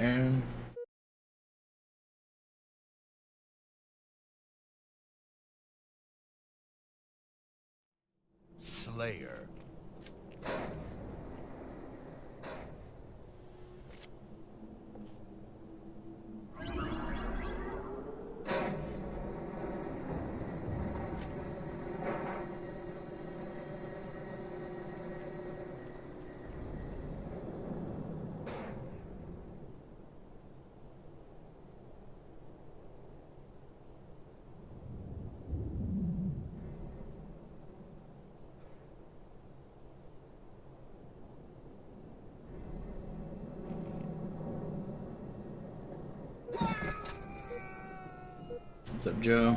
Aaron. Slayer. What's up, Joe?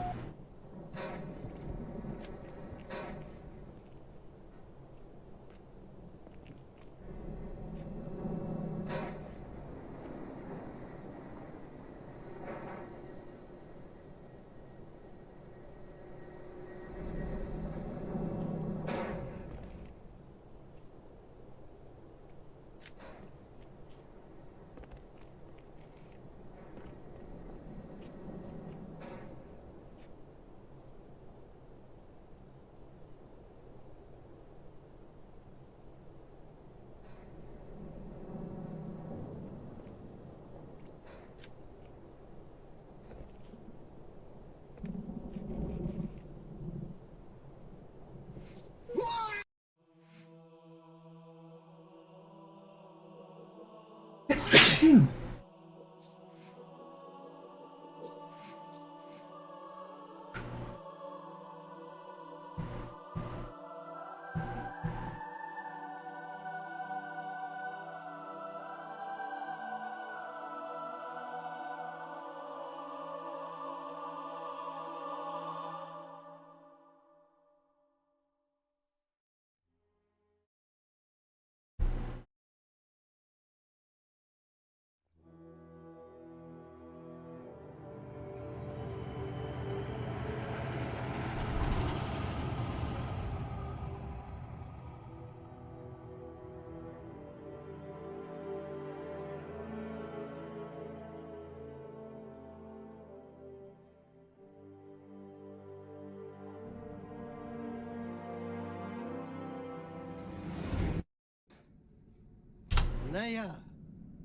Naja,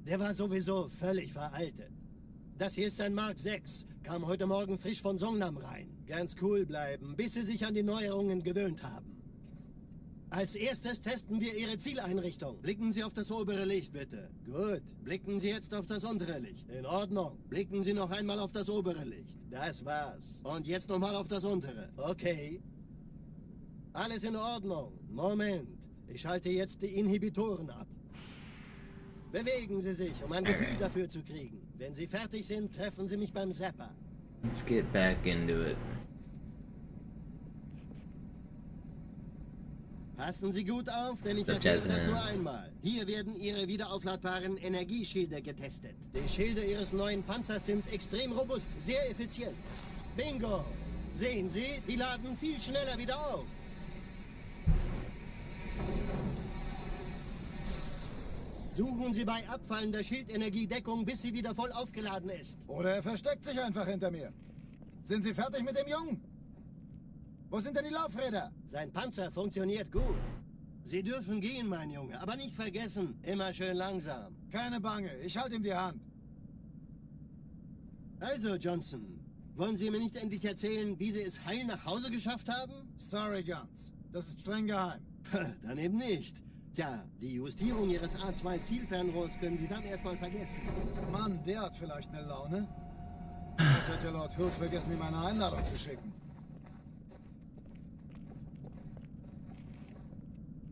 der war sowieso völlig veraltet. Das hier ist ein Mark 6. Kam heute Morgen frisch von Songnam rein. Ganz cool bleiben, bis Sie sich an die Neuerungen gewöhnt haben. Als erstes testen wir Ihre Zieleinrichtung. Blicken Sie auf das obere Licht, bitte. Gut. Blicken Sie jetzt auf das untere Licht. In Ordnung. Blicken Sie noch einmal auf das obere Licht. Das war's. Und jetzt nochmal auf das untere. Okay. Alles in Ordnung. Moment. Ich schalte jetzt die Inhibitoren ab. Bewegen Sie sich, um ein Gefühl dafür zu kriegen. Wenn Sie fertig sind, treffen Sie mich beim Zapper. Let's get back into it. Passen Sie gut auf, denn ich So, erkläre das nur Jasmine. einmal. Hier werden Ihre wiederaufladbaren Energieschilde getestet. Die Schilde Ihres neuen Panzers sind extrem robust, sehr effizient. Bingo! Sehen Sie, die laden viel schneller wieder auf. Suchen Sie bei abfallender Schildenergiedeckung, bis sie wieder voll aufgeladen ist. Oder er versteckt sich einfach hinter mir. Sind Sie fertig mit dem Jungen? Wo sind denn die Laufräder? Sein Panzer funktioniert gut. Sie dürfen gehen, mein Junge, aber nicht vergessen, immer schön langsam. Keine Bange, ich halte ihm die Hand. Also, Johnson, wollen Sie mir nicht endlich erzählen, wie Sie es heil nach Hause geschafft haben? Sorry, Guns. Das ist streng geheim. Dann eben nicht. Tja, die Justierung Ihres A2-Zielfernrohrs können Sie dann erstmal vergessen. Mann, der hat vielleicht eine Laune. Vielleicht hat ja Lord Hood vergessen, ihm eine Einladung zu schicken.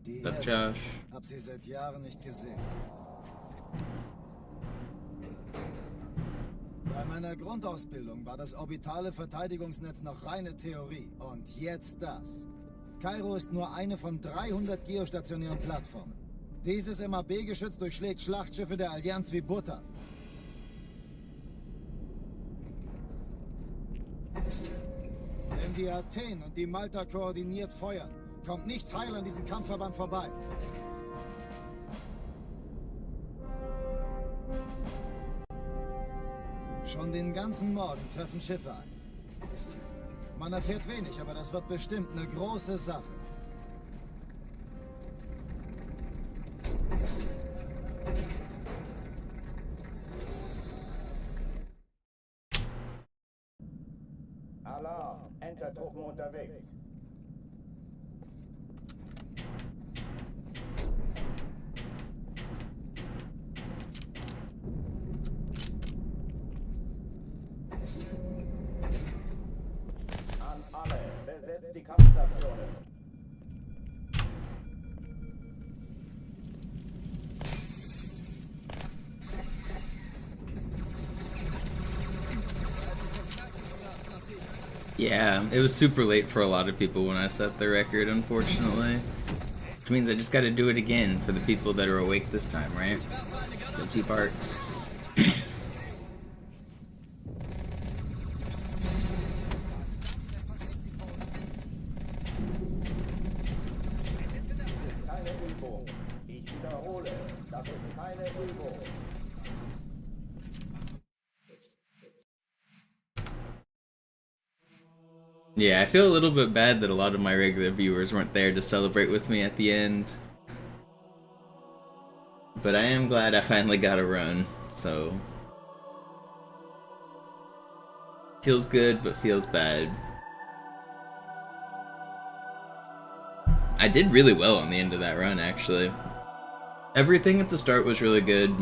Die What's up, Erde. Josh? Hab sie seit Jahren nicht gesehen. Bei meiner Grundausbildung war das orbitale Verteidigungsnetz noch reine Theorie. Und jetzt das. Kairo ist nur eine von 300 geostationären Plattformen. Dieses MAB-Geschütz durchschlägt Schlachtschiffe der Allianz wie Butter. Wenn die Athen und die Malta koordiniert feuern, kommt nichts heil an diesem Kampfverband vorbei. Schon den ganzen Morgen treffen Schiffe ein. Man erfährt wenig, aber das wird bestimmt eine große Sache. Alarm! Entertruppen unterwegs. An alle, besetzt die Kampfstationen. Yeah, it was super late for a lot of people when I set the record, unfortunately. Which means I just gotta do it again for the people that are awake this time, right? So 2 parts. Keine Übung. Ich wiederhole, das ist keine Übung. Yeah, I feel a little bit bad that a lot of my regular viewers weren't there to celebrate with me at the end. But I am glad I finally got a run, so... Feels good, but feels bad. I did really well on the end of that run, actually. Everything at the start was really good,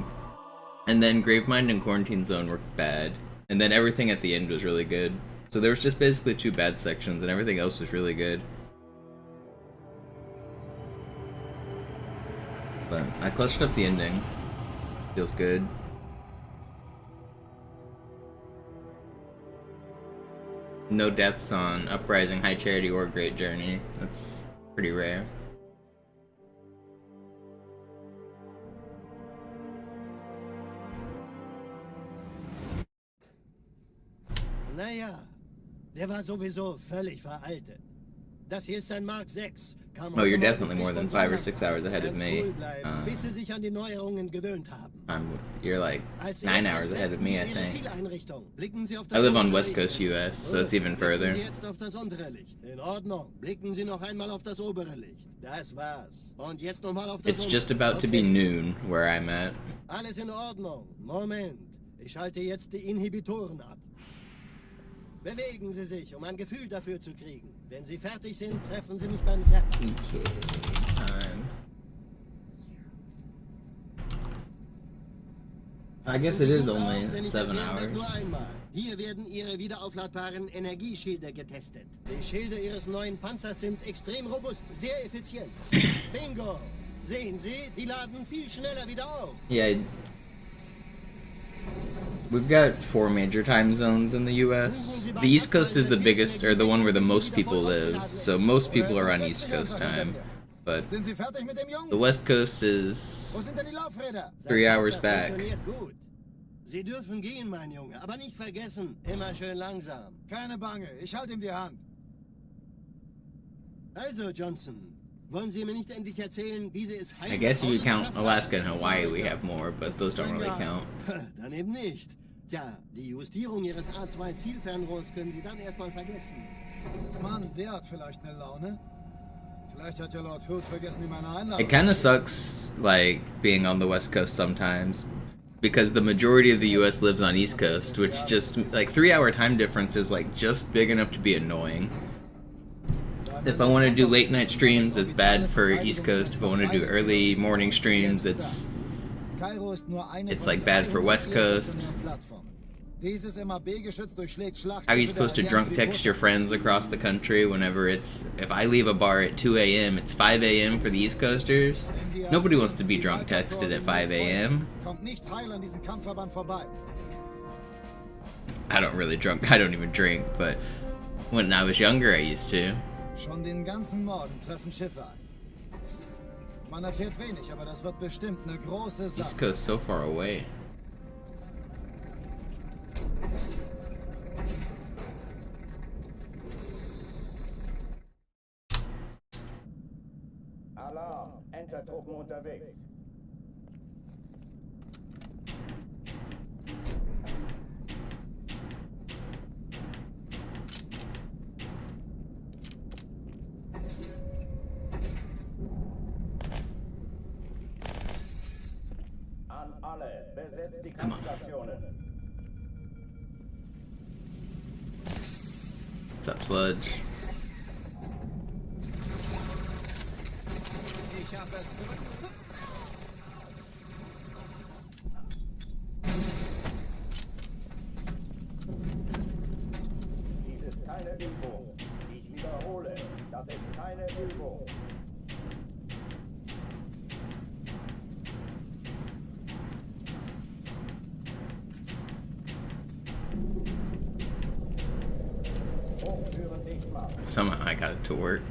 and then Gravemind and Quarantine Zone were bad, and then everything at the end was really good. So there was just basically 2 bad sections, and everything else was really good. But I clutched up the ending. Feels good. No deaths on Uprising, High Charity, or Great Journey. That's pretty rare. Naja, der war sowieso völlig veraltet. Das hier ist ein Mark 6. Oh, you're definitely more than 5 or 6 hours ahead of me. Bis sie sich an die Neuerungen gewöhnt haben. You're like 9 hours ahead of me, I think. Blicken Sie auf I das live on untere West Licht. Coast US, so it's even Blicken further. Sie jetzt auf das untere Licht. In Ordnung. Blicken Sie noch einmal auf das obere Licht. Das war's. Und jetzt nochmal auf das It's just untere. about to be Okay. noon where I'm at. Alles in Ordnung. Moment. Ich schalte jetzt die Inhibitoren ab. Bewegen Sie sich, um ein Gefühl dafür zu kriegen. Wenn Sie fertig sind, treffen Sie mich beim Zappen. Okay, time. I guess it is only 7 hours. Hier werden Ihre wiederaufladbaren Energieschilde getestet. Die Schilde Ihres neuen Panzers sind extrem robust, sehr effizient. Bingo! Sehen Sie, die laden viel schneller wieder auf. Yeah, we've got 4 major time zones in the US. The East Coast is the biggest, or the one where the most people live, so most people are on East Coast time. But Sind Sie fertig mit dem Jungen? the West Coast Wo is sind denn die Laufräder? 3 hours back. Funktioniert gut. Sie dürfen gehen, mein Junge, aber nicht vergessen, immer schön langsam. Keine Bange, ich halte ihm die Hand. Also, Johnson, wollen Sie mir nicht endlich erzählen, wie Sie es I guess if you count Alaska and Hawaii, we have more, but those don't really count. Dann eben nicht. Tja, die Justierung Ihres A2-Zielfernrohrs können Sie dann erstmal vergessen. Mann, der hat vielleicht eine Laune. Vielleicht hat ja Lord Hood vergessen, ihm eine Einladung. It kind of sucks, like, being on the West Coast sometimes, because the majority of the US lives on East Coast, which just, like, 3-hour time difference is, like, just big enough to be annoying. If I want to do late night streams, it's bad for East Coast. If I want to do early morning streams, it's like bad for West Coast. How are you supposed to drunk text your friends across the country whenever it's... If I leave a bar at 2 a.m., it's 5 a.m. for the East Coasters? Nobody wants to be drunk texted at 5 a.m. I don't even drink, but when I was younger, I used to. Schon den ganzen Morgen treffen Schiffe ein. Man erfährt wenig, aber das wird bestimmt eine große Sache. East Coast so far away. Alarm! Entertruppen unterwegs. besetzt die Come on. Kampfstationen. What's up, Sludge? Ich habe es drücken. Dies ist keine Übung. Ich wiederhole, das ist keine Übung. Hochführen nicht machen. Somehow I got it to work.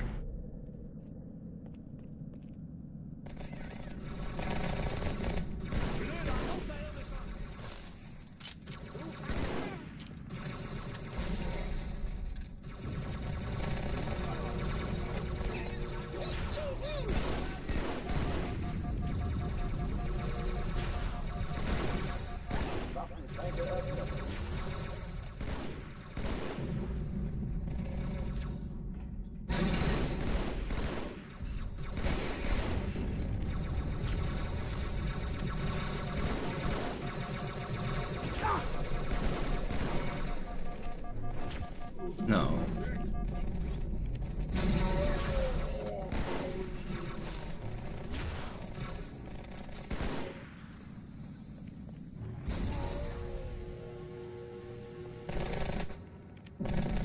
Waffenschränke öffnen. No.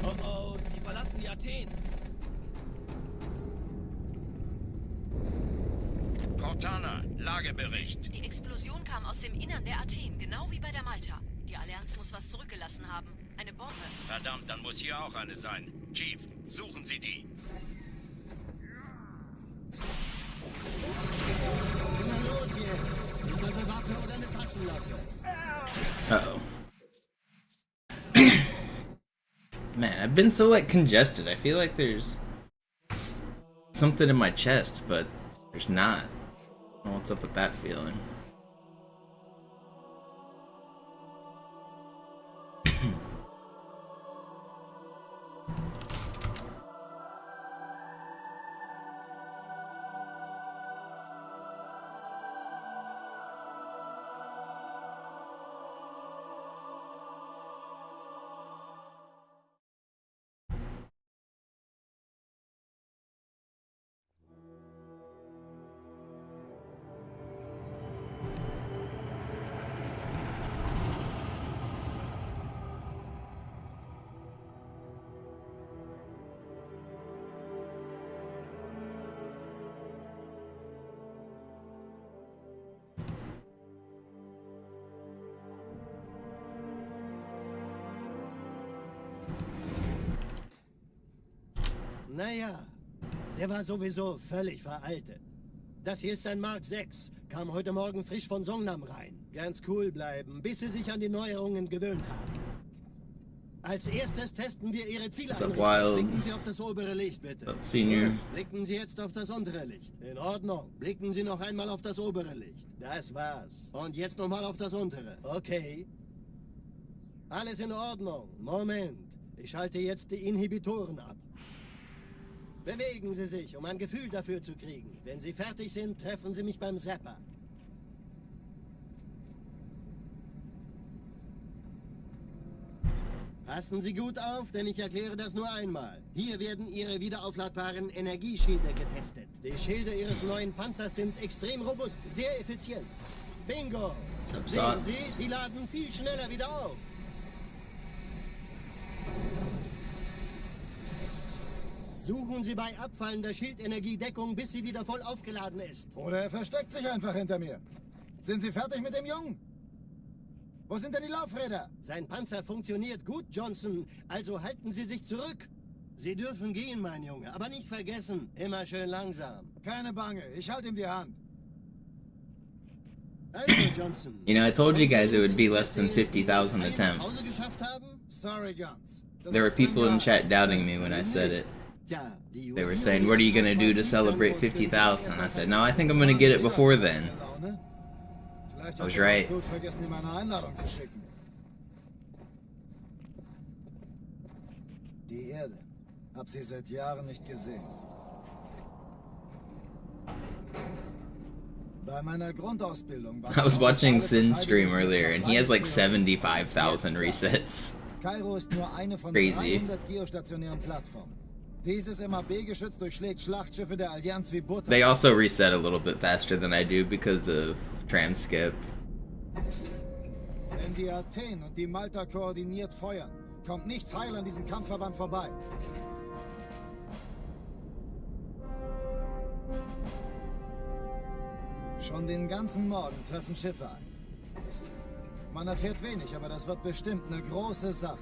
Oh oh, die verlassen die Athen. Cortana, Lagebericht. Die Explosion kam aus dem Innern der Athen, genau wie bei der Malta. Die Allianz muss was zurückgelassen haben. Eine Bombe. Verdammt, dann muss hier auch eine sein. Chief, suchen Sie die. Na los jetzt! Ist das eine Waffe oder eine Taschenlampe? Uh-oh. Man, I've been so, like, congested. I feel like there's something in my chest, but there's not. I don't know what's up with that feeling. Naja, der war sowieso völlig veraltet. Das hier ist ein Mark 6. Kam heute Morgen frisch von Songnam rein. Ganz cool bleiben, bis Sie sich an die Neuerungen gewöhnt haben. Als erstes testen wir Ihre Zieleinrichtung. Wild? Blicken Sie auf das obere Licht, bitte. What's up, Senior? Blicken Sie jetzt auf das untere Licht. In Ordnung. Blicken Sie noch einmal auf das obere Licht. Das war's. Und jetzt nochmal auf das untere. Okay. Alles in Ordnung. Moment. Ich schalte jetzt die Inhibitoren ab. Bewegen Sie sich, um ein Gefühl dafür zu kriegen. Wenn Sie fertig sind, treffen Sie mich beim Zapper. Passen Sie gut auf, denn ich erkläre das nur einmal. Hier werden Ihre wiederaufladbaren Energieschilde getestet. Die Schilde Ihres neuen Panzers sind extrem robust, sehr effizient. Bingo! What's up, Sehen Socks? Sie, die laden viel schneller wieder auf. Suchen Sie bei abfallender Schildenergie Deckung, bis sie wieder voll aufgeladen ist. Oder er versteckt sich einfach hinter mir. Sind Sie fertig mit dem Jungen? Wo sind denn die Laufräder? Sein Panzer funktioniert gut, Johnson. Also halten Sie sich zurück. Sie dürfen gehen, mein Junge. Aber nicht vergessen, immer schön langsam. Keine Bange, ich halte ihm die Hand. Also, Johnson. You know, I told you guys it would be less than 50,000 Pause attempts. geschafft haben? Sorry, Guns. Das There were ist mein people in Garten. chat doubting me when I said it. Tja, die They were saying, what are you gonna do to celebrate 50,000? I said, no, I think I'm gonna get it before then. Vielleicht I was hat er right. Blut vergessen, ihm eine Einladung zu schicken. Die Erde. Hab sie seit Jahren nicht gesehen. Bei meiner Grundausbildung war I was das watching orbitale Sin's stream Verteidigungsnetz earlier, noch and he has like reine Theorie. 75,000 resets. Kairo ist nur eine von Crazy. 300 geostationären Plattformen. Dieses MAB-Geschütz durchschlägt Schlachtschiffe der Allianz wie Butter. They also reset a little bit faster than I do because of tram skip. Wenn die Athen und die Malta koordiniert feuern, kommt nichts heil an diesem Kampfverband vorbei. Schon den ganzen Morgen treffen Schiffe ein. Man erfährt wenig, aber das wird bestimmt eine große Sache.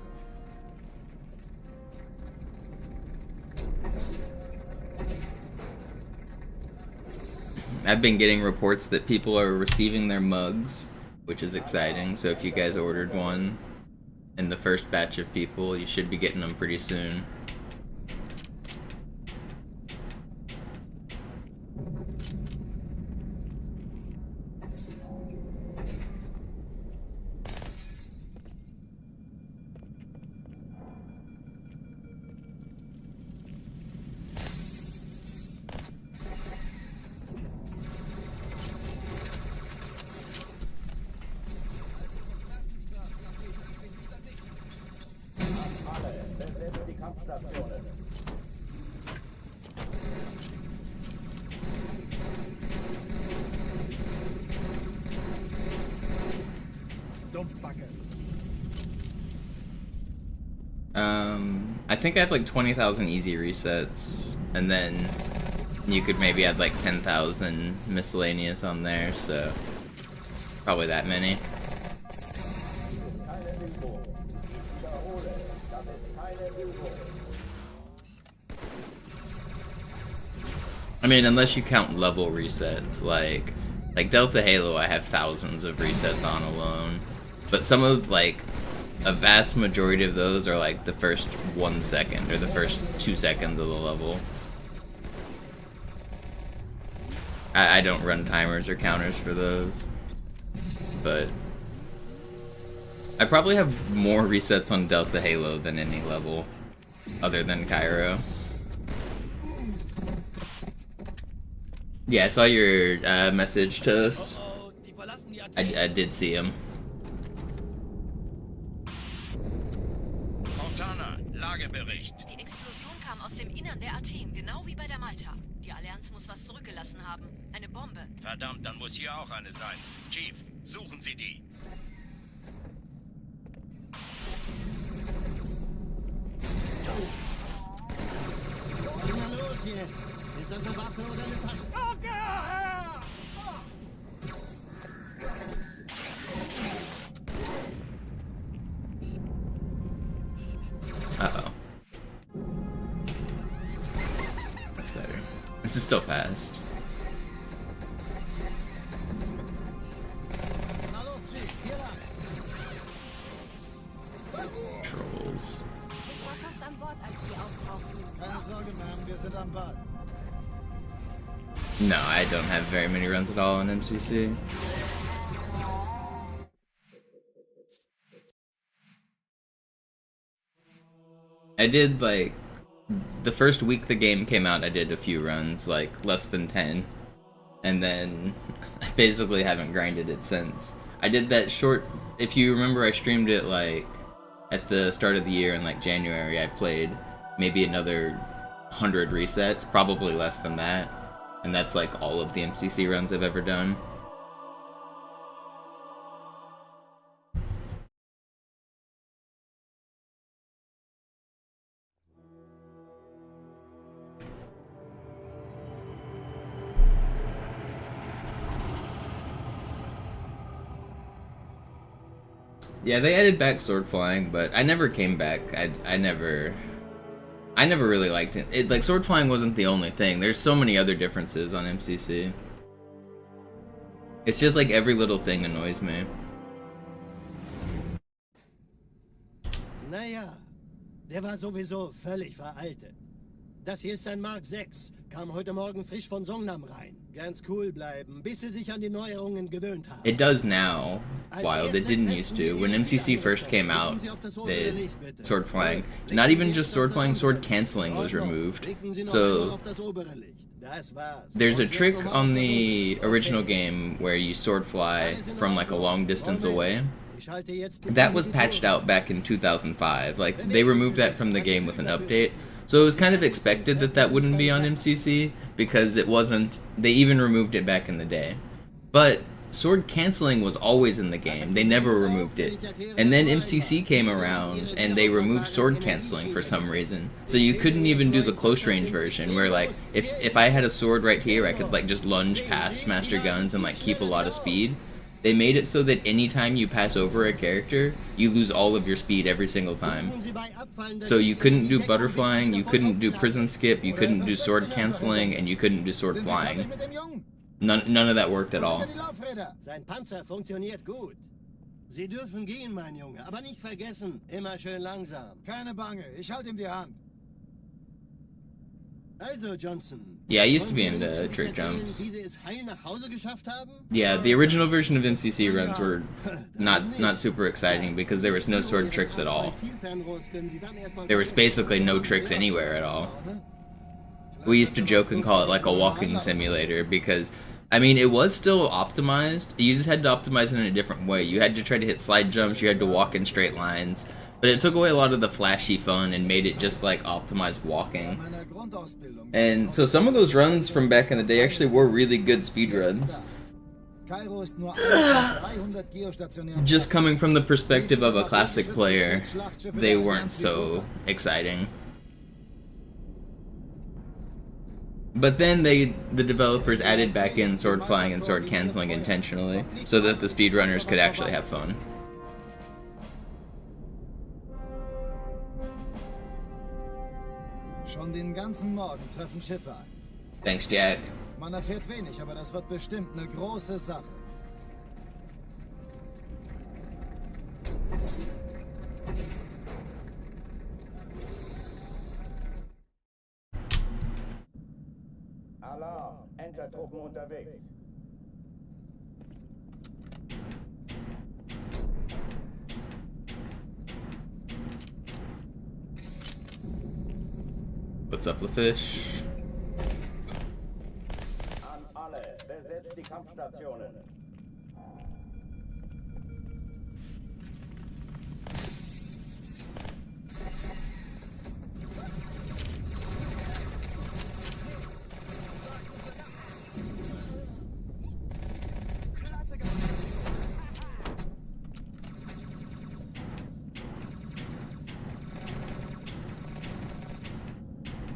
I've been getting reports that people are receiving their mugs, which is exciting. So if you guys ordered one in the first batch of people, you should be getting them pretty soon. Alle, besetzt die Kampfstationen. Dumpfbacke. I think I have like 20,000 easy resets, and then you could maybe add like 10,000 miscellaneous on there, so probably that many. Keine Übung. Ich wiederhole, das ist keine Übung. I mean, unless you count level resets, like Delta Halo, I have thousands of resets on alone. But some of, like, a vast majority of those are like the first 1 second, or the first 2 seconds of the level. I don't run timers or counters for those. But I probably have more resets on Delta Halo than any level, other than Cairo. Yeah, I saw your message, Toast. Oh, die verlassen die Athen. I did see him. Montana, Lagebericht. Die Explosion kam aus dem Innern der Athen, genau wie bei der Malta. Die Allianz muss was zurückgelassen haben. Eine Bombe. Verdammt, dann muss hier auch eine sein. Chief, suchen Sie die. Was ist denn los jetzt? Ist das eine Waffe oder eine Tasche? Uh-oh. That's better. This is still fast. Na los, Chief, hier lang. Trolls. Ich war fast an Bord, als sie auftauchten. Keine Sorge, Ma'am, wir sind am Ball. No, I don't have very many runs at all in MCC. I did, like, the first week the game came out, I did a few runs, like, less than 10. And then I basically haven't grinded it since. I did that short, if you remember, I streamed it, like, at the start of the year in, like, January. I played maybe another 100 resets, probably less than that. And that's, like, all of the MCC runs I've ever done. Yeah, they added back sword flying, but I never came back. I never really liked it. Like, sword flying wasn't the only thing. There's so many other differences on MCC. It's just like every little thing annoys me. Naja, der war sowieso völlig veraltet. Das hier ist ein Mark 6. Kam heute Morgen frisch von Songnam rein. Ganz cool bleiben, bis sie sich an die Neuerungen gewöhnt haben. It does now, Wild. It didn't used to. When MCC first came out, the sword flying, not even just sword flying, sword canceling was removed. So Das war's. There's a Und jetzt trick nochmal on auf das the untere. original Okay. game where you sword fly Alles in from like a Ordnung. long distance away. Ich schalte jetzt bitte That die was patched Tore. out back in 2005. Like, they removed that from the game with an update. So it was kind of expected that that wouldn't be on MCC, because it wasn't... They even removed it back in the day. But sword canceling was always in the game. They never removed it. And then MCC came around, and they removed sword canceling for some reason. So you couldn't even do the close range version, where like, if I had a sword right here, I could like just lunge past Master Guns and like keep a lot of speed. They made it so that anytime you pass over a character, you lose all of your speed every single time. So you couldn't do butterflying, you couldn't do prison skip, you couldn't do sword canceling, and you couldn't do sword Sind Sie fertig flying. mit dem Jungen? None of that worked at Wo all. sind denn die Laufräder? Sein Panzer funktioniert gut. Sie dürfen gehen, mein Junge, aber nicht vergessen, immer schön langsam. Keine Bange, ich halte ihm die Hand. Also, Johnson. Yeah, I used to be wollen Sie mir into nicht trick erzählen, jumps. wie Sie es heil nach Hause geschafft haben? Yeah, the original version of MCC runs were not super exciting because there was no sword tricks at all. There was basically no tricks anywhere at all. We used to joke and call it like a walking simulator because, I mean, it was still optimized. You just had to optimize it in a different way. You had to try to hit slide jumps, you had to walk in straight lines, but it took away a lot of the flashy fun and made it just like optimized walking. Meine Grundausbildung. And so some of those runs from back in the day actually were really good speed runs. Kairo ist nur einer von 300 geostationären Just coming from the perspective of a classic player, they weren't so exciting. But then the developers added back in sword flying and sword canceling intentionally, so that the speedrunners could actually have fun. Schon den ganzen Morgen treffen Schiffe ein. Thanks, Jack. Man erfährt wenig, aber das wird bestimmt eine große Sache. Alarm, Entertruppen unterwegs. What's up, the fish? An alle, besetzt die Kampfstationen.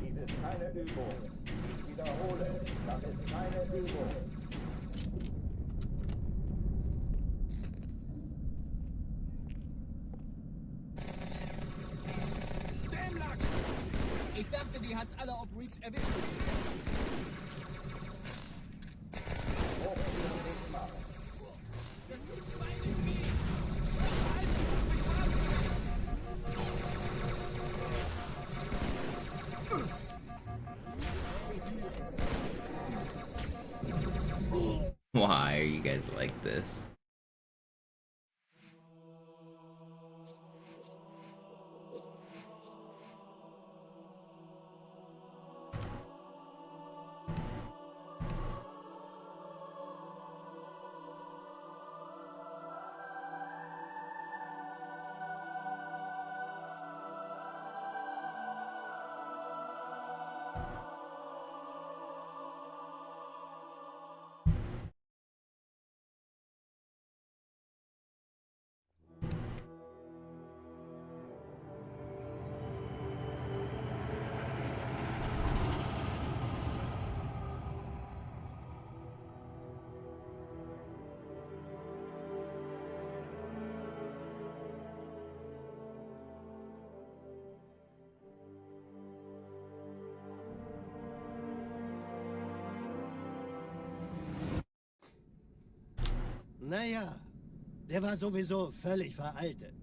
Dies ist keine Übung. Ich wiederhole, das ist keine Übung. Ich dachte, die hat's alle auf Reach erwischt. Das tut schweinisch weh. Why are you guys like this? Naja, der war sowieso völlig veraltet.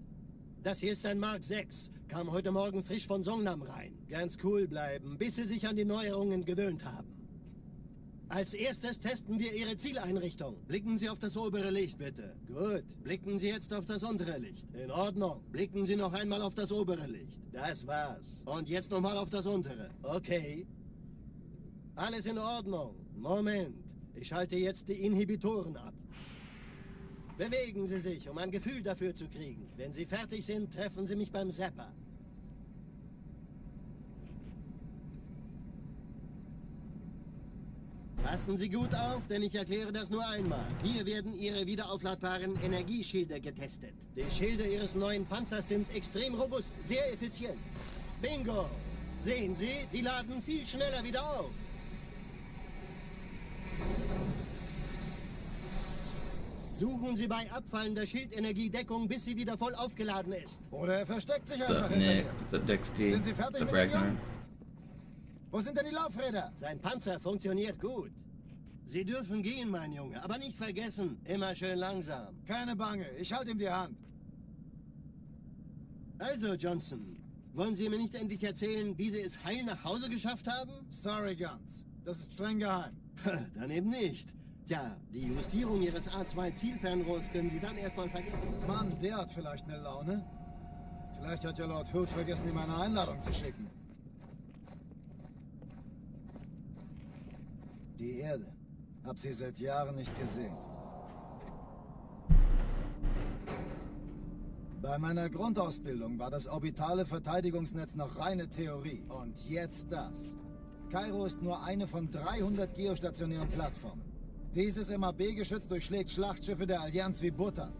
Das hier ist ein Mark 6, kam heute Morgen frisch von Songnam rein. Ganz cool bleiben, bis Sie sich an die Neuerungen gewöhnt haben. Als erstes testen wir Ihre Zieleinrichtung. Blicken Sie auf das obere Licht, bitte. Gut. Blicken Sie jetzt auf das untere Licht. In Ordnung. Blicken Sie noch einmal auf das obere Licht. Das war's. Und jetzt nochmal auf das untere. Okay. Alles in Ordnung. Moment. Ich schalte jetzt die Inhibitoren ab. Bewegen Sie sich, um ein Gefühl dafür zu kriegen. Wenn Sie fertig sind, treffen Sie mich beim Zapper. Passen Sie gut auf, denn ich erkläre das nur einmal. Hier werden Ihre wiederaufladbaren Energieschilde getestet. Die Schilde Ihres neuen Panzers sind extrem robust, sehr effizient. Bingo! Sehen Sie, die laden viel schneller wieder auf. Suchen Sie bei abfallender Schildenergiedeckung, bis sie wieder voll aufgeladen ist. Oder er versteckt sich What's einfach up, hinter Nick? dir. What's up, Dexty? Sind Sie fertig What's mit up, dem Ragnar? Jungen? Wo sind denn die Laufräder? Sein Panzer funktioniert gut. Sie dürfen gehen, mein Junge, aber nicht vergessen, immer schön langsam. Keine Bange, ich halte ihm die Hand. Also, Johnson, wollen Sie mir nicht endlich erzählen, wie Sie es heil nach Hause geschafft haben? Sorry, Guns. Das ist streng geheim. Dann eben nicht. Tja, die Justierung Ihres A2-Zielfernrohrs können Sie dann erstmal vergessen. Mann, der hat vielleicht eine Laune. Vielleicht hat ja Lord Hood vergessen, ihm eine Einladung zu schicken. Die Erde. Hab sie seit Jahren nicht gesehen. Bei meiner Grundausbildung war das orbitale Verteidigungsnetz noch reine Theorie. Und jetzt das. Kairo ist nur eine von 300 geostationären Plattformen. Dieses MAB-Geschütz durchschlägt Schlachtschiffe der Allianz wie Butter.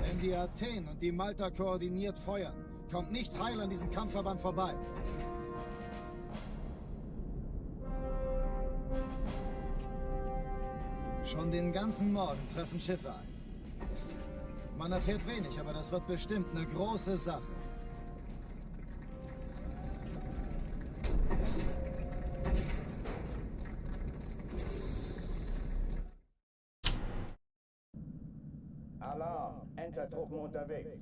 Wenn die Athen und die Malta koordiniert feuern, kommt nichts heil an diesem Kampfverband vorbei. Schon den ganzen Morgen treffen Schiffe ein. Man erfährt wenig, aber das wird bestimmt eine große Sache. Alarm! Entertruppen unterwegs.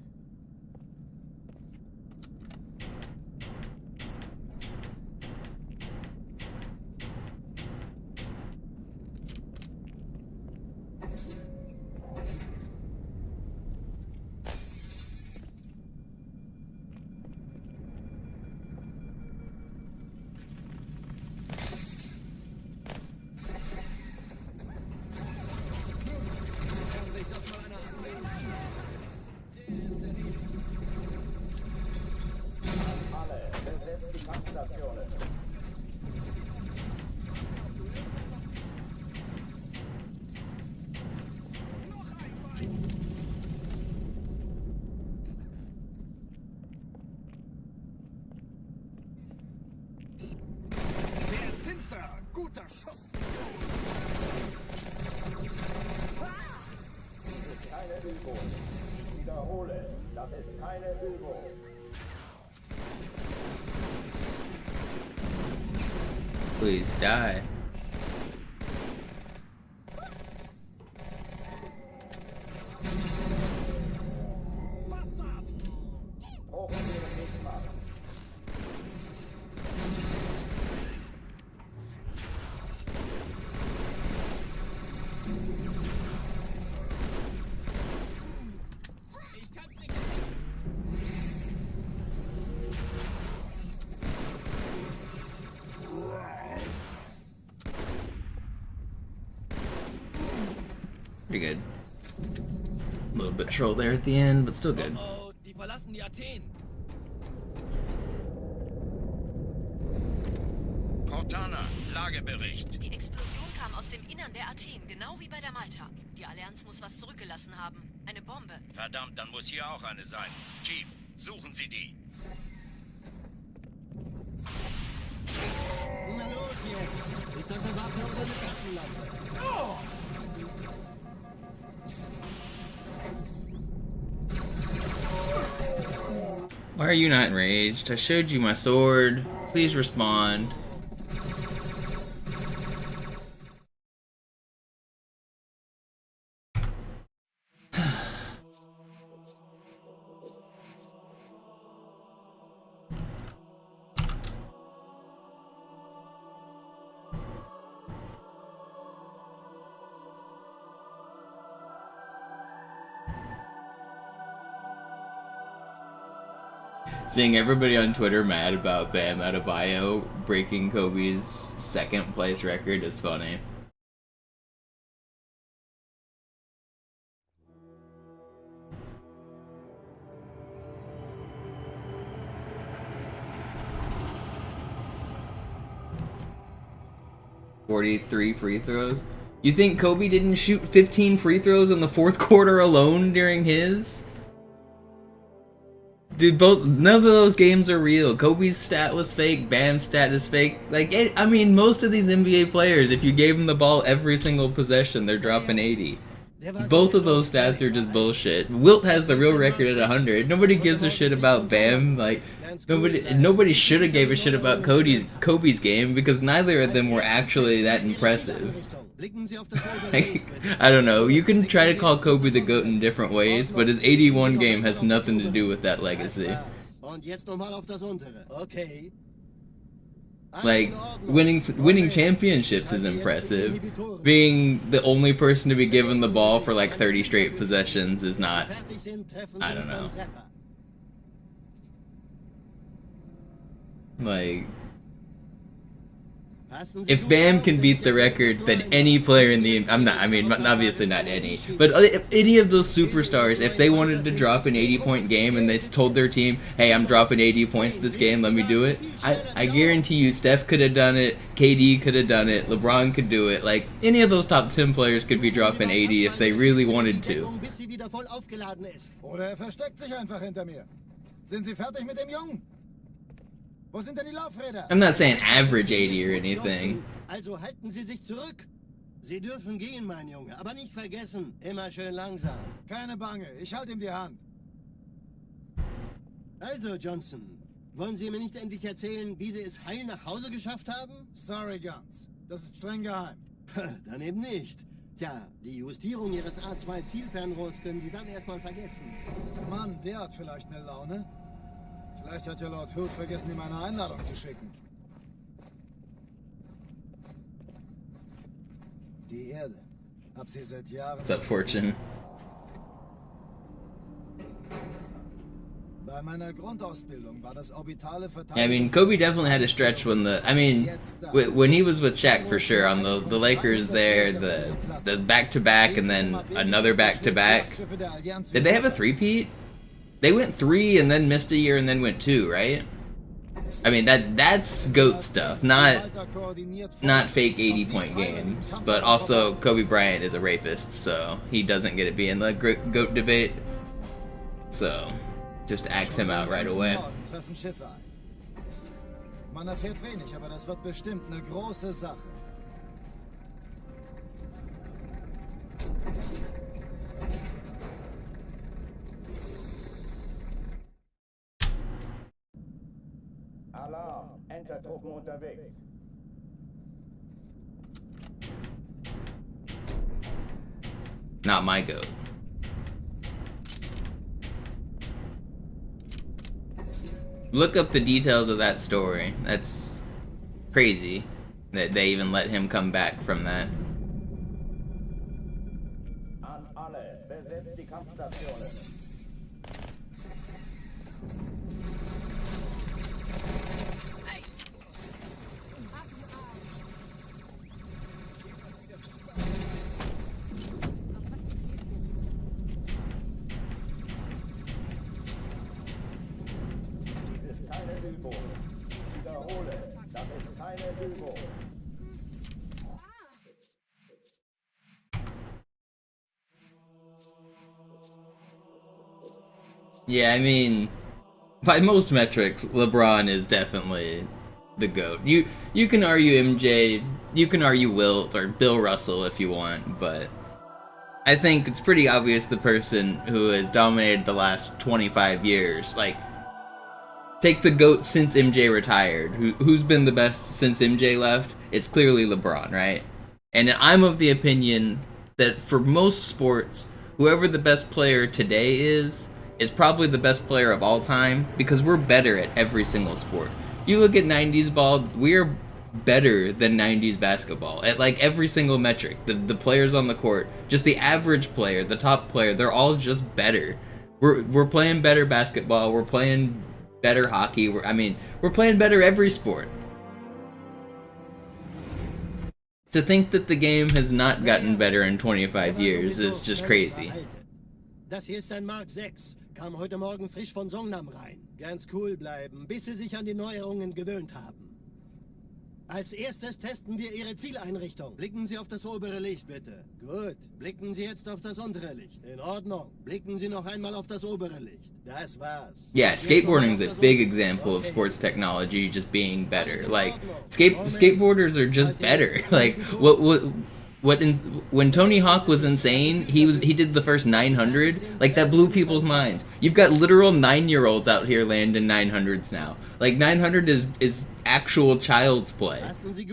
Alle, besetzt die Kampfstationen. Der ist Hinzer! Guter Schuss! Das ist keine Übung. Ich wiederhole, das ist keine Übung. Please die. Bastard! Brauchen wir nicht machen. Ich kann's nicht. Pretty good. A little bit troll there at the end, but still good. Oh, die verlassen die Athen. Cortana, Lagebericht. Die Explosion kam aus dem Innern der Athen, genau wie bei der Malta. Die Allianz muss was zurückgelassen haben. Eine Bombe. Verdammt, dann muss hier auch eine sein. Chief, suchen Sie die. Na los jetzt! Ist das eine Waffe oder eine Taschenlampe? Why are you not enraged? I showed you my sword. Please respond. Seeing everybody on Twitter mad about Bam Adebayo breaking Kobe's second place record is funny. .43 free throws. You think Kobe didn't shoot 15 free throws in the fourth quarter alone during his? Dude, none of those games are real. Kobe's stat was fake. Bam's stat is fake. Like, I mean, most of these NBA players, if you gave them the ball every single possession, they're dropping 80. Both of those stats are just bullshit. Wilt has the real record at 100. Nobody gives a shit about Bam. Like, nobody should have gave a shit about Kobe's game because neither of them were actually that impressive. Like, I don't know. You can try to call Kobe the GOAT in different ways, but his 81 game has nothing to do with that legacy. Like, winning championships is impressive. Being the only person to be given the ball for like 30 straight possessions is not. I don't know. Like, if Bam can beat the record, then any player in the obviously not any, but if any of those superstars, if they wanted to drop an 80-point game and they told their team, hey, I'm dropping 80 points this game, let me do it, I guarantee you Steph could have done it, KD could have done it, LeBron could do it, like, any of those top 10 players could be dropping 80 if they really wanted to. Oder versteckt sich einfach hinter mir. Sind Sie fertig mit dem Jungen? Wo sind denn die Laufräder? I'm not saying average 80 or anything. Also halten Sie sich zurück. Sie dürfen gehen, mein Junge, aber nicht vergessen, immer schön langsam. Keine Bange, ich halte ihm die Hand. Also, Johnson, wollen Sie mir nicht endlich erzählen, wie Sie es heil nach Hause geschafft haben? Sorry, Guns. Das ist streng geheim. Dann eben nicht. Tja, die Justierung Ihres A2-Zielfernrohrs können Sie dann erstmal vergessen. Mann, der hat vielleicht eine Laune. Vielleicht hat ja Lord Hood vergessen, ihm eine Einladung zu schicken. Die Erde. Hab sie seit Jahren... What's up, Fortune? Bei meiner Grundausbildung war das orbitale I mean, Kobe definitely had a stretch when when he was with Shaq for sure on the Lakers there, the back-to-back and then another back-to-back. Did they have a three-peat? They went 3 and then missed a year and then went 2, right? I mean, that's GOAT stuff, not fake 80-point games. But also, Kobe Bryant is a rapist, so he doesn't get to be in the GOAT debate. So, just axe him out right away. Man erfährt wenig, aber das wird bestimmt eine große Sache. Alarm, Entertruppen unterwegs. Not my GOAT. Look up the details of that story. That's crazy that they even let him come back from that. An alle, besetzt die Kampfstationen. Yeah, I mean, by most metrics, LeBron is definitely the GOAT. You can argue MJ, you can argue Wilt or Bill Russell if you want, but I think it's pretty obvious the person who has dominated the last 25 years, like, take the GOAT since MJ retired. Who's been the best since MJ left? It's clearly LeBron, right? And I'm of the opinion that for most sports, whoever the best player today is probably the best player of all time because we're better at every single sport. You look at 90s ball, we're better than 90s basketball at like every single metric. The players on the court, just the average player, the top player, they're all just better. We're playing better basketball, we're playing better hockey. We're playing better every sport. To think that the game has not gotten better in 25 years is just crazy. Das hier ist ein Mark 6. Kam heute Morgen frisch von Songnam rein. Ganz cool bleiben, bis Sie sich an die Neuerungen gewöhnt haben. Als erstes testen wir Ihre Zieleinrichtung. Blicken Sie auf das obere Licht, bitte. Gut. Blicken Sie jetzt auf das untere Licht. In Ordnung. Blicken Sie noch einmal auf das obere Licht. Das war's. Yeah, skateboarding is a big example of sports technology just being better. Like, skateboarders are just better. Like, when Tony Hawk was insane, he did the first 900. Like, that blew people's minds. You've got literal 9-year-olds out here landing 900s now. Like, 900 is actual child's play.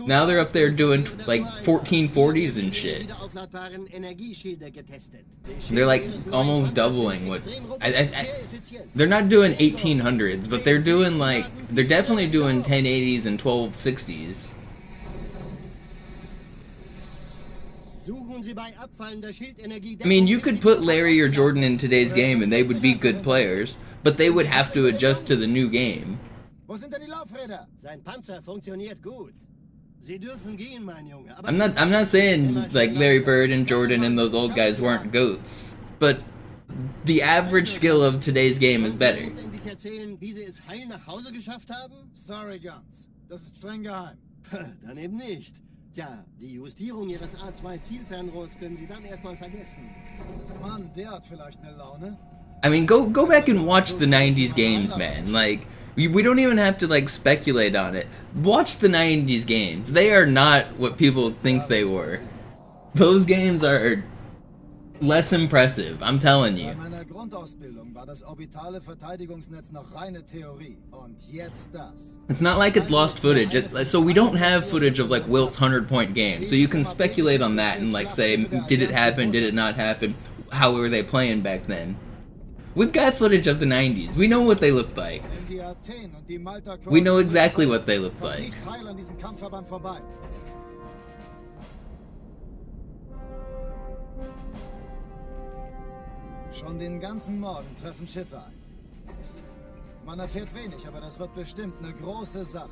Now they're up there doing like 1440s and shit. They're like almost doubling what they're not doing 1800s, but they're definitely doing 1080s and 1260s. I mean, you could put Larry or Jordan in today's game and they would be good players, but they would have to adjust to the new game. Wo sind denn die Laufräder? Sein Panzer funktioniert gut. Sie dürfen gehen, mein Junge. I'm not saying like Larry Bird and Jordan and those old guys weren't goats, but the average skill of today's game is better. Wie Sie es heil nach Hause geschafft haben? Sorry, Guns. Das ist streng geheim. Dann eben nicht. Tja, die Justierung Ihres A2-Zielfernrohrs können Sie dann erstmal vergessen. Mann, der hat vielleicht eine Laune. I mean, go back and watch the 90s games, man. Like, we don't even have to like speculate on it. Watch the 90s games. They are not what people think they were. Those games are less impressive, I'm telling you. Bei meiner Grundausbildung war das orbitale Verteidigungsnetz noch reine Theorie. Und jetzt das. It's not like it's lost footage. So we don't have footage of like Wilt's 100-point game. So you can speculate on that and like say, did it happen? Did it not happen? How were they playing back then? We've got footage of the 90s. We know what they looked like. We know exactly what they looked like. Schon den ganzen Morgen treffen Schiffe ein. Man erfährt wenig, aber das wird bestimmt eine große Sache.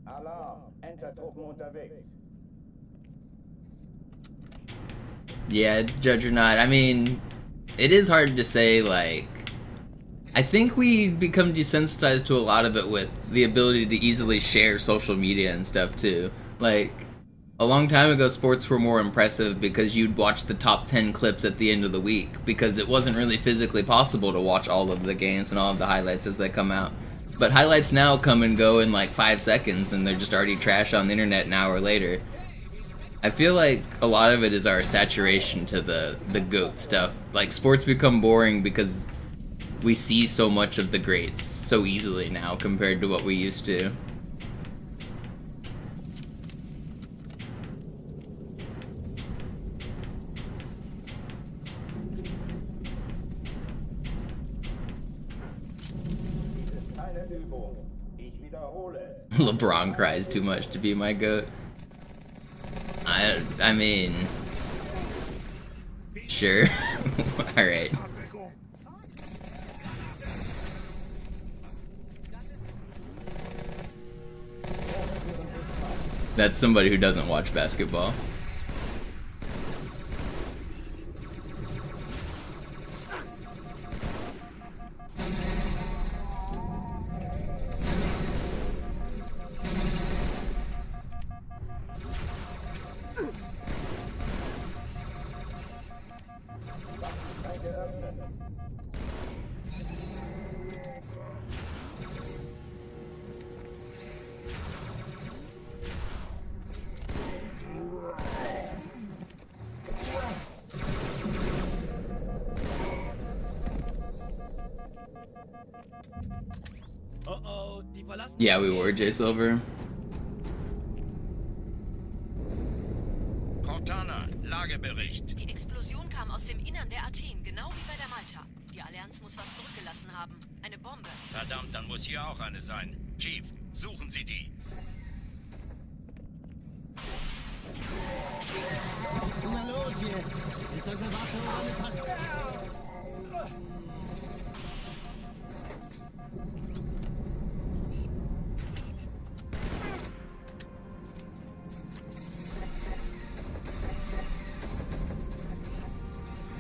Alarm. Entertruppen unterwegs. Yeah, judge or not. I mean, it is hard to say, like... I think we become desensitized to a lot of it with the ability to easily share social media and stuff, too. Like, a long time ago, sports were more impressive because you'd watch the top 10 clips at the end of the week, because it wasn't really physically possible to watch all of the games and all of the highlights as they come out. But highlights now come and go in like 5 seconds, and they're just already trash on the internet an hour later. I feel like a lot of it is our saturation to the GOAT stuff. Like, sports become boring because we see so much of the greats so easily now compared to what we used to. Keine Übung. Ich wiederhole. LeBron cries too much to be my GOAT. I mean, sure. Alright. That's somebody who doesn't watch basketball. Yeah, we were, Jay Silver. Cortana, Lagebericht. Die Explosion kam aus dem Innern der Athen, genau wie bei der Malta. Die Allianz muss was zurückgelassen haben. Eine Bombe. Verdammt, dann muss hier auch eine sein. Chief, suchen Sie die. Na los jetzt! Ist das eine Waffe oder eine Taste?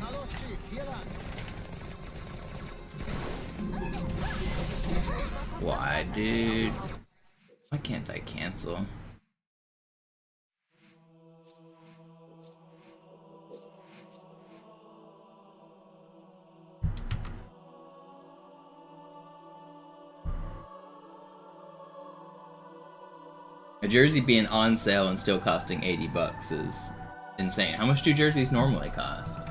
Na los, Chief, hier lang. Why, dude? Why can't I cancel? A jersey being on sale and still costing 80 bucks is insane. How much do jerseys normally cost?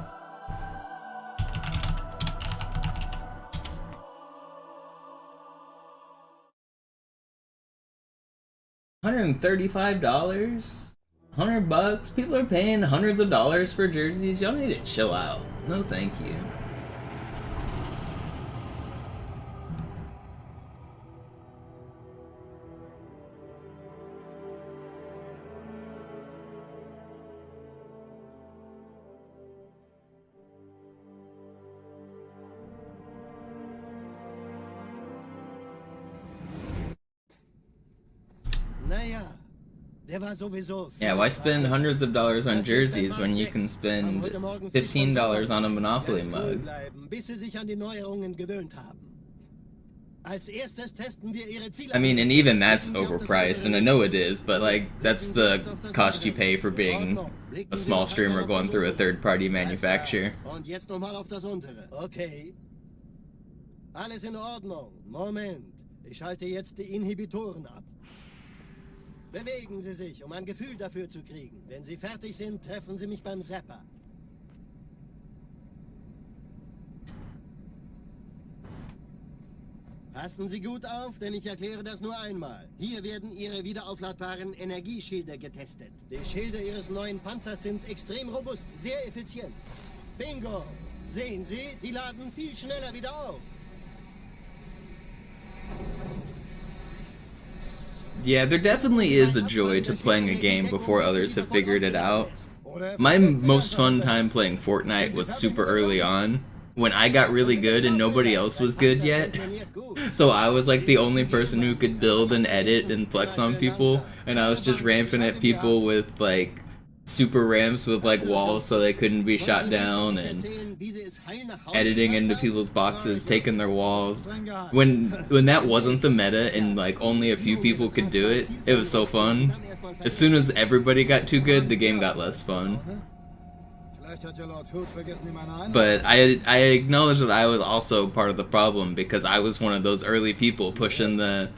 $135? 100 bucks? People are paying hundreds of dollars for jerseys. Y'all need to chill out. No, thank you. Naja, der war sowieso. Yeah, why spend hundreds of dollars on jerseys when you can spend $15 on a Monopoly Ganz cool mug? bleiben, bis sie sich an die Neuerungen gewöhnt haben. Als erstes testen wir ihre Ziele. I mean, and even that's overpriced, and I know it is, but like, that's the cost you pay for being a small streamer going through a third-party manufacturer. Und jetzt nochmal auf das untere. Okay. Alles in Ordnung. Moment. Ich schalte jetzt die Inhibitoren ab. Bewegen Sie sich, um ein Gefühl dafür zu kriegen. Wenn Sie fertig sind, treffen Sie mich beim Zapper. Passen Sie gut auf, denn ich erkläre das nur einmal. Hier werden Ihre wiederaufladbaren Energieschilde getestet. Die Schilde Ihres neuen Panzers sind extrem robust, sehr effizient. Bingo! Sehen Sie, die laden viel schneller wieder auf. Yeah, there definitely is a joy to playing a game before others have figured it out. My most fun time playing Fortnite was super early on, when I got really good and nobody else was good yet. So I was like the only person who could build and edit and flex on people, and I was just ramping at people with like super ramps with like walls so they couldn't be shot down, and editing into people's boxes, taking their walls. When that wasn't the meta and like only a few people could do it, it was so fun. As soon as everybody got too good, the game got less fun. But I acknowledge that I was also part of the problem, because I was one of those early people pushing the,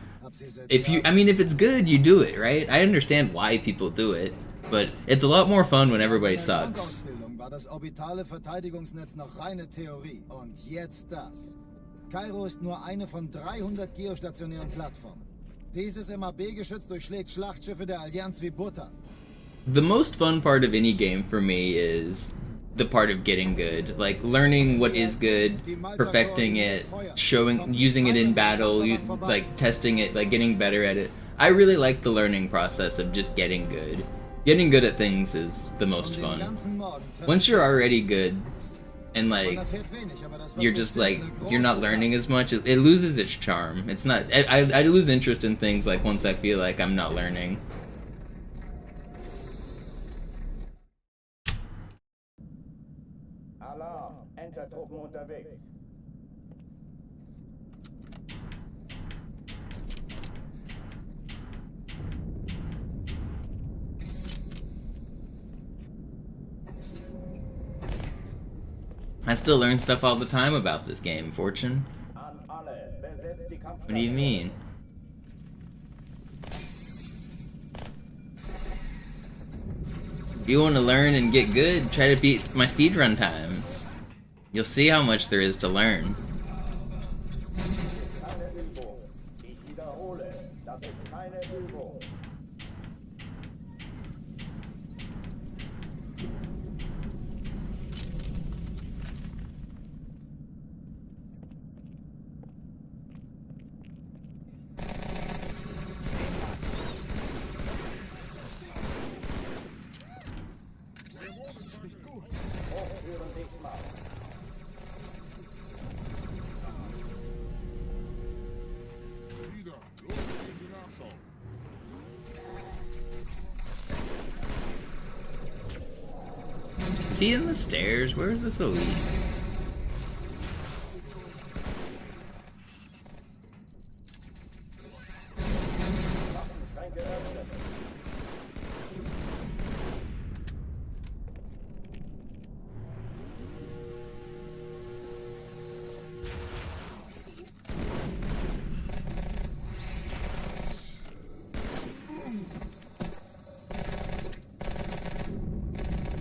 if it's good, you do it, right? I understand why people do it, but it's a lot more fun when everybody sucks. War das orbitale Verteidigungsnetz noch reine Theorie. Und jetzt das. Kairo ist nur eine von 300 geostationären Plattformen. Dieses MAB-Geschütz durchschlägt Schlachtschiffe der Allianz wie Butter. The most fun part of any game for me is the part of getting good, like learning what is good, perfecting it, using it in battle, like testing it, like getting better at it. I really like the learning process of just getting good. Getting good at things is the most fun. Once you're already good, and like you're just like you're not learning as much, it loses its charm. It's not. I lose interest in things like once I feel like I'm not learning. Alarm, Entertruppen unterwegs. I still learn stuff all the time about this game, Fortune. An alle, besetzt die Kampf. What do you mean? If you want to learn and get good, try to beat my speedrun times. You'll see how much there is to learn. Keine Übung. Ich wiederhole, das ist keine Übung. he in the stairs? Where is this elite? Waffenschränke öffnen.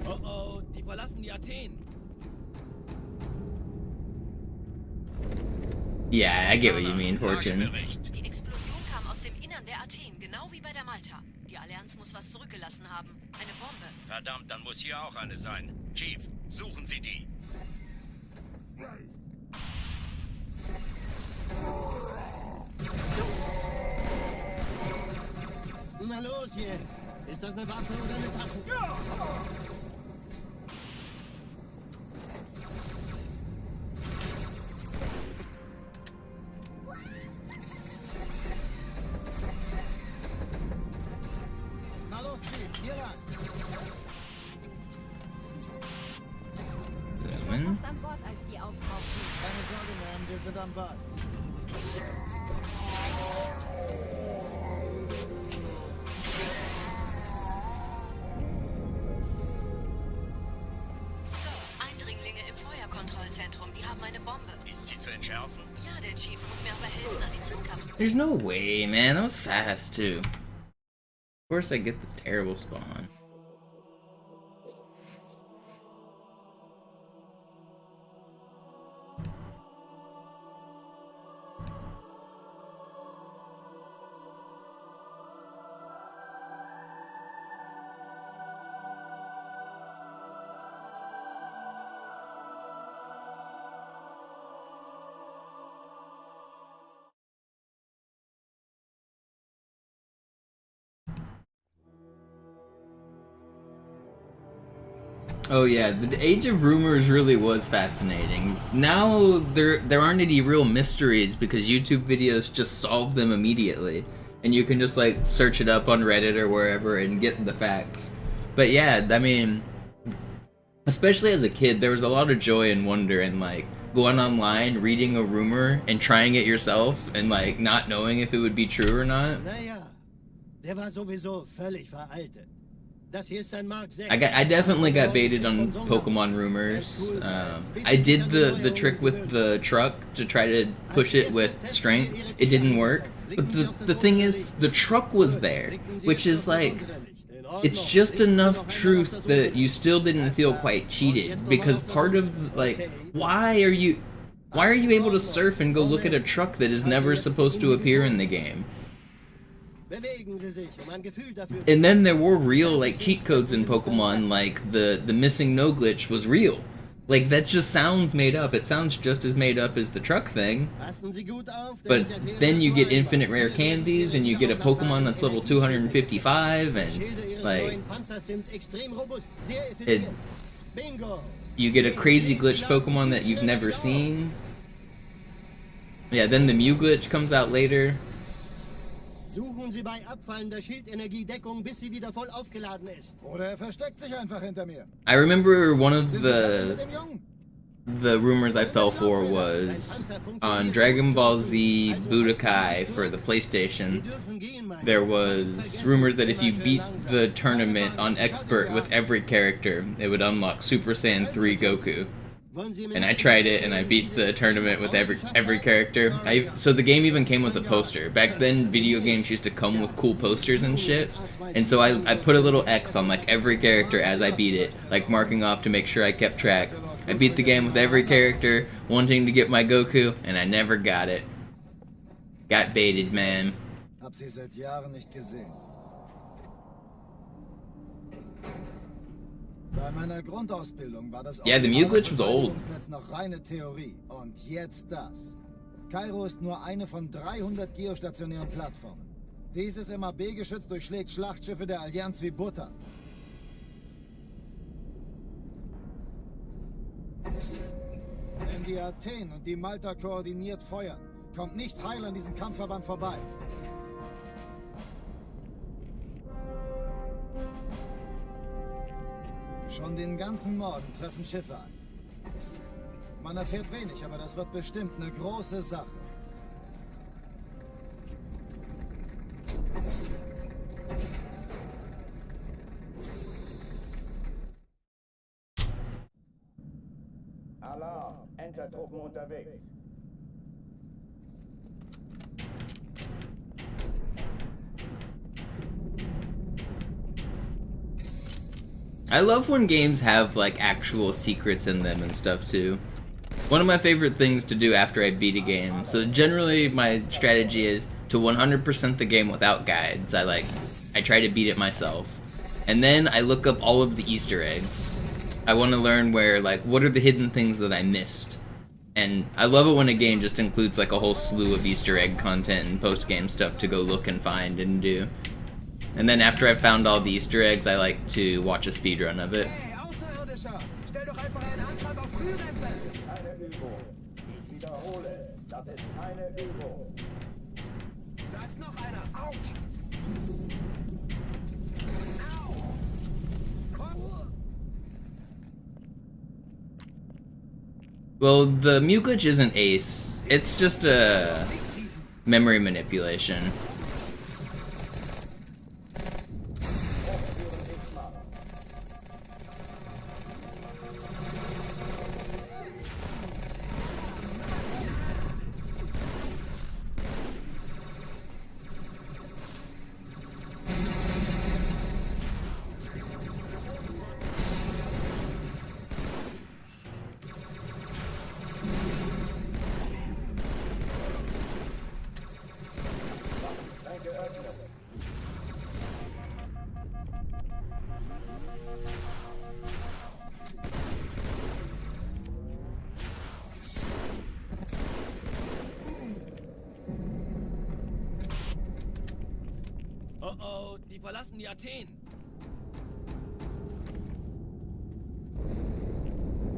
Oh oh, die verlassen die Athen. Yeah, I get what you mean, Fortune. Lagebericht. Die Explosion kam aus dem Innern der Athen, genau wie bei der Malta. Die Allianz muss was zurückgelassen haben. Eine Bombe. Verdammt, dann muss hier auch eine sein. Chief, suchen Sie die. Na los jetzt! Ist das eine Waffe oder eine Tasse? Na los, Chief, hier lang. Ich war fast an Bord, als die auftauchten. Keine Sorge, Ma'am, wir sind am Ball. Sir, Eindringlinge im Feuerkontrollzentrum, die haben eine Bombe. Ist sie zu entschärfen? Ja, der Chief muss mir aber helfen, an die Zündkapsel. There's no way, man. That was fast, too. Of course I get the terrible spawn. Oh yeah, the Age of Rumors really was fascinating. Now there aren't any real mysteries because YouTube videos just solve them immediately, and you can just like search it up on Reddit or wherever and get the facts. But yeah, I mean, especially as a kid, there was a lot of joy and wonder in like going online, reading a rumor, and trying it yourself, and like not knowing if it would be true or not. Naja, der war sowieso völlig veraltet. Das hier ist ein Mark 6. I definitely got baited on Pokemon rumors. I did the trick with the truck to try to push it with strength. It didn't work. But the thing is, the truck was there, which is like, it's just enough truth that you still didn't feel quite cheated. Because part of like, why are you able to surf and go look at a truck that is never supposed to appear in the game? And then there were real like cheat codes in Pokemon, like the missing no glitch was real. Like that just sounds made up. It sounds just as made up as the truck thing. But then you get infinite rare candies and you get a Pokemon that's level 255 and like you get a crazy glitched Pokemon that you've never seen. Yeah, then the Mew glitch comes out later. Suchen Sie bei abfallender Schildenergiedeckung, bis sie wieder voll aufgeladen ist. Oder versteckt sich einfach hinter mir. I remember one of Sind Sie fertig mit dem Jungen? the rumors I fell for was on Dragon Ball Z Budokai for the PlayStation. There was rumors that if you beat the tournament on Expert with every character, it would unlock Super Saiyan 3 Goku. And I tried it, and I beat the tournament with every character. So the game even came with a poster. Back then, video games used to come with cool posters and shit. And so I put a little X on like every character as I beat it, like marking off to make sure I kept track. I beat the game with every character, wanting to get my Goku, and I never got it. Got baited, man. Hab sie seit Jahren nicht gesehen. Bei meiner Grundausbildung war das Yeah, the Mew glitch was old. Verteidigungsnetz noch reine Theorie. Und jetzt das. Kairo ist nur eine von 300 geostationären Plattformen. Dieses MAB-Geschütz durchschlägt Schlachtschiffe der Allianz wie Butter. Wenn die Athen und die Malta koordiniert feuern, kommt nichts heil an diesem Kampfverband vorbei. Schon den ganzen Morgen treffen Schiffe ein. Man erfährt wenig, aber das wird bestimmt eine große Sache. Alarm! Entertruppen unterwegs. I love when games have like actual secrets in them and stuff too. One of my favorite things to do after I beat a game, so generally my strategy is to 100% the game without guides. I try to beat it myself. And then I look up all of the Easter eggs. I want to learn where, like, what are the hidden things that I missed. And I love it when a game just includes like a whole slew of Easter egg content and post-game stuff to go look and find and do. And then after I've found all the Easter eggs, I like to watch a speedrun of it. Hey, Außerirdischer! Stell doch einfach einen Antrag auf Frührente! Keine Übung. Ich wiederhole, das ist keine Übung. Da ist noch einer. Autsch! Au! Komm! Well, the mute glitch isn't ace. It's just a memory manipulation. Oh oh, die verlassen die Athen.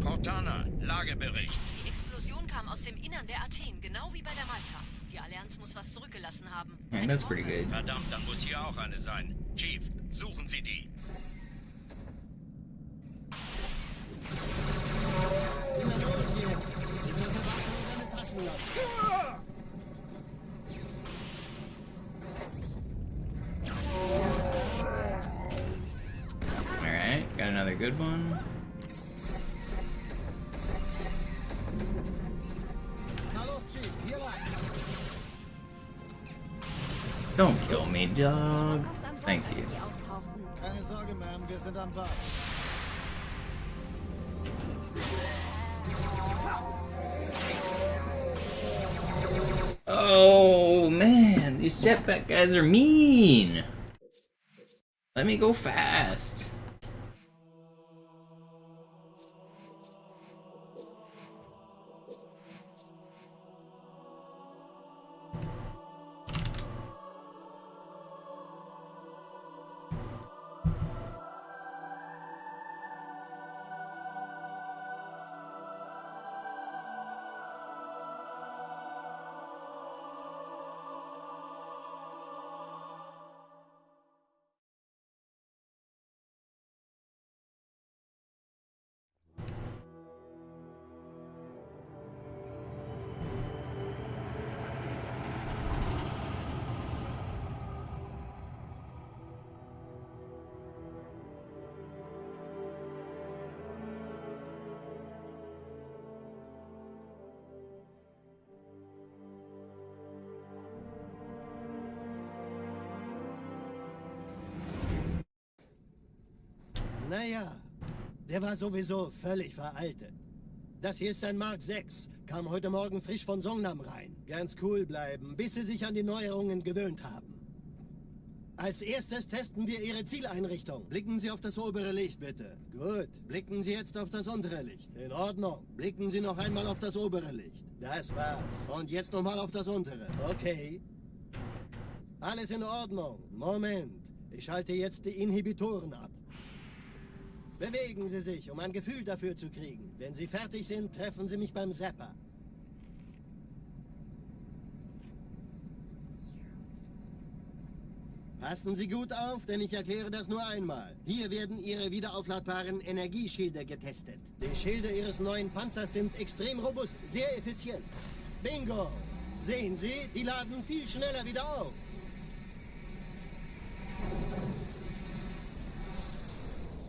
Cortana, Lagebericht. Die Explosion kam aus dem Innern der Athen, genau wie bei der Malta. Die Allianz muss was zurückgelassen haben. Man, that's pretty good. Verdammt, dann muss hier auch eine sein. Chief, suchen Sie die. Alright, got another good one. Na los, Chief, hier lang! Don't kill me, dog. Fast an Bord, Thank als you. die auftauchten. Keine Sorge, Ma'am, wir sind am Bad. Oh man, these jetpack guys are mean. Let me go fast. Naja, der war sowieso völlig veraltet. Das hier ist ein Mark 6. Kam heute Morgen frisch von Songnam rein. Ganz cool bleiben, bis Sie sich an die Neuerungen gewöhnt haben. Als erstes testen wir Ihre Zieleinrichtung. Blicken Sie auf das obere Licht, bitte. Gut. Blicken Sie jetzt auf das untere Licht. In Ordnung. Blicken Sie noch einmal auf das obere Licht. Das war's. Und jetzt nochmal auf das untere. Okay. Alles in Ordnung. Moment. Ich schalte jetzt die Inhibitoren ab. Bewegen Sie sich, um ein Gefühl dafür zu kriegen. Wenn Sie fertig sind, treffen Sie mich beim Zapper. Passen Sie gut auf, denn ich erkläre das nur einmal. Hier werden Ihre wiederaufladbaren Energieschilde getestet. Die Schilde Ihres neuen Panzers sind extrem robust, sehr effizient. Bingo! Sehen Sie, die laden viel schneller wieder auf.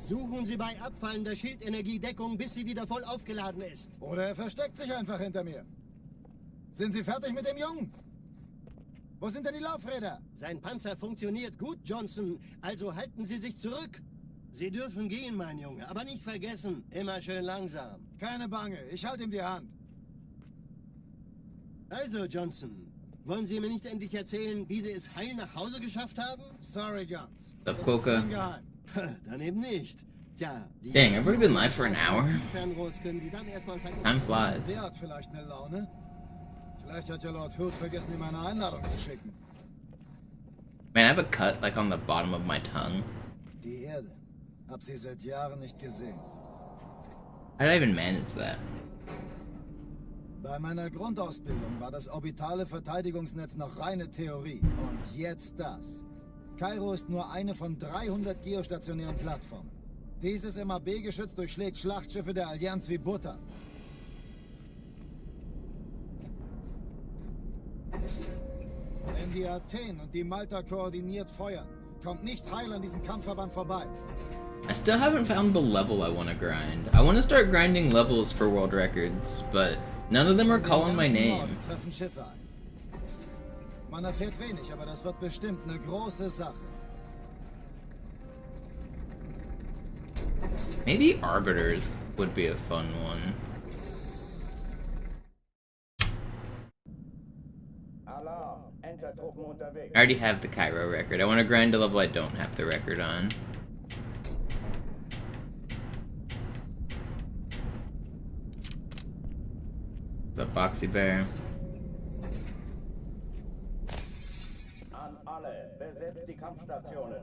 Suchen Sie bei abfallender Schildenergie Deckung, bis sie wieder voll aufgeladen ist. Oder er versteckt sich einfach hinter mir. Sind Sie fertig mit dem Jungen? Wo sind denn die Laufräder? Sein Panzer funktioniert gut, Johnson, also halten Sie sich zurück. Sie dürfen gehen, mein Junge, aber nicht vergessen, immer schön langsam. Keine Bange, ich halte ihm die Hand. Also, Johnson, wollen Sie mir nicht endlich erzählen, wie Sie es heil nach Hause geschafft haben? Sorry, Guns. Up, Das ist Coca. streng geheim. Dann eben nicht. Tja, die Dang, I've already been live for an hour. Fernrohrs können Sie dann erstmal Time flies. Der hat vielleicht eine Laune. Vielleicht hat ja Lord Hood vergessen, ihm eine Einladung zu schicken. Man, I have a cut like on the bottom of my tongue. Die Erde. Hab sie seit Jahren nicht gesehen. How did I even manage that? Bei meiner Grundausbildung war das orbitale Verteidigungsnetz noch reine Theorie. Und jetzt das. Kairo ist nur eine von 300 geostationären Plattformen. Dieses MAB-Geschütz durchschlägt Schlachtschiffe der Allianz wie Butter. Wenn die Athen und die Malta koordiniert feuern, kommt nichts heil an diesem Kampfverband vorbei. I still haven't found the level I want to grind. I want to start grinding levels for world records, but none of them are calling my Den ganzen name. Norden treffen Schiffe ein. Man erfährt wenig, aber das wird bestimmt eine große Sache. Maybe Arbiters would be a fun one. Alarm. Entertruppen unterwegs. I already have the Cairo record. I want to grind a level I don't have the record on. What's up, Boxy Bear? An alle. Besetzt die Kampfstationen.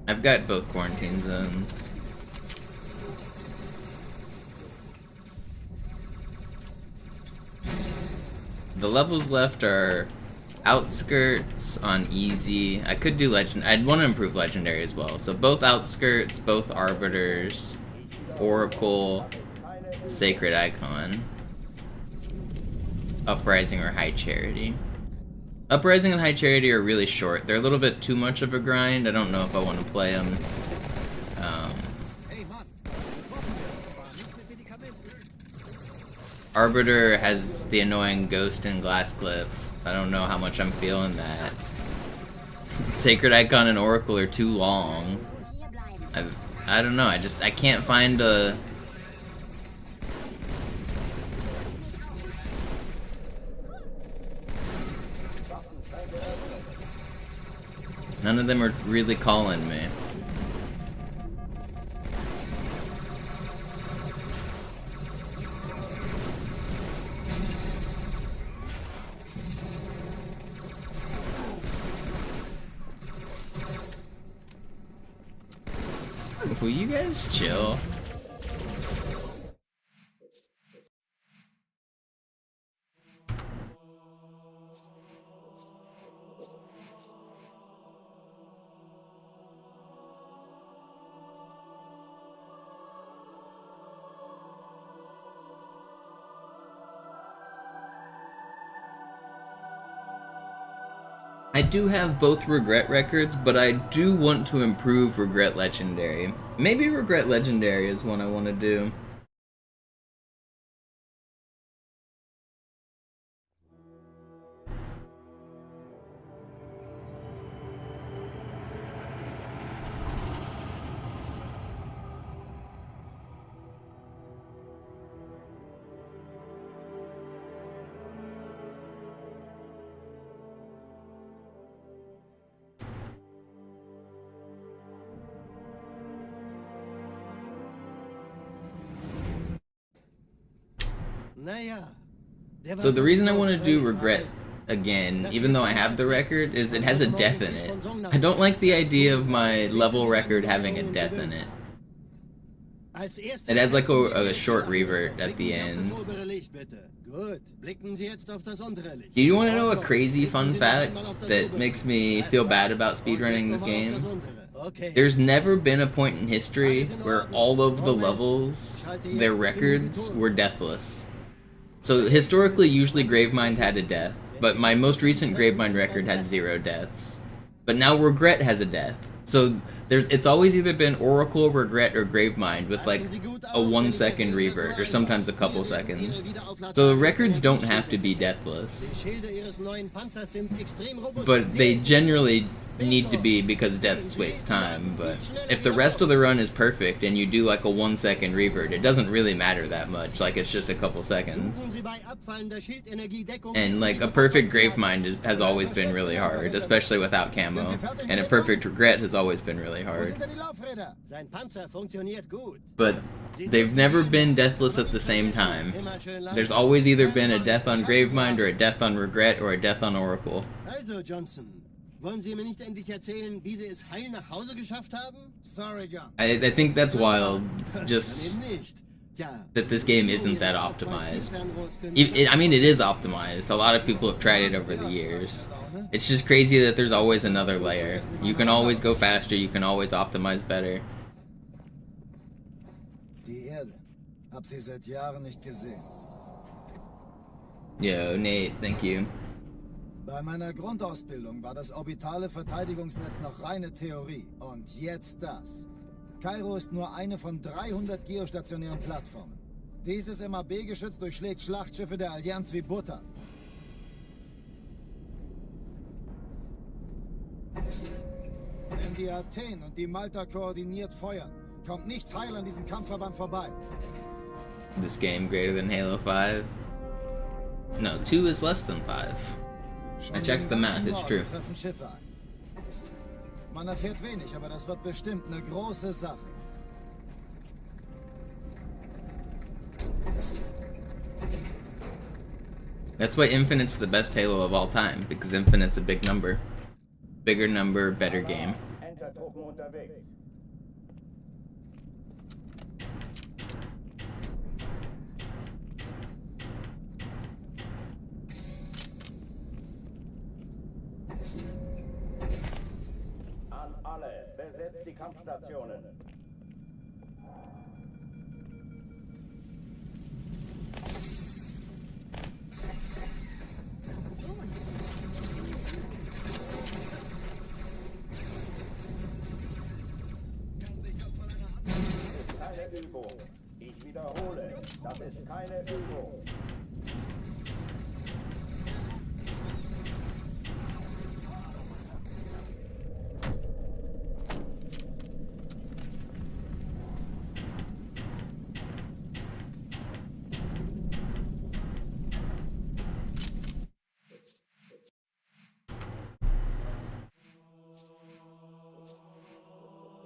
I've got both quarantine zones. The levels left are outskirts on easy. I could do legend. I'd want to improve legendary as well. So both outskirts, both arbiters, oracle, sacred icon, uprising or high charity. Uprising and high charity are really short. They're a little bit too much of a grind. I don't know if I want to play them. Arbiter has the annoying ghost and glass clip. I don't know how much I'm feeling that. Sacred Icon and Oracle are too long. I don't know, I can't find a... None of them are really calling me. Will you guys chill? I do have both Regret records, but I do want to improve Regret Legendary. Maybe Regret Legendary is one I want to do. So the reason I want to do Regret again, even though I have the record, is it has a death in it. I don't like the idea of my level record having a death in it. Als erstes It has like testen wir a Ihre short Zieleinrichtung. revert at Blicken the Sie auf end. das obere Licht, bitte. Gut. Blicken Sie jetzt auf das untere Licht. Do you want to In know a Ordnung. crazy fun Blicken Sie noch fact einmal auf das that obere makes Licht. me Das feel war's. bad about Und speedrunning jetzt this noch mal auf game? das untere. Okay. There's never been a point in history where all of the levels, their records, were deathless. So historically, usually Gravemind had a death, but my most recent Gravemind record has 0 deaths. But now Regret has a death. So it's always either been Oracle, Regret, or Gravemind with like a 1-second revert, or sometimes a couple seconds. So the records don't have to be deathless, but they generally need to be because deaths waste time. But if the rest of the run is perfect and you do like a 1-second revert, it doesn't really matter that much, like it's just a couple seconds. And like a perfect Gravemind has always been really hard, especially without camo, and a perfect Regret has always been really hard. Sein Panzer funktioniert gut. But they've never been deathless at the same time. There's always either been a death on Gravemind, or a death on Regret, or a death on Oracle. Also, Johnson, wollen Sie mir nicht endlich erzählen, wie Sie es heil nach Hause geschafft haben? Sorry, Gun. I think that's wild, just Dann eben nicht. Tja, that this game isn't that optimized. I mean, it is optimized. A lot of people have tried it over the years. It's just crazy that there's always another layer. You can always go faster, you can always optimize better. Die Erde. Hab sie seit Jahren nicht gesehen. Yo, Nate, thank you. Bei meiner Grundausbildung war das orbitale Verteidigungsnetz noch reine Theorie. Und jetzt das. Kairo ist nur eine von 300 geostationären Plattformen. Dieses MAB-Geschütz durchschlägt Schlachtschiffe der Allianz wie Butter. Wenn die Athen und die Malta koordiniert feuern, kommt nichts heil an diesem Kampfverband vorbei. This game greater than Halo 5? No, 2 is less than 5. I checked the math, it's true. Treffen Schiffe ein. Man erfährt wenig, aber das wird bestimmt eine große Sache. That's why Infinite's the best Halo of all time, because Infinite's a big number. Bigger number, better game. Entertruppen unterwegs. An alle, besetzt die Kampfstationen. Keine Übung. Ich wiederhole, das ist keine Übung.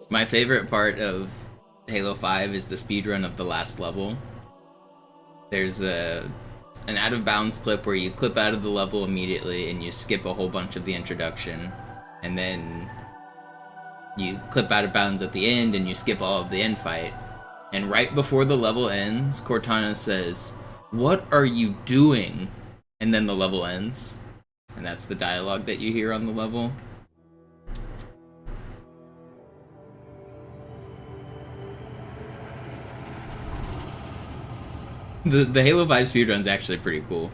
My favorite part of Halo 5 is the speedrun of the last level. There's an out of bounds clip where you clip out of the level immediately and you skip a whole bunch of the introduction, and then you clip out of bounds at the end and you skip all of the end fight. And right before the level ends, Cortana says, "What are you doing?" And then the level ends. And that's the dialogue that you hear on the level. The Halo 5 speedrun's actually pretty cool.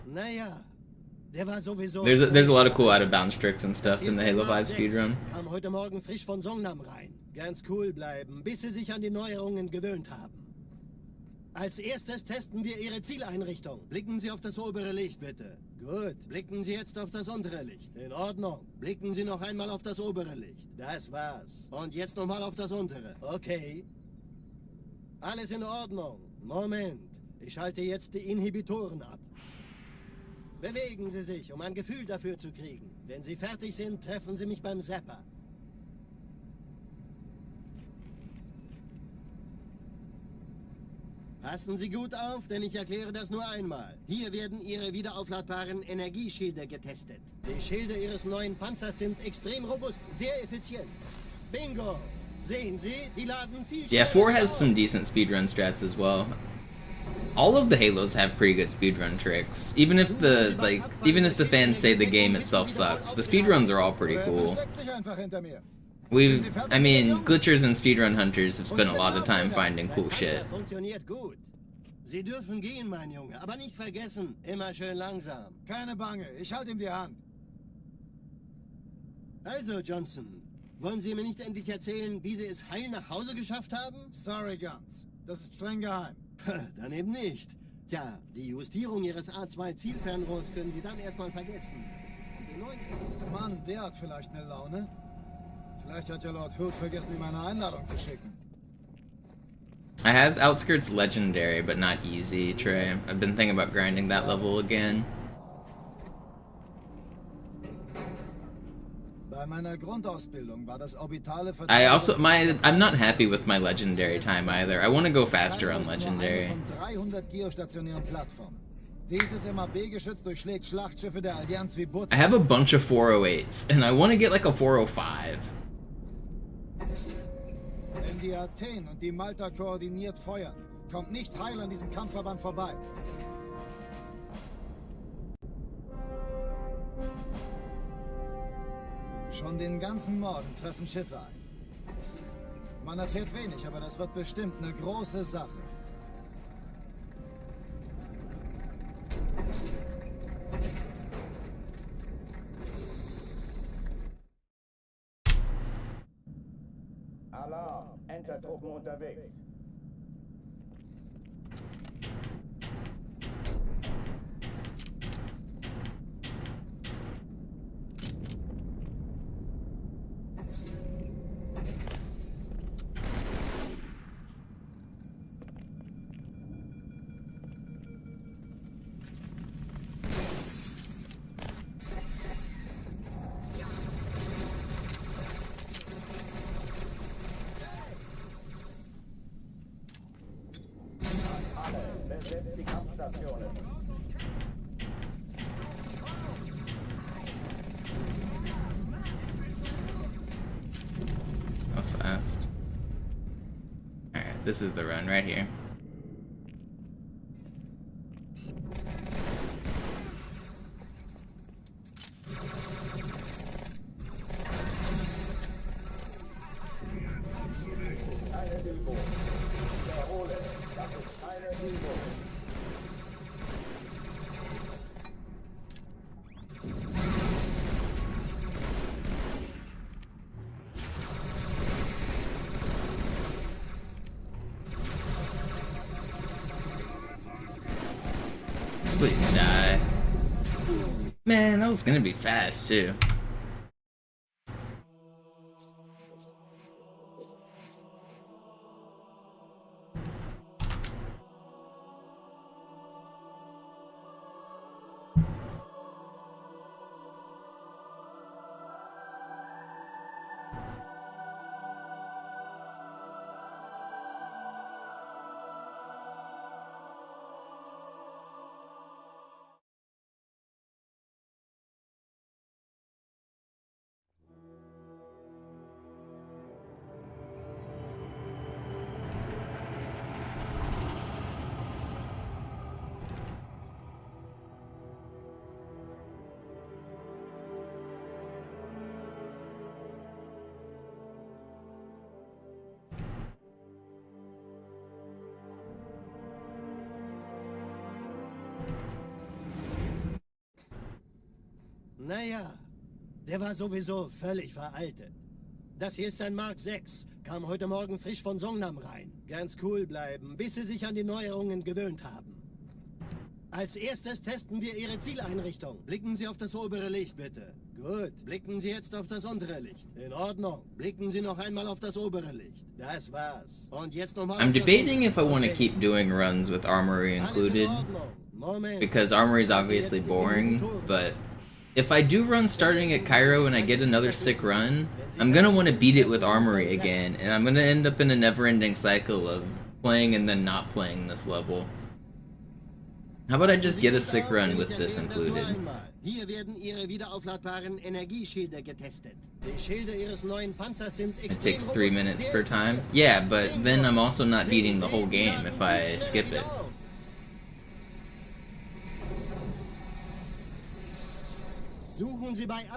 Naja, der war sowieso... There's a lot of cool out of bounds tricks and stuff in the Halo 5 speedrun. Kam heute Morgen frisch von Songnam rein. Ganz cool bleiben, bis Sie sich an die Neuerungen gewöhnt haben. Als erstes testen wir Ihre Zieleinrichtung. Blicken Sie auf das obere Licht, bitte. Gut. Blicken Sie jetzt auf das untere Licht. In Ordnung. Blicken Sie noch einmal auf das obere Licht. Das war's. Und jetzt nochmal auf das untere. Okay. Alles in Ordnung. Moment. Ich schalte jetzt die Inhibitoren ab. Bewegen Sie sich, um ein Gefühl dafür zu kriegen. Wenn Sie fertig sind, treffen Sie mich beim Zapper. Passen Sie gut auf, denn ich erkläre das nur einmal. Hier werden Ihre wiederaufladbaren Energieschilde getestet. Die Schilde Ihres neuen Panzers sind extrem robust, sehr effizient. Bingo! Sehen Sie, die laden viel Yeah, schneller 4 has auf. some decent speedrun strats as well. All of the Halos have pretty good speedrun tricks. Even if the fans say the game itself sucks, the speedruns are all pretty Wer cool. versteckt sich einfach hinter mir? I mean, glitchers and speedrun hunters have spent a lot of time finding cool shit. Panzer funktioniert gut. Sie dürfen gehen, mein Junge, aber nicht vergessen, immer schön langsam. Keine Bange, ich halte ihm die Hand. Also, Johnson, wollen Sie mir nicht endlich erzählen, wie Sie es heil nach Hause geschafft haben? Sorry, Guns. Das ist streng geheim. Dann eben nicht. Tja, die Justierung Ihres A2-Zielfernrohrs können Sie dann erstmal vergessen. Und den neuen... Mann, der hat vielleicht eine Laune. Vielleicht hat ja Lord Hood vergessen, ihm eine Einladung zu schicken. I have Outskirts Legendary, but not easy, Trey. I've been thinking about grinding that level again. Bei meiner Grundausbildung war das orbitale I'm not happy with my Legendary time either. I want to go faster on Legendary. Von 300 geostationären Plattformen. Dieses MAB-Geschütz durchschlägt Schlachtschiffe der Allianz wie Butter. I have a bunch of 408s, and I want to get like a 405. Wenn die Athen und die Malta koordiniert feuern, kommt nichts heil an diesem Kampfverband vorbei. Schon den ganzen Morgen treffen Schiffe ein. Man erfährt wenig, aber das wird bestimmt eine große Sache. Alarm, Entertruppen unterwegs. Besetzt die Kampfstationen. That was fast. Alright, this is the run right here. Keine Übung. Wiederhole, das ist keine Übung. Please die. Man, that was gonna be fast too. Naja, der war sowieso völlig veraltet. Das hier ist ein Mark 6, kam heute Morgen frisch von Songnam rein. Ganz cool bleiben, bis Sie sich an die Neuerungen gewöhnt haben. Als erstes testen wir Ihre Zieleinrichtung. Blicken Sie auf das obere Licht, bitte. Gut, blicken Sie jetzt auf das untere Licht. In Ordnung, blicken Sie noch einmal auf das obere Licht. Das war's. Und jetzt nochmal... I'm debating if I want to keep doing runs with Armory included, because Armory is obviously boring, but if I do run starting at Cairo and I get another sick run, I'm gonna want to beat it with Armory again, and I'm gonna end up in a never-ending cycle of playing and then not playing this level. How about I just get a sick run with this included? Hier werden Ihre wiederaufladbaren Energieschilde getestet. Die Schilde Ihres neuen Panzers sind It takes 3 minutes per time. Yeah, but then I'm also not beating the whole game if I skip it.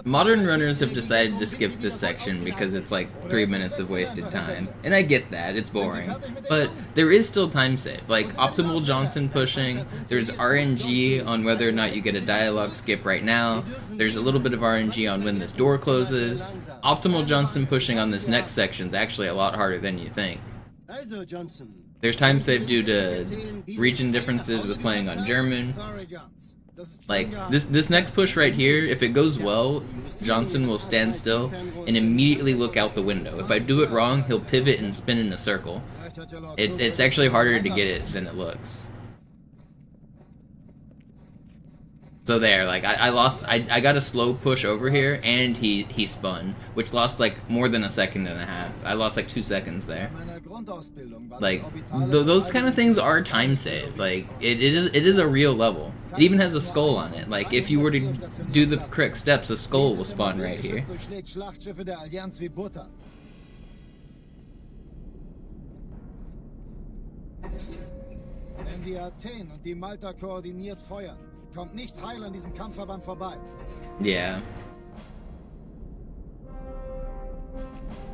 Modern runners have decided to skip this section because it's like 3 minutes of wasted time. And I get that, it's boring. But there is still time save. Like optimal Johnson pushing, there's RNG on whether or not you get a dialogue skip right now, there's a little bit of RNG on when this door closes. Optimal Johnson pushing on this next section is actually a lot harder than you think. There's time save due to region differences with playing on German. Like, this next push right here, if it goes well, Johnson will stand still and immediately look out the window. If I do it wrong, he'll pivot and spin in a circle. It's actually harder to get it than it looks. So there, like, I got a slow push over here, and he spun, which lost, like, more than a second and a half. I lost, like, 2 seconds there. Like, those kind of things are time saved. Like, it is a real level. It even has a skull on it. Like, if you were to do the correct steps, a skull will spawn right here. Wenn die Athen und die Malta koordiniert feuern, kommt nichts heil an diesem Kampfverband vorbei. Yeah.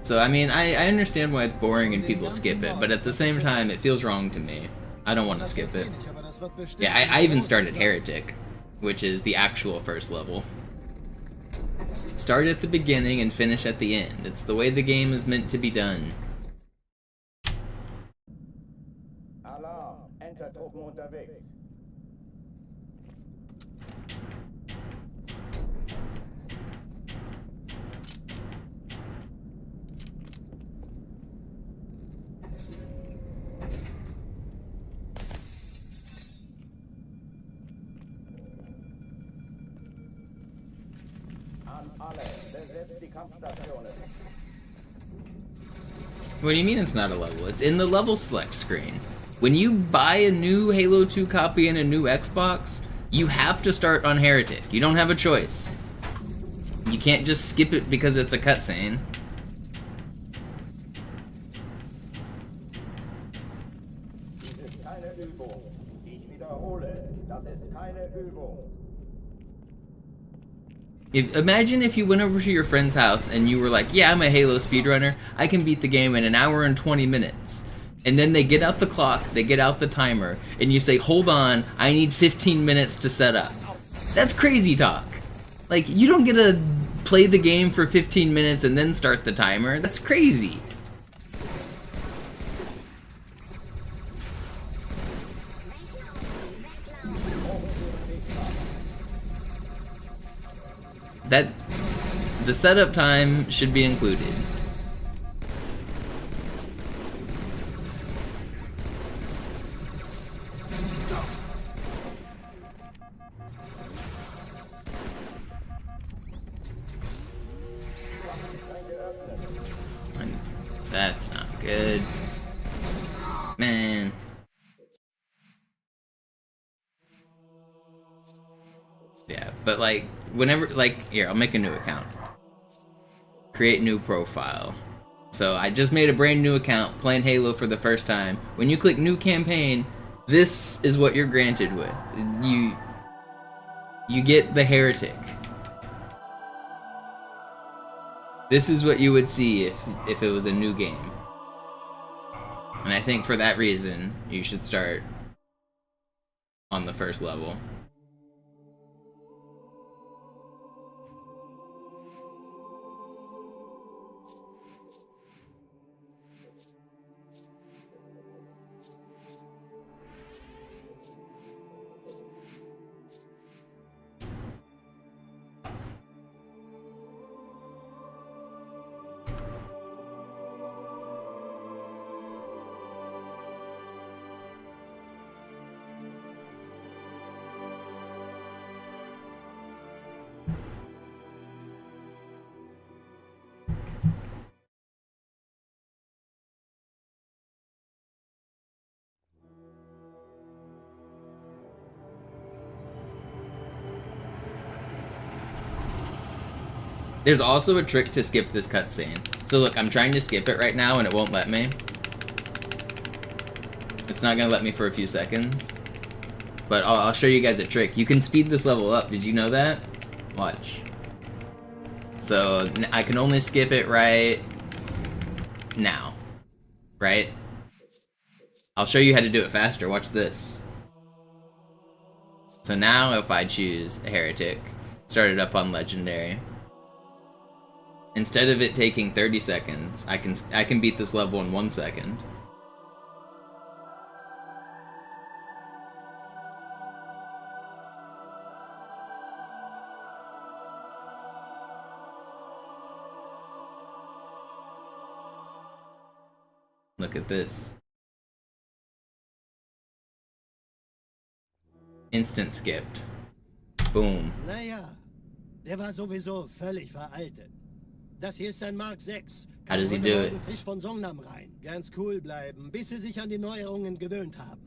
So, I mean, I understand why it's boring and people skip it, but at the same time, it feels wrong to me. I don't want to skip it. Yeah, I even started Heretic, which is the actual first level. Start at the beginning and finish at the end. It's the way the game is meant to be done. Alarm, Entertruppen unterwegs. An alle, besetzt die Kampfstationen. What do you mean it's not a level? It's in the level select screen. When you buy a new Halo 2 copy and a new Xbox, you have to start on Heretic. You don't have a choice. You can't just skip it because it's a cutscene. Dies ist keine Übung. Ich wiederhole, das ist keine Übung. Imagine if you went over to your friend's house and you were like, yeah, I'm a Halo speedrunner. I can beat the game in 1 hour and 20 minutes. And then they get out the clock, they get out the timer, and you say, hold on, I need 15 minutes to set up. That's crazy talk. Like, you don't get to play the game for 15 minutes and then start the timer. That's crazy. The setup time should be included. That's not good. Man. Yeah, but like, whenever, like, here, I'll make a new account. Create new profile. So I just made a brand new account, playing Halo for the first time. When you click new campaign, this is what you're granted with. You get the Heretic. This is what you would see if it was a new game. And I think for that reason, you should start on the first level. There's also a trick to skip this cutscene. So look, I'm trying to skip it right now and it won't let me. It's not gonna let me for a few seconds. But I'll show you guys a trick. You can speed this level up. Did you know that? Watch. So I can only skip it right now. Right? I'll show you how to do it faster. Watch this. So now if I choose a heretic, start it up on legendary. Instead of it taking 30 seconds, I can beat this level in 1 second. Look at this. Instant skipped. Boom. Naja, der war sowieso völlig veraltet. Das hier ist ein Mark 6. How does he Kam do heute it? Morgen frisch von Songnam rein. Ganz cool bleiben, bis Sie sich an die Neuerungen gewöhnt haben.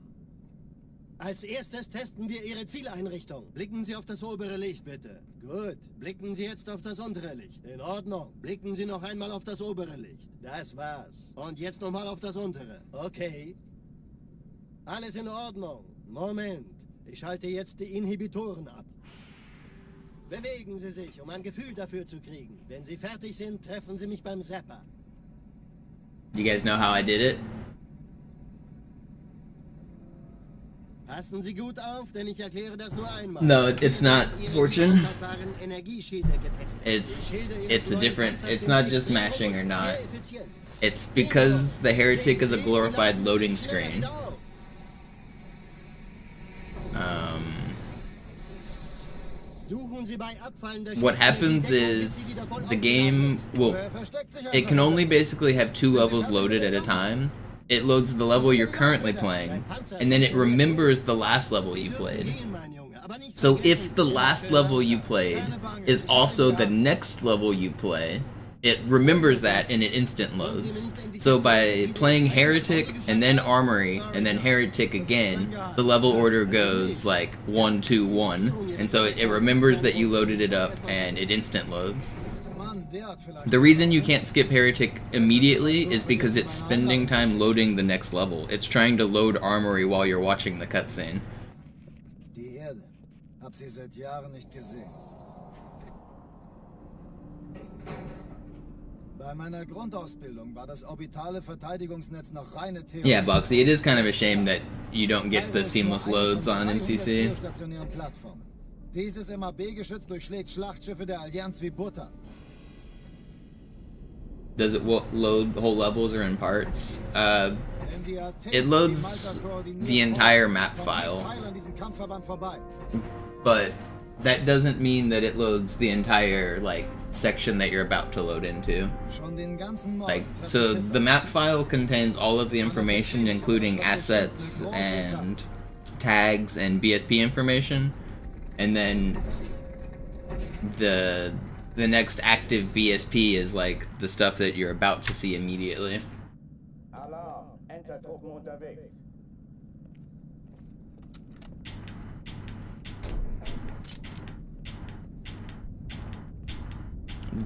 Als erstes testen wir Ihre Zieleinrichtung. Blicken Sie auf das obere Licht, bitte. Gut. Blicken Sie jetzt auf das untere Licht. In Ordnung. Blicken Sie noch einmal auf das obere Licht. Das war's. Und jetzt nochmal auf das untere. Okay. Alles in Ordnung. Moment. Ich schalte jetzt die Inhibitoren ab. Bewegen Sie sich, um ein Gefühl dafür zu kriegen. Wenn Sie fertig sind, treffen Sie mich beim Zapper. You guys know how I did it? Passen Sie gut auf, denn ich erkläre das nur einmal. No, it's not Fortune. It's It's a different, it's not just mashing or not. It's because the heretic is a glorified loading screen. What happens is the game will, it can only basically have 2 levels loaded at a time. It loads the level you're currently playing, and then it remembers the last level you played. So if the last level you played is also the next level you play, it remembers that and it instant loads. So by playing Heretic and then Armory and then Heretic again, the level order goes like 1, 2, 1, and so it remembers that you loaded it up and it instant loads. The reason you can't skip Heretic immediately is because it's spending time loading the next level. It's trying to load Armory while you're watching the cutscene. Die Erde. Hab sie seit Jahren nicht gesehen. Bei meiner Grundausbildung war das orbitale Verteidigungsnetz noch reine Theorie. Yeah, Boxy, it is kind of a shame that you don't get the seamless loads on MCC. Dieses MAB-Geschütz durchschlägt Schlachtschiffe der Allianz wie Butter. Does it load whole levels or in parts? It loads the entire map file, but that doesn't mean that it loads the entire like section that you're about to load into. Like, so the map file contains all of the information, including assets and tags and BSP information, and then the next active BSP is like the stuff that you're about to see immediately. Alarm, Entertruppen unterwegs.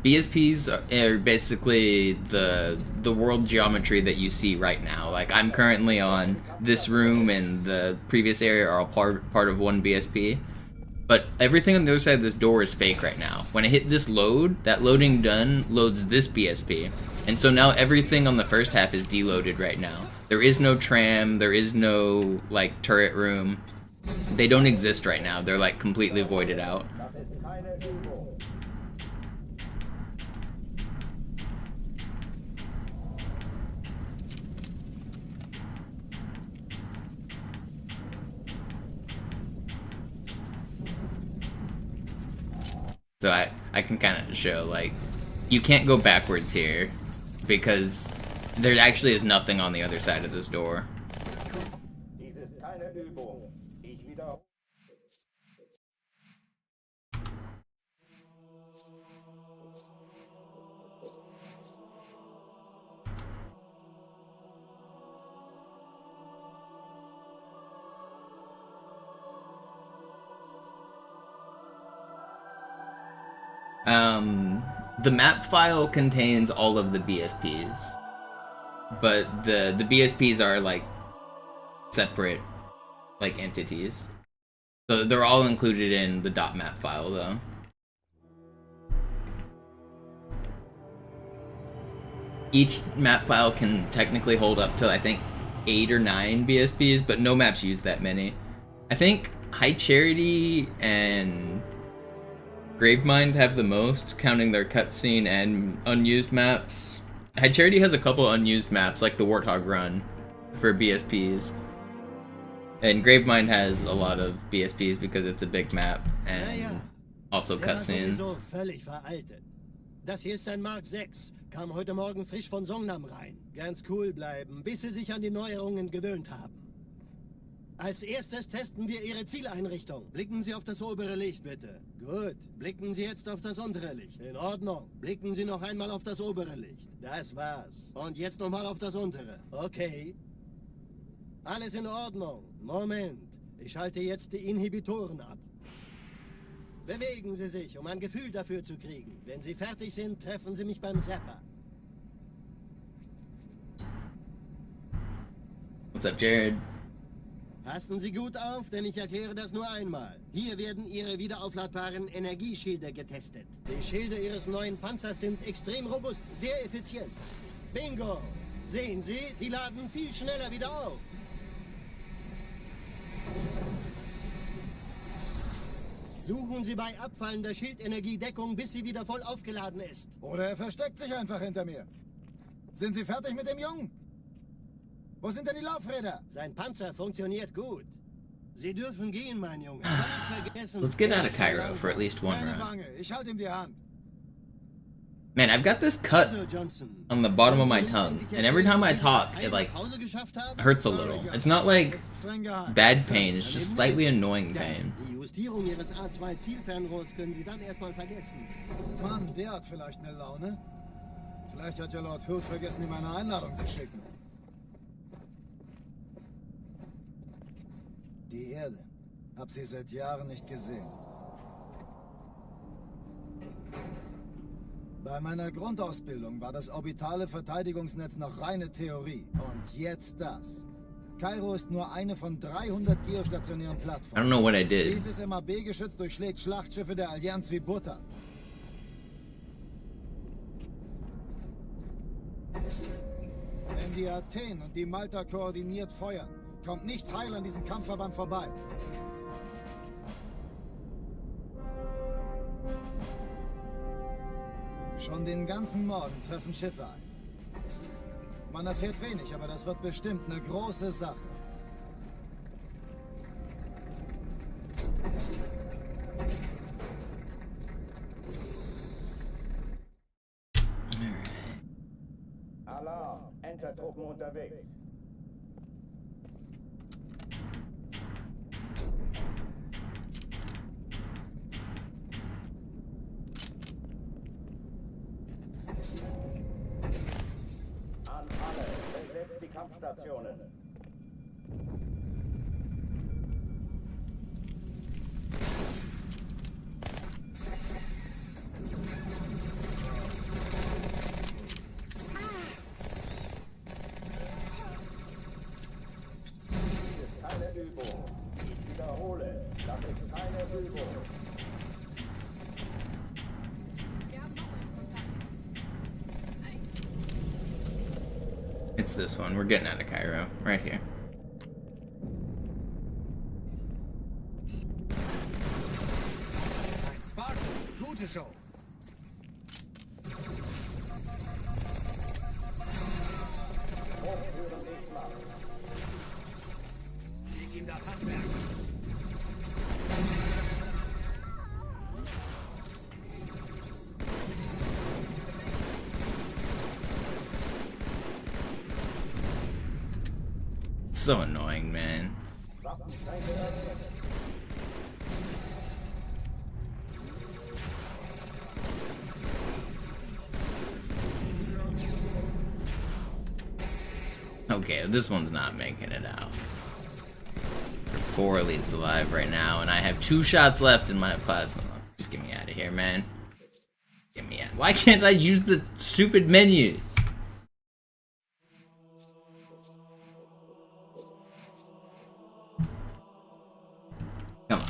BSPs are basically the world geometry that you see right now. Like, I'm currently on this room and the previous area are all part of one BSP. But everything on the other side of this door is fake right now. When I hit this load, that loading done loads this BSP. And so now everything on the first half is deloaded right now. There is no tram, there is no, like, turret room. They don't exist right now. They're, like, completely voided out. Das ist keine Übung. So I can kind of show, like, you can't go backwards here because there actually is nothing on the other side of this door. Dies ist keine Übung. Ich wiederhole. The map file contains all of the BSPs, but the BSPs are like separate like entities. So they're all included in the .map file though. Each map file can technically hold up to I think 8 or 9 BSPs, but no maps use that many. I think High Charity and Gravemind have the most, counting their cutscene and unused maps. High Charity has a couple unused maps, like the Warthog Run, for BSPs. And Gravemind has a lot of BSPs because it's a big map and also cutscenes. Sowieso völlig veraltet. Das hier ist ein Mark 6. Kam heute Morgen frisch von Songnam rein. Ganz cool bleiben, bis Sie sich an die Neuerungen gewöhnt haben. Als erstes testen wir Ihre Zieleinrichtung. Blicken Sie auf das obere Licht, bitte. Gut. Blicken Sie jetzt auf das untere Licht. In Ordnung. Blicken Sie noch einmal auf das obere Licht. Das war's. Und jetzt nochmal auf das untere. Okay. Alles in Ordnung. Moment. Ich schalte jetzt die Inhibitoren ab. Bewegen Sie sich, um ein Gefühl dafür zu kriegen. Wenn Sie fertig sind, treffen Sie mich beim Zapper. What's up, Jared? Passen Sie gut auf, denn ich erkläre das nur einmal. Hier werden Ihre wiederaufladbaren Energieschilde getestet. Die Schilde Ihres neuen Panzers sind extrem robust, sehr effizient. Bingo! Sehen Sie, die laden viel schneller wieder auf. Suchen Sie bei abfallender Schildenergie Deckung, bis sie wieder voll aufgeladen ist. Oder er versteckt sich einfach hinter mir. Sind Sie fertig mit dem Jungen? Wo sind denn die Laufräder? Sein Panzer funktioniert gut. Sie dürfen gehen, mein Junge. Nicht vergessen. Let's get out of Cairo for at least one Keine run. Bange, ich halte ihm die Hand. Man, I've got this cut Also, Johnson, on the bottom of my tongue, and every time I talk, it like nach Hause geschafft haben? hurts a little. It's not like Ist streng geheim. bad pain, it's just slightly annoying pain. Die Justierung Ihres A2-Zielfernrohrs können Sie dann erstmal vergessen. Mann, der hat vielleicht eine Laune. Vielleicht hat ja Lord Hood vergessen, ihm eine Einladung zu schicken. Die Erde. Hab sie seit Jahren nicht gesehen. Bei meiner Grundausbildung war das orbitale Verteidigungsnetz noch reine Theorie. Und jetzt das. Kairo ist nur eine von 300 geostationären I don't Plattformen. know what I did. Dieses MAB-Geschütz durchschlägt Schlachtschiffe der Allianz wie Butter. Wenn die Athen und die Malta koordiniert feuern, kommt nichts heil an diesem Kampfverband vorbei. Schon den ganzen Morgen treffen Schiffe ein. Man erfährt wenig, aber das wird bestimmt eine große Sache. Alarm, Entertruppen unterwegs. An alle, besetzt die Kampfstationen. Dies ist keine Übung. Ich wiederhole, das ist keine Übung. Wir haben noch einen Kontakt. It's this one. We're getting out of Cairo. Right here. Ein Spartan, gute Show. Hochführen nicht Platz. Leg ihm das Handwerk. It's so annoying, man. Waffenschein geöffnet. Okay, this one's not making it out. There are 4 elites alive right now, and I have 2 shots left in my plasma. Just get me out of here, man. Get me out. Why can't I use the stupid menus? Come on.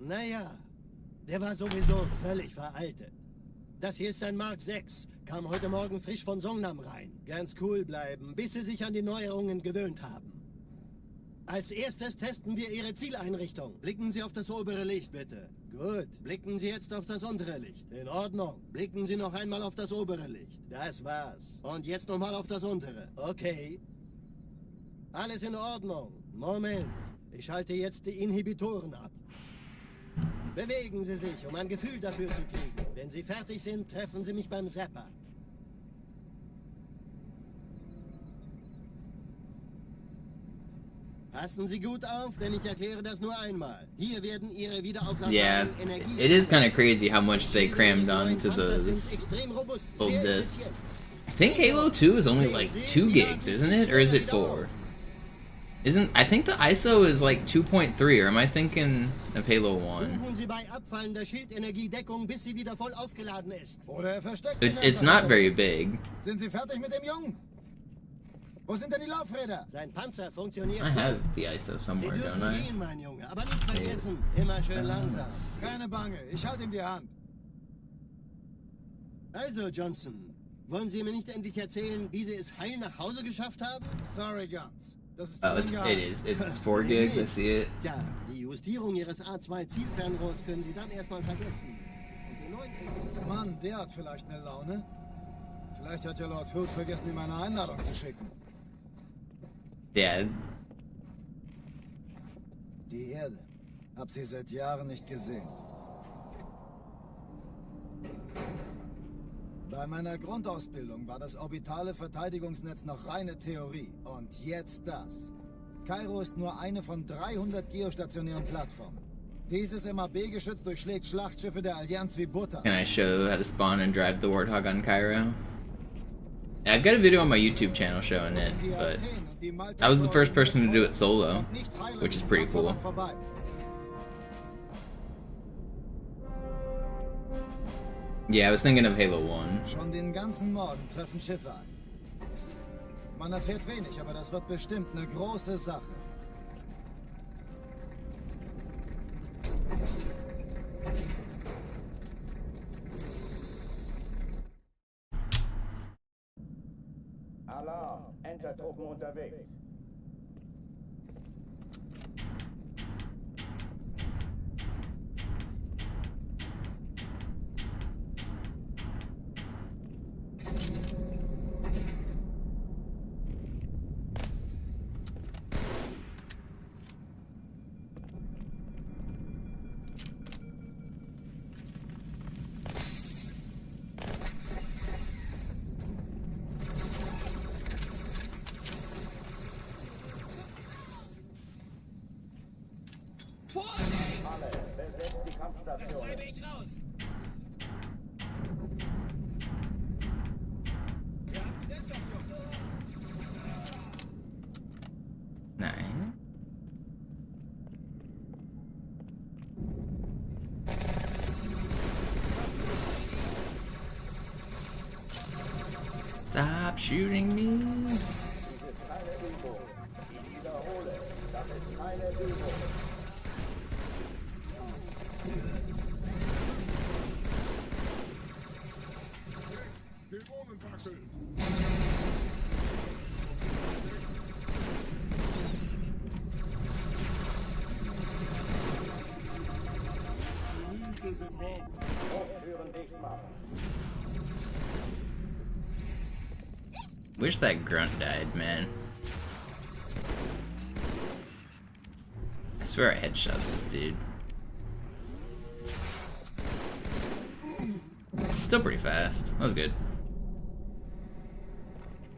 Naja, der war sowieso völlig veraltet. Das hier ist ein Mark 6. Kam heute Morgen frisch von Songnam rein. Ganz cool bleiben, bis Sie sich an die Neuerungen gewöhnt haben. Als erstes testen wir Ihre Zieleinrichtung. Blicken Sie auf das obere Licht, bitte. Gut. Blicken Sie jetzt auf das untere Licht. In Ordnung. Blicken Sie noch einmal auf das obere Licht. Das war's. Und jetzt nochmal auf das untere. Okay. Alles in Ordnung. Moment. Ich schalte jetzt die Inhibitoren ab. Bewegen Sie sich, um ein Gefühl dafür zu kriegen. Wenn Sie fertig sind, treffen Sie mich beim Zapper. Passen Sie gut auf, denn ich erkläre das nur einmal. Hier werden Ihre Yeah, wiederaufladbaren Energie... it is kind of crazy how much they crammed onto those old discs. I think Halo 2 is only like 2 gigs, isn't it? Or is it 4? I think the ISO is like 2.3, or am I thinking of Halo 1? Suchen Sie bei abfallender Schildenergiedeckung, bis sie wieder voll aufgeladen ist. Oder er versteckt It's not very big. Sind Sie fertig mit dem Jungen? Wo sind denn die Laufräder? Sein Panzer funktioniert. I have the ISO Sie somewhere, dürfen don't I? gehen, mein Junge, aber nicht vergessen, immer schön langsam. Keine Bange, ich halte ihm die Hand. Also, Johnson, wollen Sie mir nicht endlich erzählen, wie Sie es heil nach Hause geschafft haben? Sorry, Guns. Das ist Oh, it's 4 gigs, I see it. Tja, die Justierung Ihres A2-Zielfernrohrs können Sie dann erstmal vergessen. Und die neuen... Mann, der hat vielleicht eine Laune. Vielleicht hat ja Lord Hood vergessen, ihm eine Einladung zu schicken. Yeah, Die Erde. Hab sie seit Jahren nicht gesehen. Bei meiner Grundausbildung war das orbitale Verteidigungsnetz noch reine Theorie. Und jetzt das. Kairo ist nur eine von 300 geostationären Plattformen. Dieses MAB-Geschütz durchschlägt Schlachtschiffe der Allianz wie Butter. can I show how to spawn and drive the Warthog on Cairo? Yeah, I've got a video on my YouTube channel showing it, but I was the first person to do it solo, which is pretty cool. Yeah, I was thinking of Halo 1. Schon den ganzen Morgen treffen Schiffe ein. Man erfährt wenig, aber das wird bestimmt eine große Sache. Alarm, Entertruppen unterwegs. Alle, besetzt die Kampfstation. Ich raus. Nein. Stop shooting me. Dies ist keine Übung. Ich wiederhole, das ist keine Übung. Wish that grunt died, man. I swear I headshot this dude. Still pretty fast. That was good.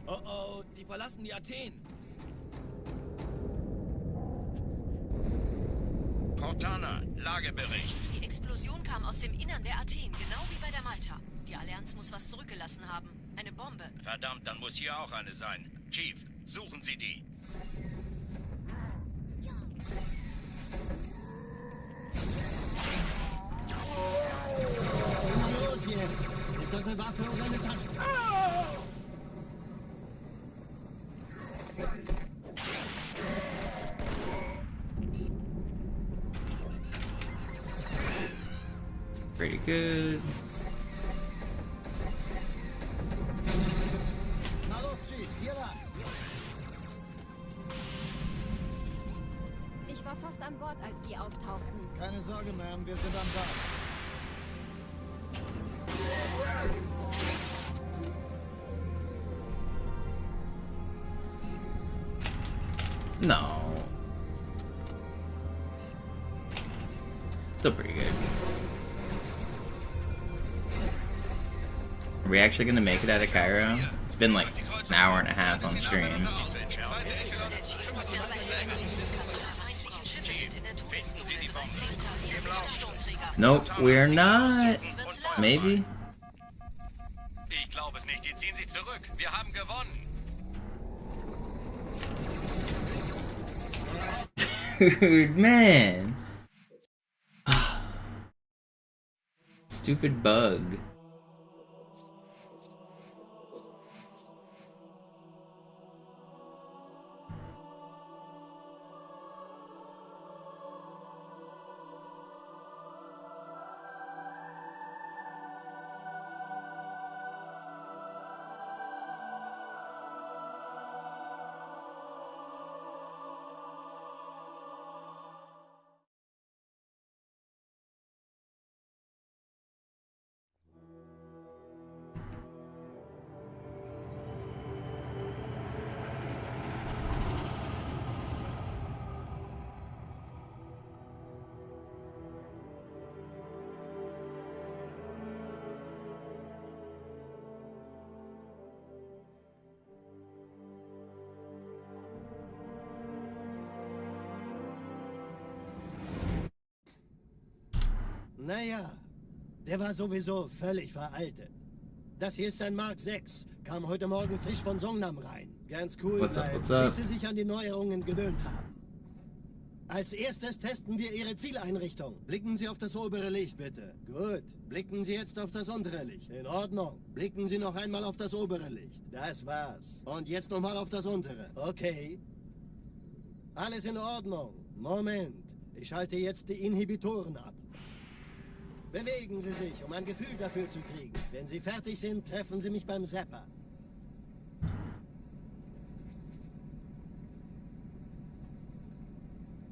Oh oh, die verlassen die Athen. Cortana, Lagebericht. Die Explosion kam aus dem Innern der Athen, genau wie bei der Malta. Die Allianz muss was zurückgelassen haben. Eine Bombe. Verdammt, dann muss hier auch eine sein. Chief, suchen Sie die. Los jetzt! Ist das eine Waffe oder eine Tasche? Pretty good. Na los, Chief, hier lang. Ich war fast an Bord, als die auftauchten. Keine Sorge, Ma'am, wir sind am Ball. No. Still pretty good. Are we actually gonna make it out of Cairo? It's been like an hour and a half on stream. Der Chief muss dabei helfen. Die feindlichen Schiffe sind in der Touristzone. 13. Stoßträger. Nope, we're not. Maybe. Ich glaube es nicht, die ziehen sich zurück. Wir haben gewonnen. Dude, man. Stupid bug. Naja, der war sowieso völlig veraltet. Das hier ist ein Mark 6. Kam heute Morgen frisch von Songnam rein. Ganz cool What's up, bleiben, what's up? bis sie sich an die Neuerungen gewöhnt haben. Als erstes testen wir Ihre Zieleinrichtung. Blicken Sie auf das obere Licht, bitte. Gut. Blicken Sie jetzt auf das untere Licht. In Ordnung. Blicken Sie noch einmal auf das obere Licht. Das war's. Und jetzt nochmal auf das untere. Okay. Alles in Ordnung. Moment. Ich schalte jetzt die Inhibitoren ab. Bewegen Sie sich, um ein Gefühl dafür zu kriegen. Wenn Sie fertig sind, treffen Sie mich beim Zapper.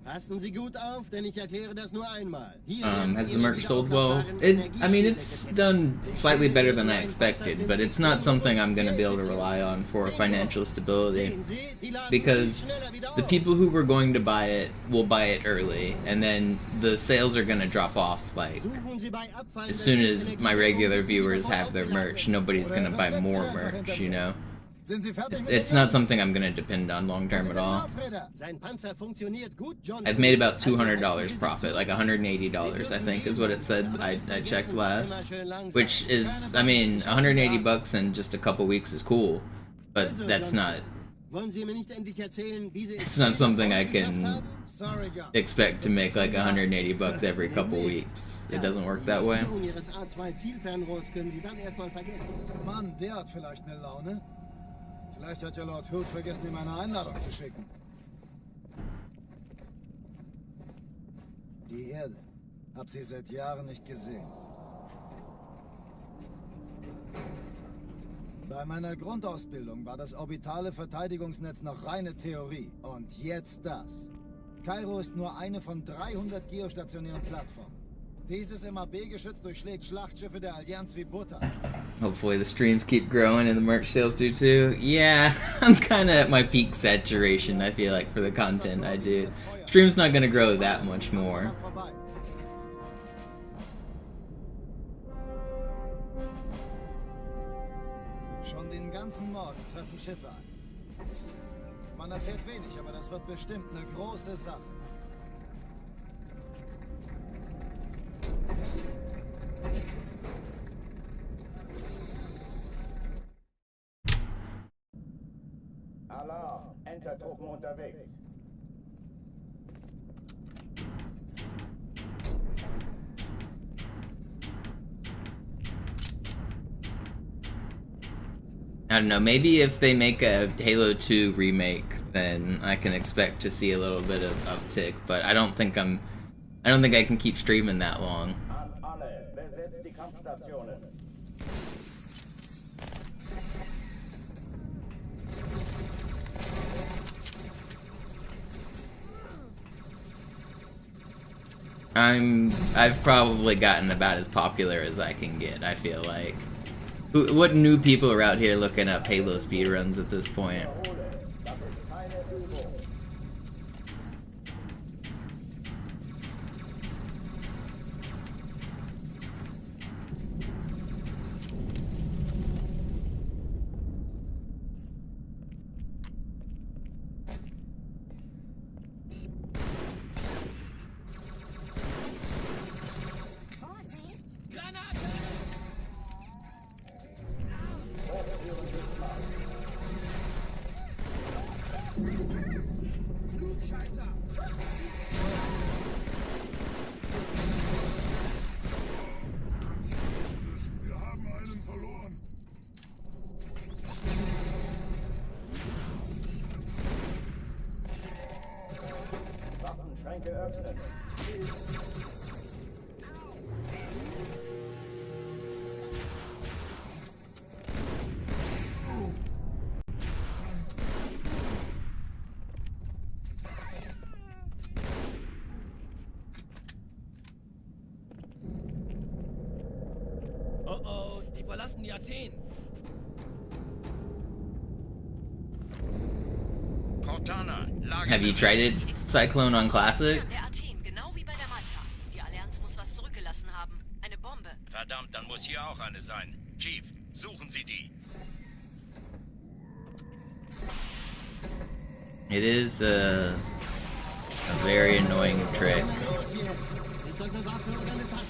Passen Sie gut auf, denn ich erkläre das nur einmal. Hier werden Has the Ihre merch sold well? wiederaufladbaren I mean, it's Energieschilde done slightly better than I getestet. expected, but it's not something I'm gonna be able to rely on for financial stability. Sehen Sie, die laden Because schneller wieder the auf. people who were going to buy it will buy it early, and then the sales are gonna drop off like Suchen Sie bei Abfall as des soon as my Energieverbrauchs regular wieder viewers vor have their aufgeladen merch. werden. Nobody's gonna buy more merch, you know? Sind Sie fertig mit It's dem not Rennen? something I'm gonna depend on long term at all. Laufräder. Sein Panzer funktioniert gut, Johnson. I've made about Also $200 halten Sie sich profit, zurück. like $180, I think, is what it said. I checked last, which is, I mean, 180 bucks in just a couple weeks is cool, but that's not. Wollen Sie mir nicht endlich erzählen, wie Sie It's not something I can Sorry, Gun. expect to make like 180 bucks every couple weeks. It doesn't work that way. Die Ihres A2-Zielfernrohrs können Sie dann erstmal vergessen. Mann, der hat vielleicht eine Laune. Vielleicht hat ja Lord Hood vergessen, ihm eine Einladung zu schicken. Die Erde. Hab sie seit Jahren nicht gesehen. Bei meiner Grundausbildung war das orbitale Verteidigungsnetz noch reine Theorie. Und jetzt das. Kairo ist nur eine von 300 geostationären Plattformen. Dieses MAB-Geschütz durchschlägt Schlachtschiffe der Allianz wie Butter. Hopefully the streams keep growing and the merch sales do too. Yeah, I'm kind of at my peak saturation, I feel like, for the content I do. Stream's not gonna grow that much more. Schon den ganzen Morgen treffen Schiffe ein. Man erfährt wenig, aber das wird bestimmt eine große Sache. Alarm, Entertruppen unterwegs. I don't know, maybe if they make a Halo 2 remake, then I can expect to see a little bit of uptick, but I don't think I can keep streaming that long. An alle, besetzt die Kampfstationen. I've probably gotten about as popular as I can get, I feel like. What new people are out here looking up Halo speedruns at this point? Das ist keine Übung. Waffenschränke öffnen. Oh oh, die verlassen die Athen. Cortana, Lage. Have you tried it, Cyclone on Classic? Der Athen, genau wie bei der Manta. Die Allianz muss was zurückgelassen haben. Eine Bombe. Verdammt, dann muss hier auch eine sein. Chief, suchen Sie die. It is a very annoying trick. Ist das eine Waffe oder eine Tasche?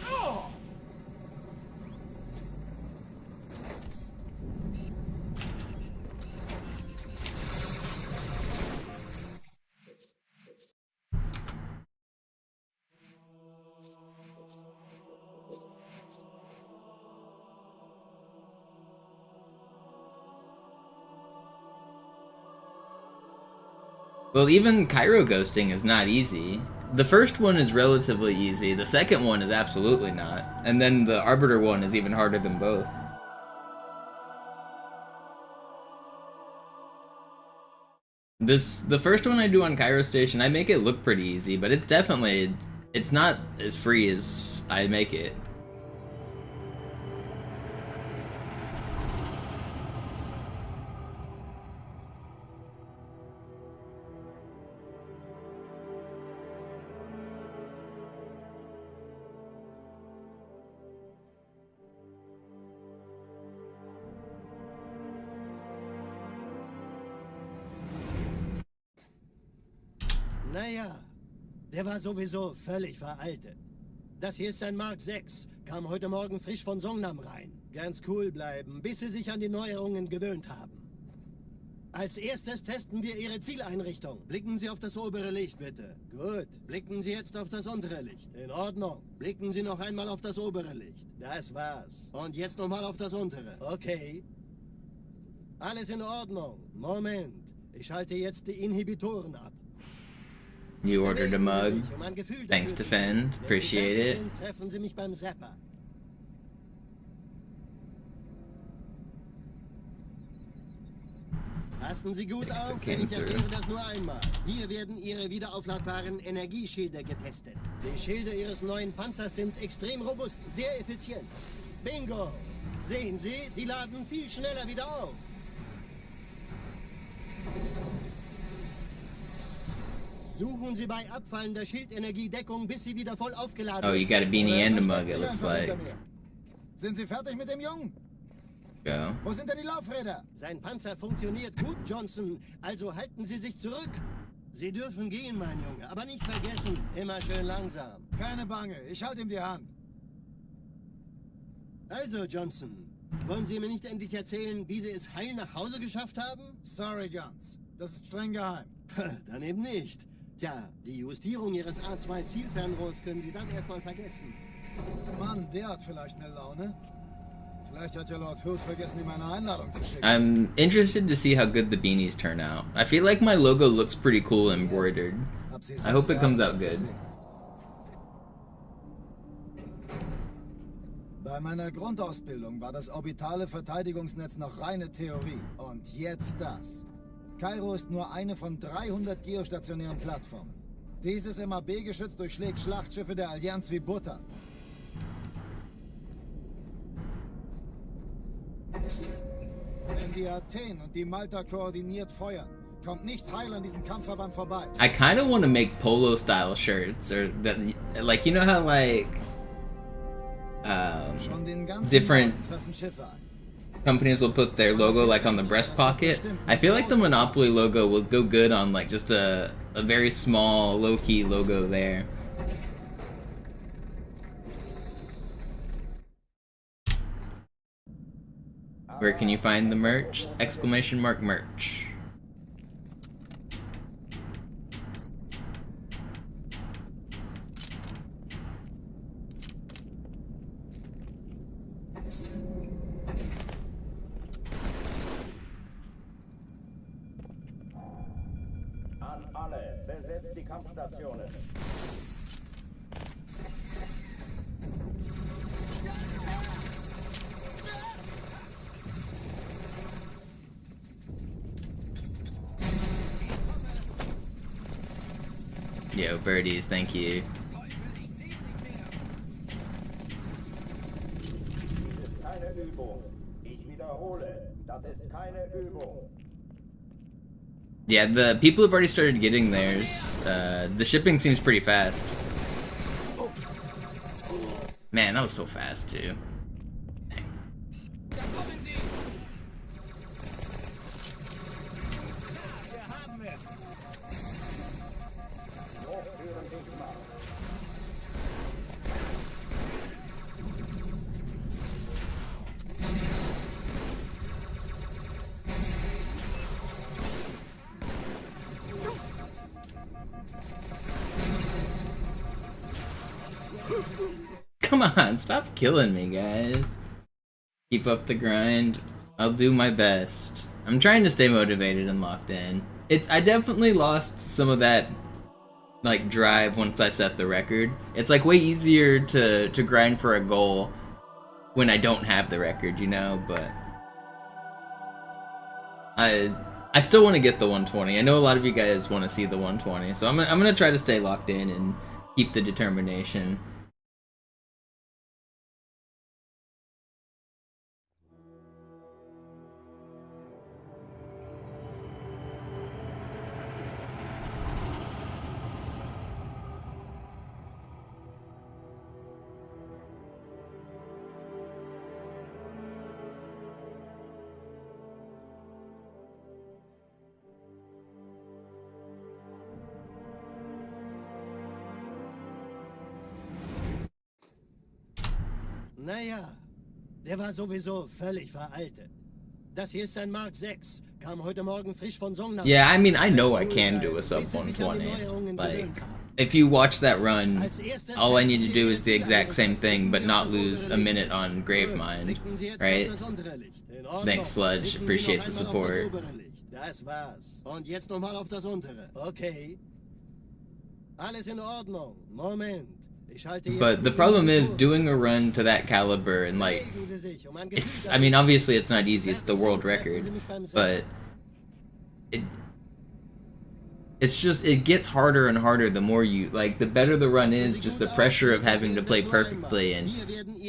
Well, even Cairo ghosting is not easy. The first one is relatively easy, the second one is absolutely not, and then the Arbiter one is even harder than both. The first one I do on Cairo Station, I make it look pretty easy, but it's not as free as I make it. Naja, der war sowieso völlig veraltet. Das hier ist ein Mark 6, kam heute Morgen frisch von Songnam rein. Ganz cool bleiben, bis Sie sich an die Neuerungen gewöhnt haben. Als erstes testen wir Ihre Zieleinrichtung. Blicken Sie auf das obere Licht, bitte. Gut. Blicken Sie jetzt auf das untere Licht. In Ordnung. Blicken Sie noch einmal auf das obere Licht. Das war's. Und jetzt nochmal auf das untere. Okay. Alles in Ordnung. Moment. Ich schalte jetzt die Inhibitoren ab. You ordered a mug. Um ein Gefühl Thanks dafür to zu Fend. bekommen. Wenn Sie Appreciate fertig it. sind, treffen Sie mich beim Zapper. Passen Sie gut auf, Came denn ich through. erkläre das nur einmal. Hier werden Ihre wiederaufladbaren Energieschilde getestet. Die Schilde Ihres neuen Panzers sind extrem robust, sehr effizient. Bingo! Sehen Sie, die laden viel schneller wieder auf. Suchen Sie bei abfallender Schildenergie Deckung, bis sie wieder voll aufgeladen Oh, you got a beanie and a mug, it looks like. Sind Sie fertig mit dem Jungen? Go. Wo sind denn die Laufräder? Sein Panzer funktioniert gut, Johnson. Also halten Sie sich zurück. Sie dürfen gehen, mein Junge. Aber nicht vergessen, immer schön langsam. Keine Bange, ich halte ihm die Hand. Also, Johnson, wollen Sie mir nicht endlich erzählen, wie Sie es heil nach Hause geschafft haben? Sorry, Guns. Das ist streng geheim. Dann eben nicht. Tja, die Justierung Ihres A2-Zielfernrohrs können Sie dann erstmal vergessen. Mann, der hat vielleicht eine Laune. Vielleicht hat ja Lord Hood vergessen, ihm eine Einladung zu schicken. I'm interested to see how good the beanies turn out. I feel like my logo looks pretty cool embroidered. I hope it comes out good. Bei meiner Grundausbildung war das orbitale Verteidigungsnetz noch reine Theorie. Und jetzt das. Kairo ist nur eine von 300 geostationären Plattformen. Dieses MAB-Geschütz durchschlägt Schlachtschiffe der Allianz wie Butter. Wenn die Athen und die Malta koordiniert feuern, kommt nichts heil an diesem Kampfverband vorbei. I kind of want to make polo style shirts, or that, like, you know how like Schon den ganzen different Morgen treffen Schiffe ein. companies will put their logo like on the breast pocket. I feel like the Monopoly logo will go good on like just a very small low-key logo there. Where can you find the merch? Exclamation mark merch. An alle, besetzt die Kampfstationen. Yo, birdies, thank you. Das ist keine Übung. Ich wiederhole, das ist keine Übung. Yeah, the people have already started getting theirs. The shipping seems pretty fast. Man, that was so fast too. Dang. Hochführen dich mal. Come on, stop killing me, guys. Keep up the grind. I'll do my best. I'm trying to stay motivated and locked in. I definitely lost some of that like drive once I set the record. It's like way easier to grind for a goal when I don't have the record, you know, but I still want to get the 120. I know a lot of you guys want to see the 120, so I'm gonna try to stay locked in and keep the determination. Naja, der war sowieso völlig veraltet. Das hier ist ein Mark 6. Kam heute Morgen frisch von Songnam. Yeah, I mean, I know I can do a sub 120. Like, if you watch that run, all I need to do is the exact same thing, but not lose a minute on Gravemind, right? Thanks, Sludge. Appreciate the support. Das war's. Und jetzt nochmal auf das untere. Okay. Alles in Ordnung. Moment. But the problem is doing a run to that caliber and like, I mean, obviously it's not easy, it's the world record, but it's just, it gets harder and harder the more you, like, the better the run is, just the pressure of having to play perfectly, and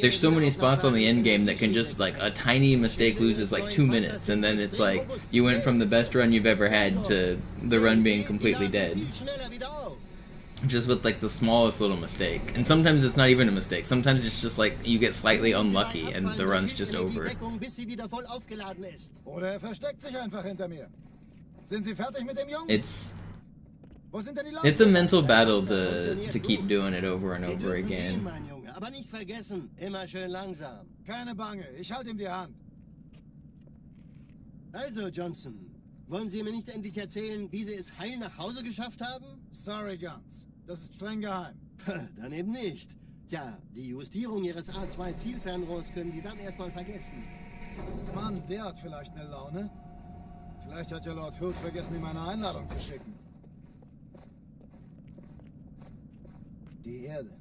there's so many spots on the end game that can just, like, a tiny mistake loses, like, 2 minutes, and then it's like, you went from the best run you've ever had to the run being completely dead. Just with, like, the smallest little mistake. And sometimes it's not even a mistake. Sometimes it's just, like, you get slightly unlucky, and the run's just over. Oder er versteckt sich einfach hinter mir. Sind Sie fertig mit dem Jungen? It's a mental battle to keep doing it over and over again. Aber nicht vergessen, immer schön langsam. Keine Bange, ich halte ihm die Hand. Also, Johnson, wollen Sie mir nicht endlich erzählen, wie Sie es heil nach Hause geschafft haben? Sorry, Guns. Das ist streng geheim. Dann eben nicht. Tja, die Justierung Ihres A2-Zielfernrohrs können Sie dann erstmal vergessen. Mann, der hat vielleicht eine Laune. Vielleicht hat ja Lord Hood vergessen, ihm eine Einladung zu schicken. Die Erde.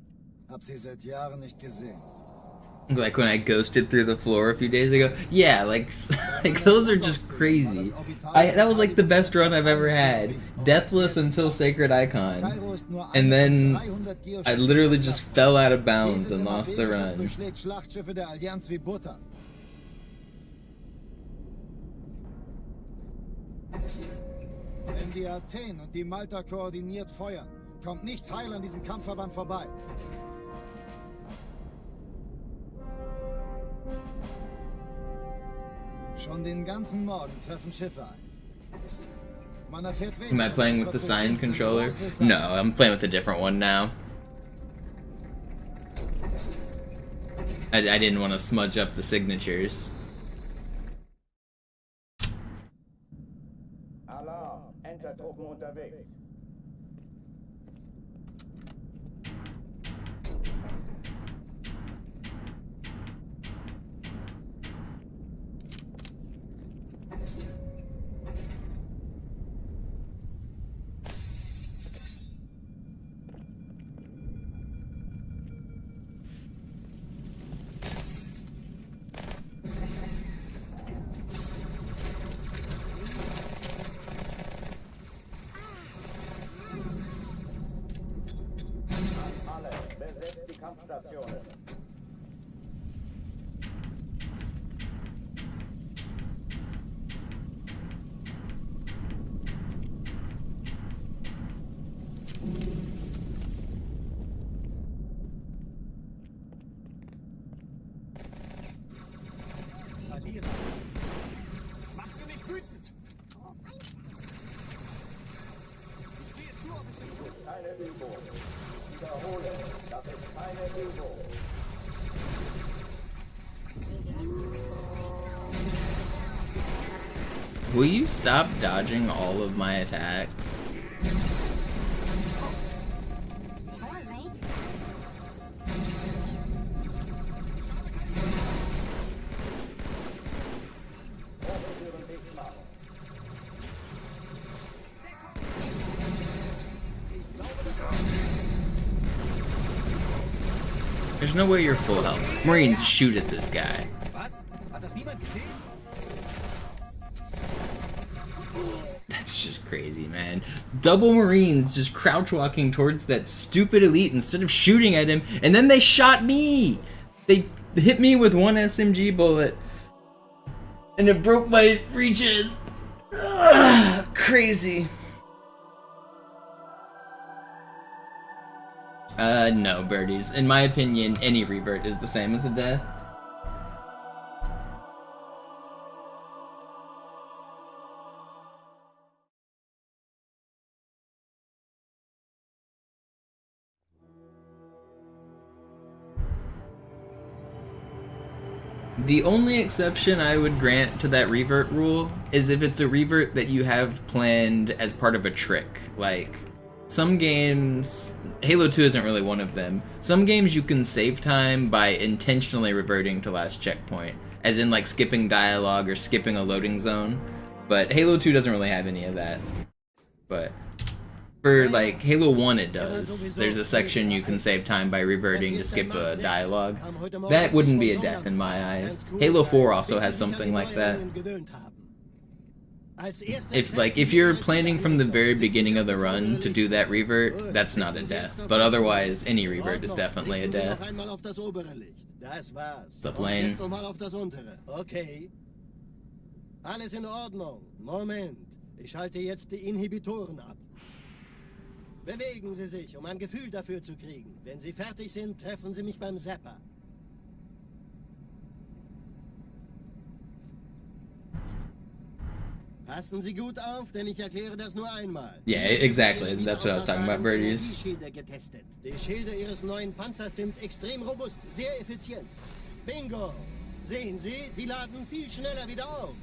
Hab sie seit Jahren nicht gesehen. Like when I ghosted through the floor a few days ago. Yeah, like those are just crazy. That was like the best run I've ever had. Deathless until Sacred Icon. And then I literally just fell out of bounds and lost the run. Wenn die Athen und die Malta koordiniert feuern, kommt nichts heil an diesem Kampfverband vorbei. Schon den ganzen Morgen treffen Schiffe ein. Man erfährt Am I playing with the sign controller? No, I'm playing with a different one now. I didn't want to smudge up the signatures. Alarm, Entertruppen unterwegs. Besetzt die Kampfstationen. Mach sie nicht wütend! Ich sehe zu, ob ich es tue. Keine Übung. Wiederhole, das ist keine Übung. Will you stop dodging all of my attacks? There's no way you're full health. Marines, shoot at this guy. Was? Hat das niemand gesehen? That's just crazy, man. Double Marines just crouch walking towards that stupid elite instead of shooting at him, and then they shot me! They hit me with one SMG bullet, and it broke my regen. Ugh, crazy. No, birdies. In my opinion, any revert is the same as a death. The only exception I would grant to that revert rule is if it's a revert that you have planned as part of a trick. Like, some games, Halo 2 isn't really one of them, some games you can save time by intentionally reverting to last checkpoint, as in like skipping dialogue or skipping a loading zone, but Halo 2 doesn't really have any of that. But for like Halo 1 it does. There's a section you can save time by reverting to skip a dialogue. That wouldn't be a death in my eyes. Halo 4 also has something like that. if you're planning from the very beginning of the run to do that revert, that's not a death. But otherwise, any revert is definitely a death. What's up, Lane? Okay. Alles in Ordnung. Moment. Ich schalte jetzt die Inhibitoren ab. Bewegen Sie sich, um ein Gefühl dafür zu kriegen. Wenn Sie fertig sind, treffen Sie mich beim Zapper. Passen Sie gut auf, denn ich erkläre das nur einmal. Yeah, exactly. That's what I was talking about, birdies. Die Schilde Ihres neuen Panzers sind extrem robust, sehr effizient. Bingo! Sehen Sie, die laden viel schneller wieder auf.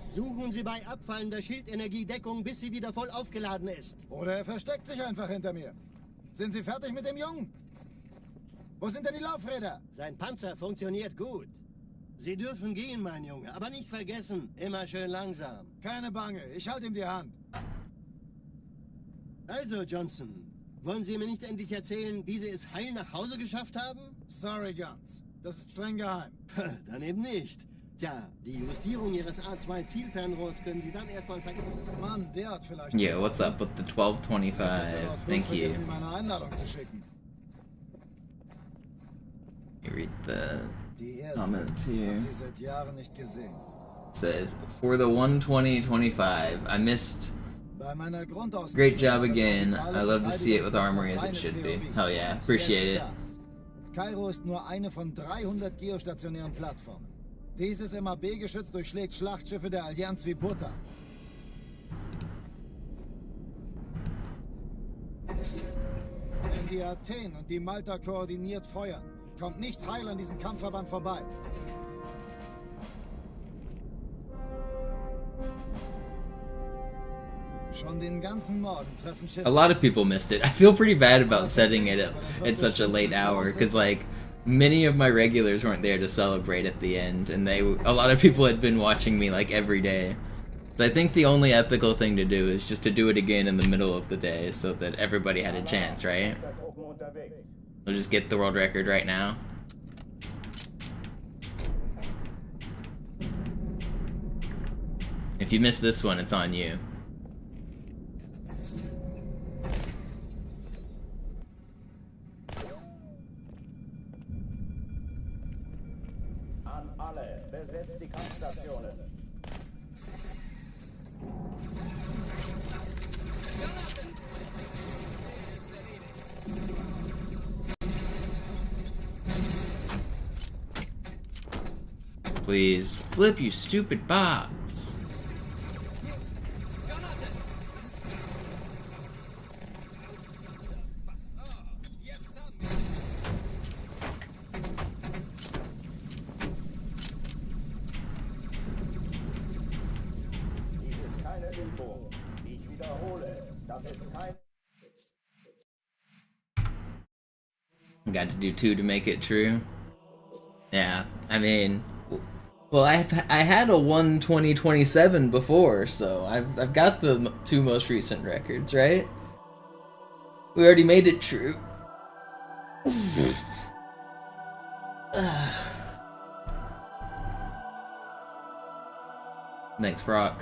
Suchen Sie bei abfallender Schildenergie Deckung, bis sie wieder voll aufgeladen ist. Oder er versteckt sich einfach hinter mir. Sind Sie fertig mit dem Jungen? Wo sind denn die Laufräder? Sein Panzer funktioniert gut. Sie dürfen gehen, mein Junge, aber nicht vergessen, immer schön langsam. Keine Bange, ich halte ihm die Hand. Also, Johnson, wollen Sie mir nicht endlich erzählen, wie Sie es heil nach Hause geschafft haben? Sorry, Guns. Das ist streng geheim. Dann eben nicht. Tja, die Justierung Ihres A2-Zielfernrohrs können Sie dann erstmal vergessen. Mann, der hat vielleicht... Yeah, what's up with the 1225? Thank you. Meine Einladung zu schicken. You read the Die Erde comments here. hat sie seit Jahren nicht gesehen. It says, for the 12025, I missed. Bei meiner Grundausbildung Great job war das again. optimale I love to see it with Armory as it reine should be. Theorie. Hell yeah, appreciate it. Jetzt das. Kairo ist nur eine von 300 geostationären Plattformen. Dieses MAB-Geschütz durchschlägt Schlachtschiffe der Allianz wie Butter. Wenn die Athen und die Malta koordiniert feuern, kommt nichts heil an diesem Kampfverband vorbei. Schon den ganzen Morgen treffen Schiffe. A lot of people missed it. I feel pretty bad about setting it at such a late hour because like many of my regulars weren't there to celebrate at the end, and a lot of people had been watching me like every day. So I think the only ethical thing to do is just to do it again in the middle of the day so that everybody had a chance, right? We'll just get the world record right now. If you miss this one, it's on you. An alle, besetzt die Kampfstationen. Please flip, you stupid box. Dies ist keine Übung. Ich wiederhole, das ist kein... Got to do 2 to make it true. Yeah, I mean, well, I had a 1:20:27 before, so I've got the 2 most recent records, right? We already made it true. Thanks, Brock.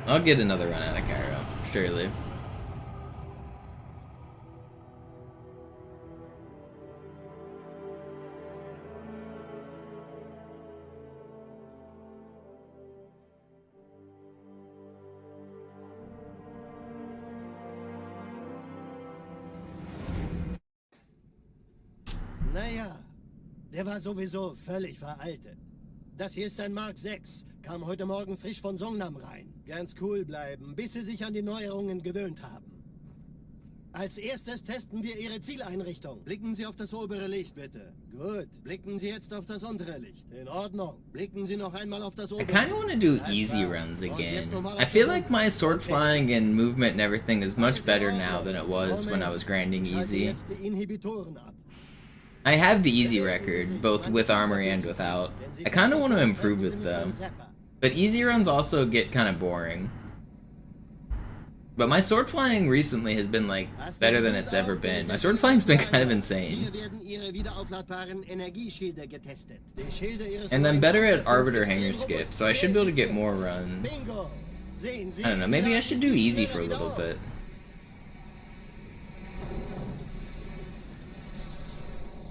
I'll get another run out of Cairo, surely. Naja, der war sowieso völlig veraltet. Das hier ist ein Mark 6, kam heute Morgen frisch von Songnam rein. Ganz cool bleiben, bis Sie sich an die Neuerungen gewöhnt haben. Als erstes testen wir Ihre Zieleinrichtung. Blicken Sie auf das obere Licht, bitte. Gut. Blicken Sie jetzt auf das untere Licht. In Ordnung. Blicken Sie noch einmal auf das I obere kind of want to do easy runs again. I feel like my sword flying and movement and everything is much better now than it was when I was grinding easy. Jetzt die Inhibitoren ab. I have the easy record, both with Armory and without. I kind of want to improve it though. But easy runs also get kind of boring. But my sword flying recently has been like better than it's ever been. My sword flying's been kind of insane. Hier werden ihre wiederaufladbaren Energieschilde getestet. Die Schilde ihres And I'm neuen better at Panzers Arbiter sind Hanger extrem Skip, robust. so I should be able to get more runs. Bingo! Sehen Sie, I don't know, maybe I should do easy for a little bit.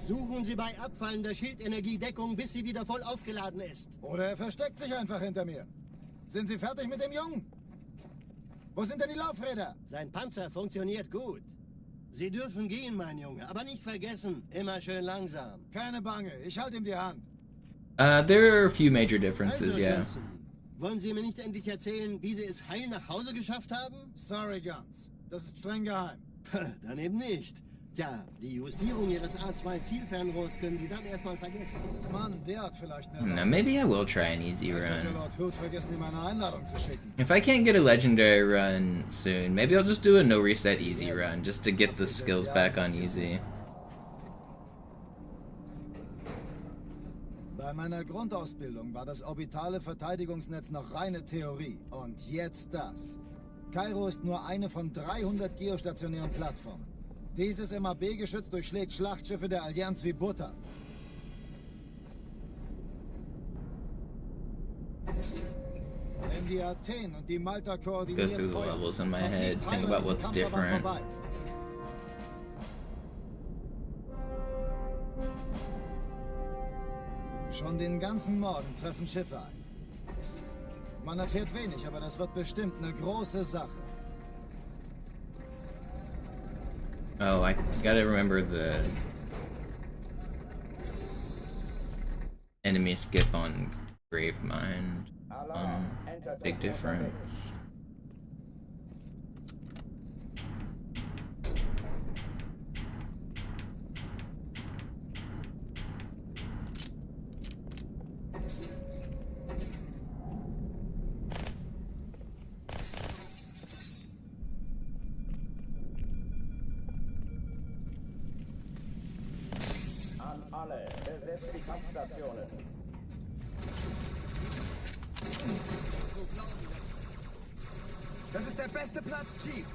Suchen Sie bei abfallender Schildenergie Deckung, bis sie wieder voll aufgeladen ist. Oder er versteckt sich einfach hinter mir. Sind Sie fertig mit dem Jungen? Wo sind denn die Laufräder? Sein Panzer funktioniert gut. Sie dürfen gehen, mein Junge, aber nicht vergessen, immer schön langsam. Keine Bange, ich halte ihm die Hand. There are a few major differences, Also, yeah. Johnson, wollen Sie mir nicht endlich erzählen, wie Sie es heil nach Hause geschafft haben? Sorry, Guns. Das ist streng geheim. Dann eben nicht. Tja, die Justierung Ihres A2-Zielfernrohrs können Sie dann erstmal vergessen. Mann, der hat vielleicht mehr. No, maybe I will try an easy Vielleicht hat der run. Lord Hood vergessen, ihm eine Einladung zu schicken. If I can't get a legendary run soon, maybe I'll just do a no reset easy run just to get the skills back on easy. Bei meiner Grundausbildung war das orbitale Verteidigungsnetz noch reine Theorie. Und jetzt das. Kairo ist nur eine von 300 geostationären Plattformen. Dieses MAB-Geschütz durchschlägt Schlachtschiffe der Allianz wie Butter. Wenn die Athen und die Malta Go koordiniert through the feuern, levels in my kommt head, nichts think heil an about diesem what's Kampfverband different. vorbei. Schon den ganzen Morgen treffen Schiffe ein. Man erfährt wenig, aber das wird bestimmt eine große Sache. Oh, I gotta remember the enemy skip on Gravemind. Big difference. An alle, besetzt die Kampfstationen. Das ist der beste Platz, Chief.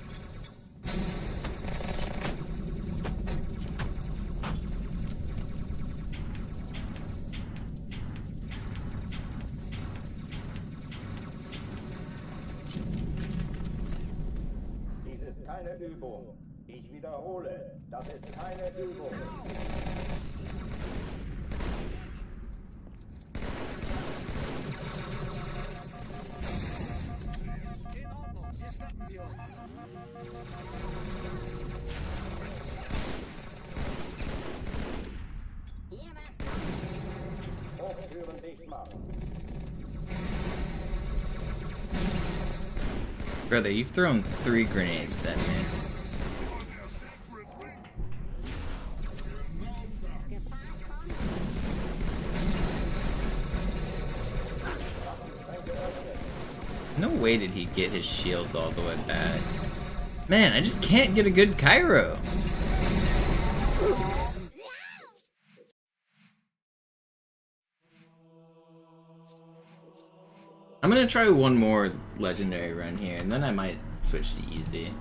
Dies ist keine Übung. Ich wiederhole, das ist keine Übung. In Ordnung, hier schnappen Sie uns. Hochtüren dicht machen. Brother, you've thrown 3 grenades at me. No way did he get his shields all the way back. Man, I just can't get a good Cairo. I'm gonna try one more legendary run here, and then I might switch to easy.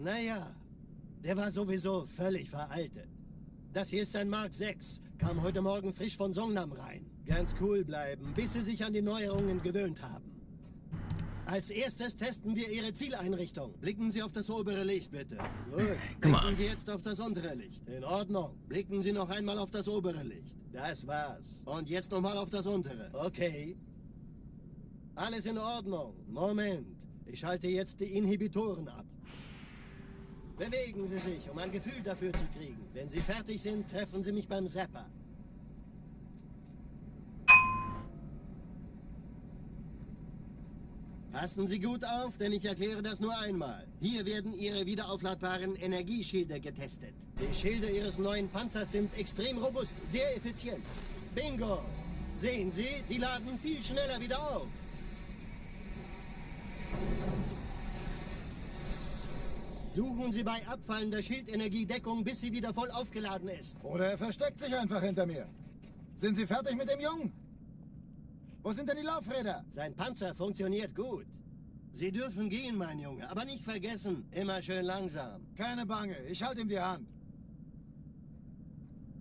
Naja, der war sowieso völlig veraltet. Das hier ist ein Mark 6, kam heute Morgen frisch von Songnam rein. Ganz cool bleiben, bis sie sich an die Neuerungen gewöhnt haben. Als erstes testen wir Ihre Zieleinrichtung. Blicken Sie auf das obere Licht, bitte. Gut. Come on. Blicken Sie jetzt auf das untere Licht. In Ordnung. Blicken Sie noch einmal auf das obere Licht. Das war's. Und jetzt nochmal auf das untere. Okay. Alles in Ordnung. Moment. Ich schalte jetzt die Inhibitoren ab. Bewegen Sie sich, um ein Gefühl dafür zu kriegen. Wenn Sie fertig sind, treffen Sie mich beim Zapper. Passen Sie gut auf, denn ich erkläre das nur einmal. Hier werden Ihre wiederaufladbaren Energieschilde getestet. Die Schilde Ihres neuen Panzers sind extrem robust, sehr effizient. Bingo! Sehen Sie, die laden viel schneller wieder auf. Suchen Sie bei abfallender Schildenergie Deckung, bis sie wieder voll aufgeladen ist. Oder er versteckt sich einfach hinter mir. Sind Sie fertig mit dem Jungen? Wo sind denn die Laufräder? Sein Panzer funktioniert gut. Sie dürfen gehen, mein Junge, aber nicht vergessen, immer schön langsam. Keine Bange, ich halte ihm die Hand.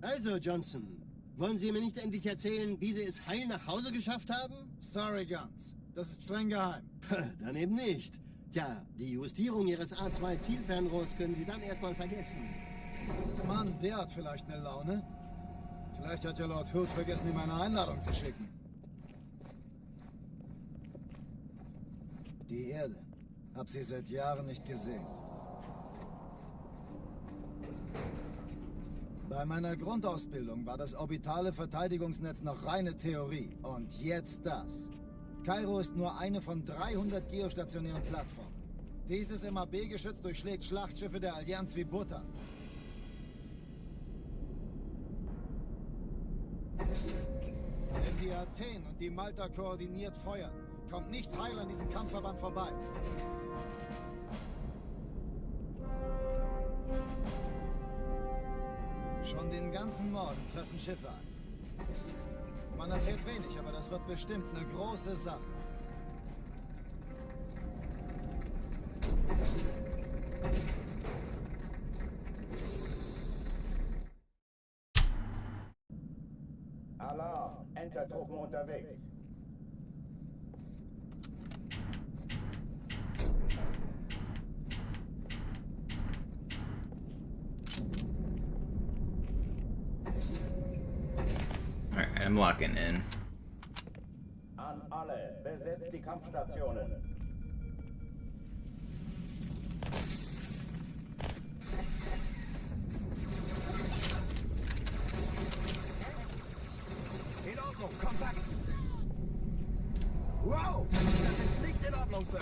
Also, Johnson, wollen Sie mir nicht endlich erzählen, wie Sie es heil nach Hause geschafft haben? Sorry, Guns. Das ist streng geheim. Dann eben nicht. Tja, die Justierung Ihres A2-Zielfernrohrs können Sie dann erstmal vergessen. Mann, der hat vielleicht eine Laune. Vielleicht hat ja Lord Hood vergessen, ihm eine Einladung zu schicken. Die Erde. Hab sie seit Jahren nicht gesehen. Bei meiner Grundausbildung war das orbitale Verteidigungsnetz noch reine Theorie. Und jetzt das. Kairo ist nur eine von 300 geostationären Plattformen. Dieses MAB-Geschütz durchschlägt Schlachtschiffe der Allianz wie Butter. Wenn die Athen und die Malta koordiniert feuern, kommt nichts heil an diesem Kampfverband vorbei. Schon den ganzen Morgen treffen Schiffe ein. Man erfährt wenig, aber das wird bestimmt eine große Sache. Alarm, Entertruppen unterwegs. Alright, I'm locking in. An alle, besetzt die Kampfstationen. In Ordnung, Kontakt! Wow! Das ist nicht in Ordnung, Sir!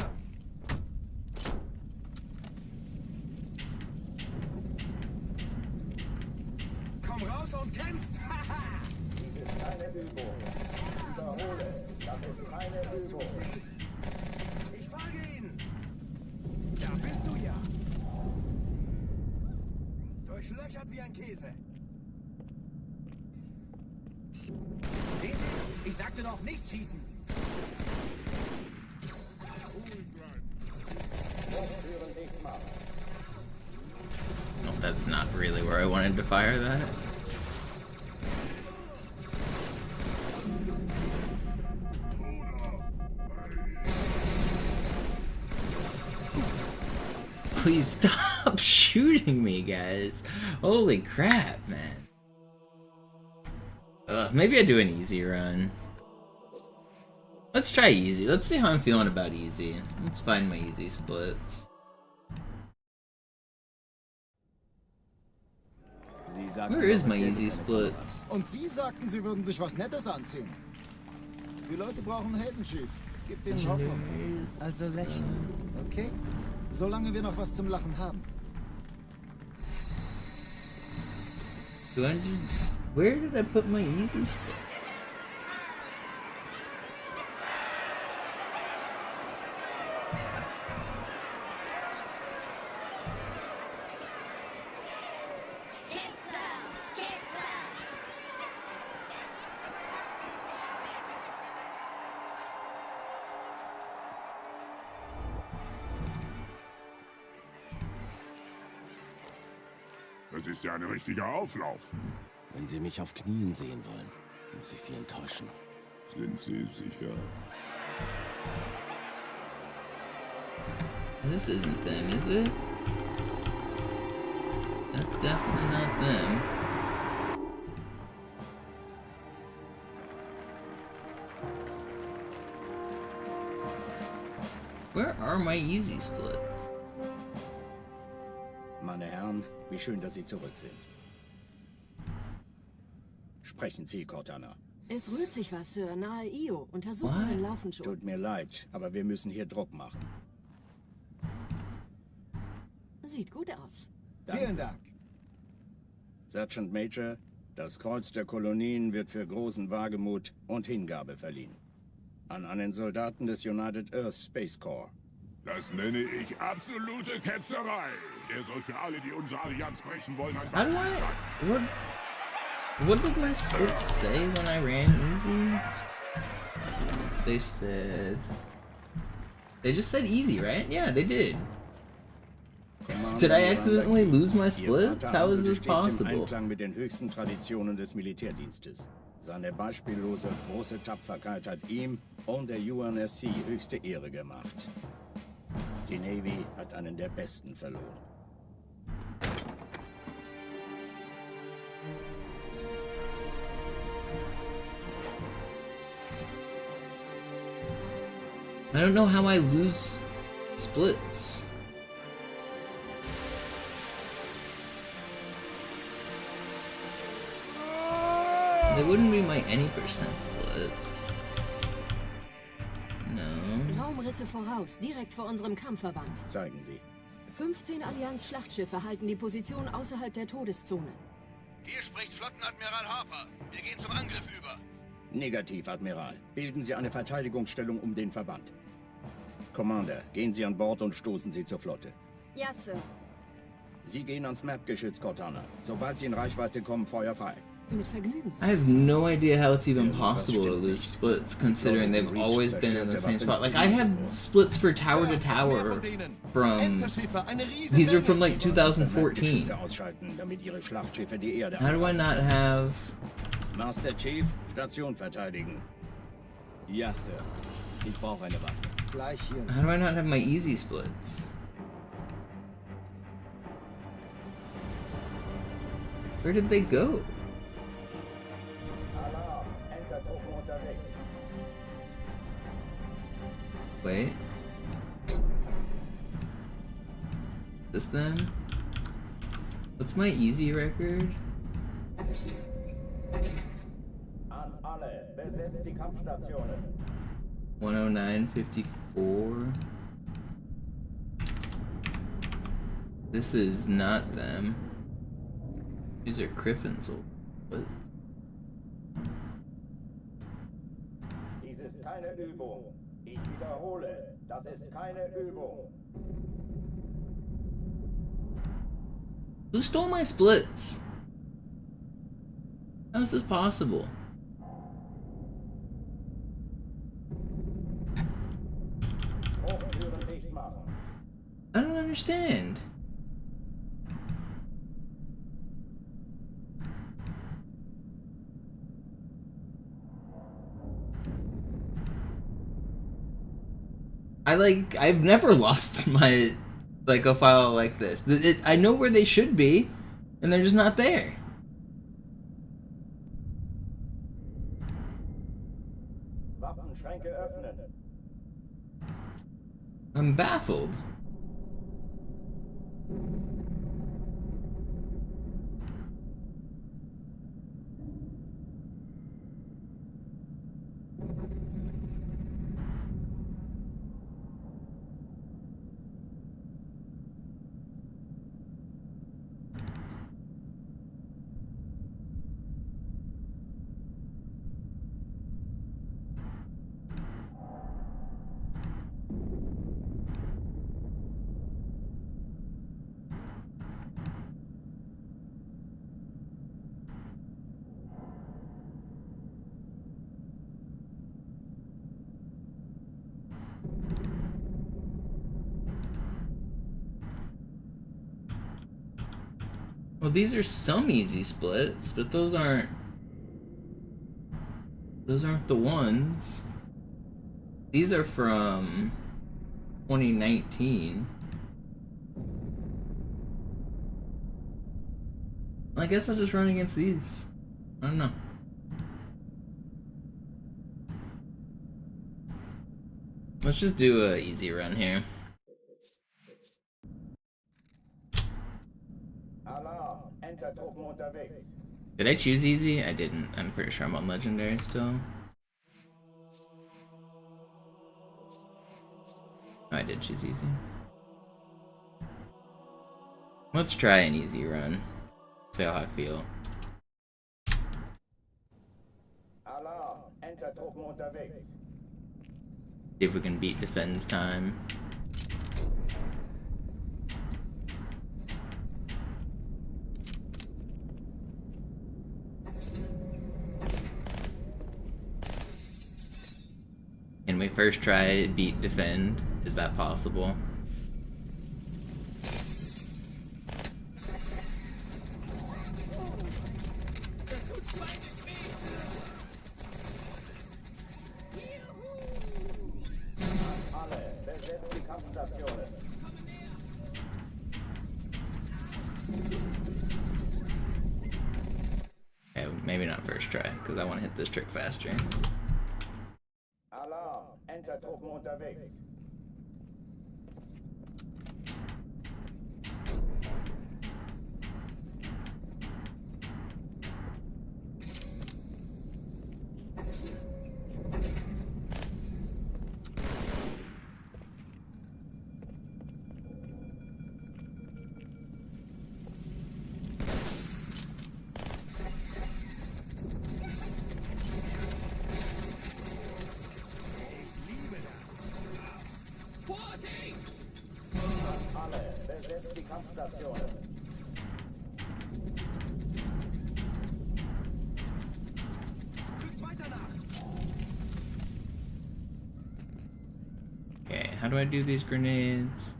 Komm raus und kämpf! Dies ist keine Übung. Wiederhole, das ist keine Übung. Ich folge Ihnen! Da bist du ja! Durchlöchert wie ein Käse! Sehen Sie? Ich sagte doch nicht schießen! Hochführen dicht machen. No, that's not really where I wanted to fire that. Please stop shooting me, guys. Holy crap, man. Maybe I do an easy run. Let's try easy. Let's see how I'm feeling about easy. Let's find my easy splits. Where is my easy splits? Und Sie sagten, Sie würden sich was Nettes anziehen. Die Leute brauchen einen Heldenschief. Gib denen Hoffnung. Also lächeln, okay? Solange wir noch was zum Lachen haben. Where did I put my easy split? Das ist ja ein richtiger Auflauf. Wenn Sie mich auf Knien sehen wollen, muss ich Sie enttäuschen. Sind Sie sicher? This isn't them, is it? That's definitely not them. Where are my easy splits? Meine Herren, wie schön, dass Sie zurück sind. Sprechen Sie, Cortana. Es rührt sich was, Sir, nahe Io. Untersuchungen laufen schon. Tut mir leid, aber wir müssen hier Druck machen. Sieht gut aus. Vielen Dank. Sergeant Major, das Kreuz der Kolonien wird für großen Wagemut und Hingabe verliehen. An einen Soldaten des United Earth Space Corps. Das nenne ich absolute Ketzerei. Er soll für alle, die unsere Allianz brechen wollen, ein How do Beispiel I... sein. What did my splits say when I ran easy? They said... They just said easy, right? Yeah, they did. Did I accidentally lose my splits? How is this possible? Im Einklang mit den höchsten Traditionen des Militärdienstes. Seine beispiellose große Tapferkeit hat ihm und der UNSC höchste Ehre gemacht. Die Navy hat einen der besten verloren. I don't know how I lose splits. They wouldn't be my any percent splits. No. Raumrisse voraus, direkt vor unserem Kampfverband. Zeigen Sie. 15 Allianz-Schlachtschiffe halten die Position außerhalb der Todeszone. Hier spricht Flottenadmiral Harper. Wir gehen zum Angriff über. Negativ, Admiral. Bilden Sie eine Verteidigungsstellung um den Verband. Commander, gehen Sie an Bord und stoßen Sie zur Flotte. Ja, Sir. Sie gehen ans Map-Geschütz, Cortana. Sobald Sie in Reichweite kommen, Feuer frei. Mit Vergnügen. I have no idea how it's even possible to lose splits, considering they've always been in the same spot. Like, I had splits for tower to tower from... These are from, like, 2014. How do I not have... Master Chief, Station verteidigen. Ja, Sir. Ich brauche eine Waffe. Gleich hier. How do I not have my easy splits? Where did they go? Alarm, Entertruppen unterwegs. Wait. This them? What's my easy record? An alle, besetzt die Kampfstationen. 109.54. This is not them. These are Griffin's old. What? Dies ist keine Übung. Ich wiederhole, das ist keine Übung. Who stole my splits? How is this possible? Hochtüren dicht machen. I don't understand. I've never lost my, like, a file like this. I know where they should be, and they're just not there. Waffenschränke öffnen. I'm baffled. Well, these are some easy splits, but those aren't the ones. These are from 2019. Well, I guess I'll just run against these. I don't know. Let's just do a easy run here. Alarm! Enter-Truppen unterwegs. Did I choose easy? I didn't. I'm pretty sure I'm on legendary still. Oh, I did choose easy. Let's try an easy run. See how I feel. Alarm! Enter-Truppen unterwegs. See if we can beat defense time. Can we first try beat defend? Is that possible? Okay, maybe not first try, because I want to hit this trick faster. Alarm! Enter-Truppen unterwegs. Okay, how do I do these grenades?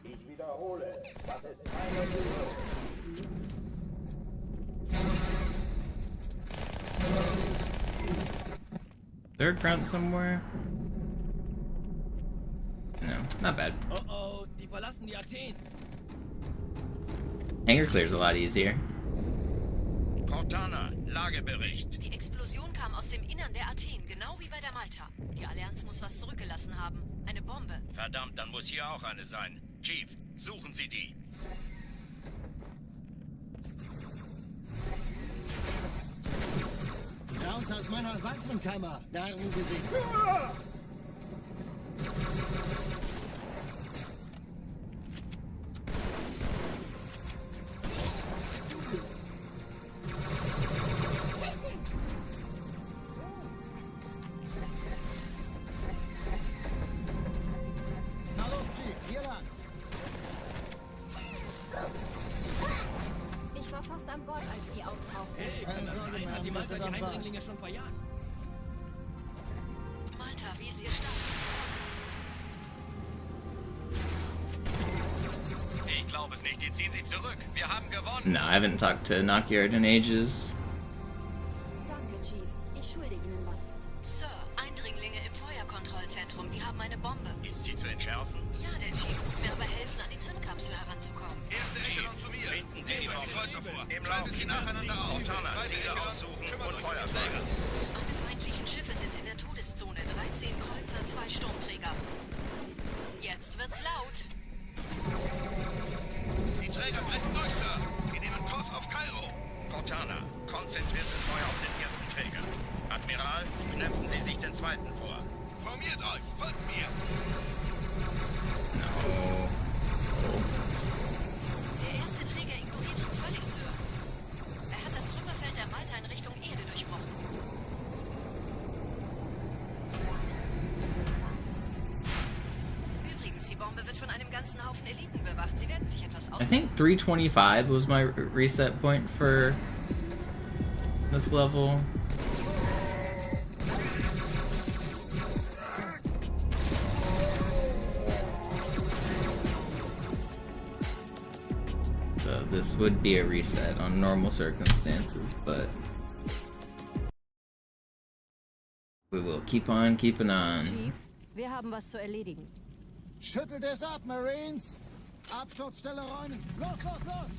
Ich wiederhole, das ist keine Übung. Is there a grunt somewhere? No, not bad. Oh, die verlassen die Athen. Hangar clear's a lot easier. Cortana, Lagebericht. Die Explosion kam aus dem Innern der Athen, genau wie bei der Malta. Die Allianz muss was zurückgelassen haben. Eine Bombe. Verdammt, dann muss hier auch eine sein. Chief, suchen Sie die. Raus aus meiner Waffenkammer, Narrengesicht. Na los, Chief, hier lang. Ich war fast an Bord, als die auftauchten. Hey, kann Keine das Sorge, sein? wir Hat die haben Malta das die dann Eindringlinge schon verjagt? Malta, wie ist Ihr Status? Ich glaube es nicht, die ziehen sich zurück. Wir haben gewonnen. No, I haven't talked to Knockyard in ages. Danke, Chief. Ich schulde Ihnen was. Sir, Eindringlinge im Feuerkontrollzentrum, die haben eine Bombe. Ist sie zu entschärfen? Ja, der Chief muss mir aber helfen, an die Zündkapsel heranzukommen. Erste Echelon zu mir. Finden Sie die Kreuzer vor. Schaltet sie nacheinander auf. Cortana, Ziele aussuchen und Feuerträger. Alle feindlichen Schiffe sind in der Todeszone. 13 Kreuzer, 2 Sturmträger. Jetzt wird's laut. Die Träger brechen durch, Sir. Sie nehmen Kurs auf Kairo. Cortana, konzentriertes Feuer auf den ersten Träger. Admiral, knöpfen Sie sich den zweiten vor. Formiert euch, folgt mir. Der erste Träger ignoriert uns völlig, Sir. Er hat das Trümmerfeld der Malta in Richtung Erde durchbrochen. Übrigens, die Bombe wird von einem ganzen Haufen Eliten bewacht. Sie werden sich etwas I think 325 was my reset point for this level. So this would be a reset on normal circumstances, but we will keep on keeping on. Chief, wir haben was zu erledigen. Schüttelt es ab, Marines! Absturzstelle räumen! Los, los, los!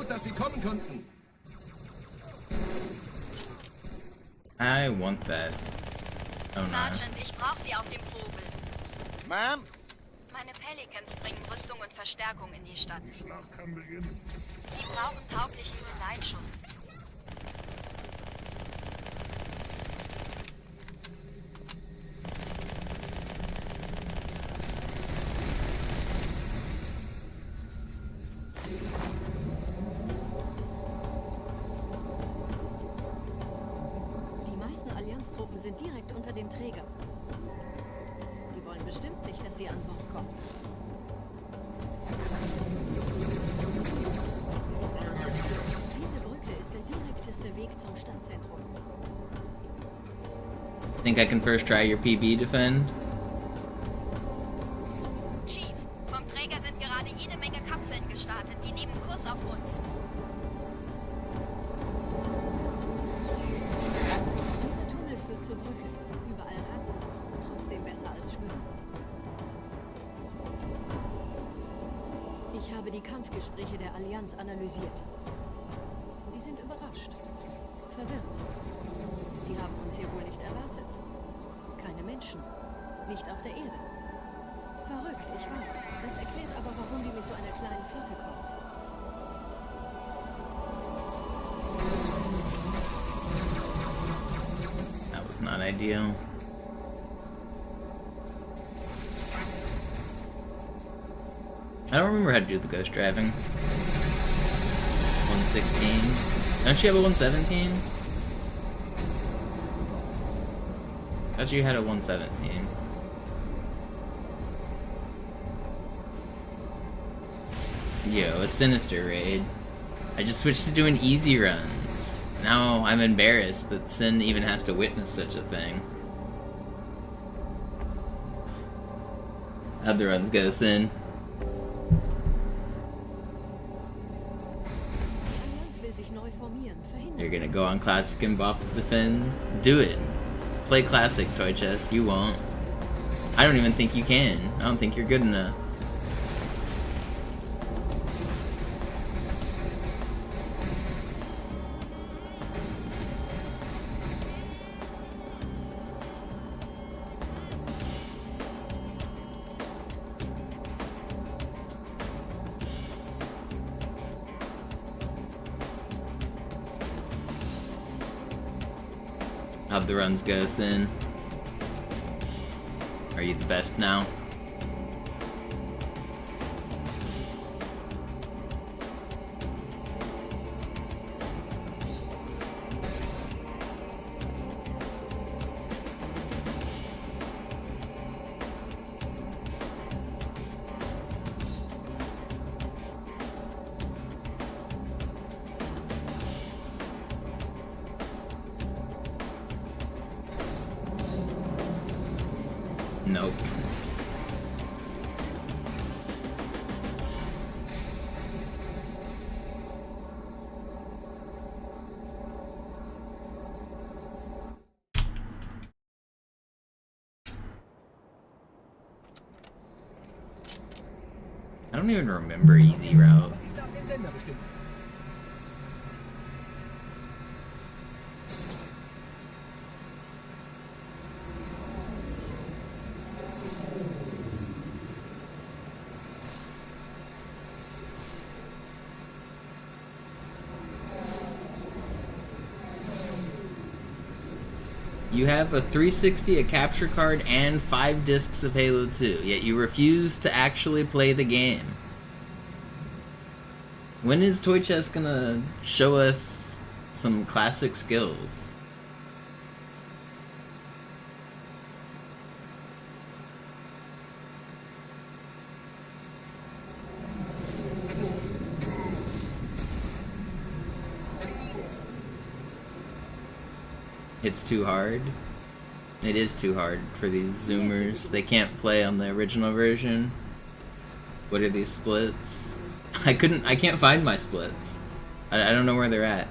Dass Sie kommen konnten. I want that. Oh no. Sergeant, ich brauche Sie auf dem Vogel. Ma'am? Meine Pelicans bringen Rüstung und Verstärkung in die Stadt. Die Schlacht kann beginnen. Die brauchen tauglichen Geleitschutz. Truppen sind direkt unter dem Träger. Die wollen bestimmt nicht, dass sie an Bord kommen. Diese Brücke ist der direkteste Weg zum Stadtzentrum. Think I can first try your PB defend? Chief, vom Träger sind gerade jede Menge Kapseln gestartet. Die nehmen Kurs auf uns. Zur Brücke. Überall Ratten. Trotzdem besser als schwimmen. Ich habe die Kampfgespräche der Allianz analysiert. Die sind überrascht. Verwirrt. Die haben uns hier wohl nicht erwartet. Keine Menschen. Nicht auf der Erde. Verrückt, ich weiß. Das erklärt aber, warum die mit so einer kleinen Flotte kommen. Not ideal. I don't remember how to do the ghost driving. 116. Don't you have a 117? I thought you had a 117. Yo, a sinister raid. I just switched to doing easy runs. Now I'm embarrassed that Sin even has to witness such a thing. How'd the runs go, Sin? You're gonna go on Classic and Bop Defend? Do it. Play Classic, Toy Chest. You won't. I don't even think you can. I don't think you're good enough. How'd the runs go, Sin? Are you the best now? Nope. I don't even remember Easy Route. You have a 360, a capture card, and 5 discs of Halo 2, yet you refuse to actually play the game. When is Toy Chest gonna show us some classic skills? It's too hard. It is too hard for these Zoomers. They can't play on the original version. What are these splits? I can't find my splits. I don't know where they're at.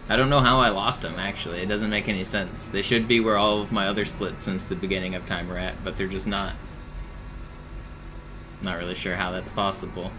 I don't know how I lost them, actually. It doesn't make any sense. They should be where all of my other splits since the beginning of time are at, but they're just not. Not really sure how that's possible.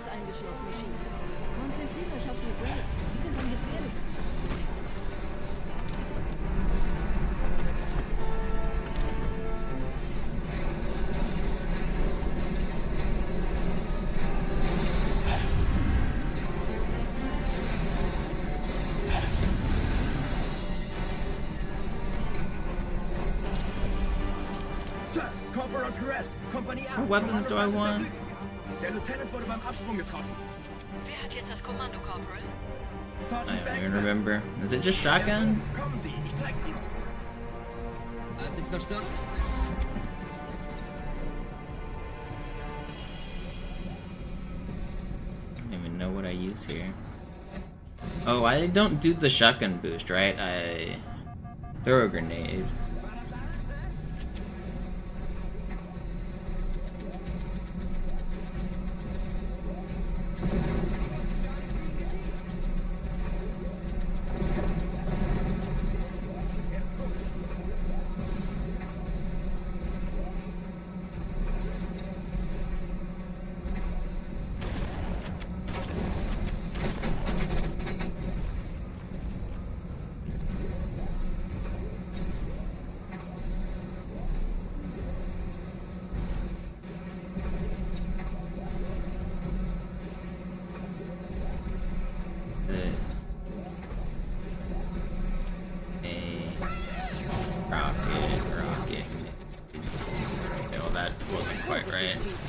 Eingeschlossen, Chief. Konzentriert euch auf die Race. Die sind am gefährlichsten. Sir, Corporal Perez, Kompanie A. What weapons do I want? Der Lieutenant wurde beim Absprung getroffen. Wer hat jetzt das Kommando, Corporal? I don't even remember. Is it just shotgun? Kommen Sie, ich zeig's Ihnen. Hat sich verstanden? I don't even know what I use here. Oh, I don't do the shotgun boost, right? I throw a grenade.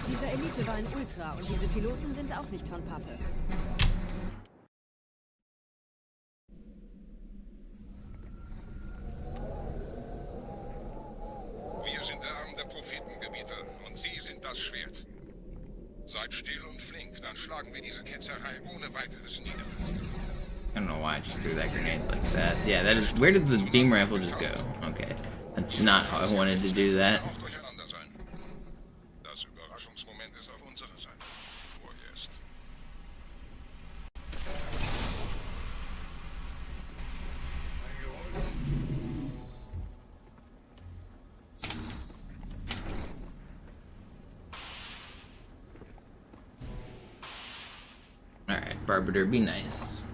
Dieser Elite war ein Ultra und diese Piloten sind auch nicht von Pappe. Wir sind der Arm der Prophetengebieter und Sie sind das Schwert. Seid still und flink, dann schlagen wir diese Ketzerei ohne weiteres nieder. I don't know why I just threw that grenade like that. Yeah, that is... Where did the beam rifle just go? Okay. That's not how I wanted to do that. Das Überraschungsmoment ist auf unserer Seite. Vorerst. Alright, Barbator, be nice.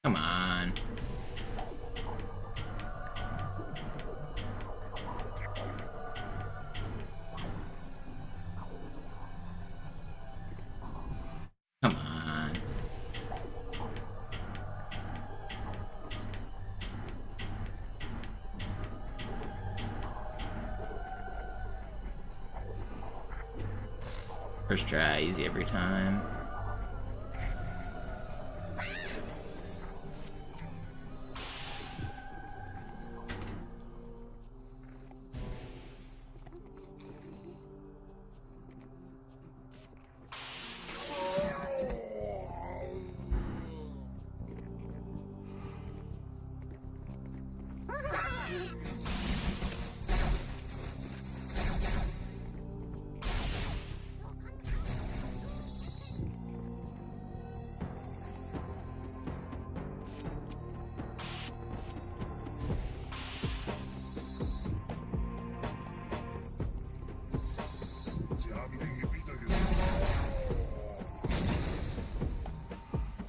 Come on. First try, easy every time.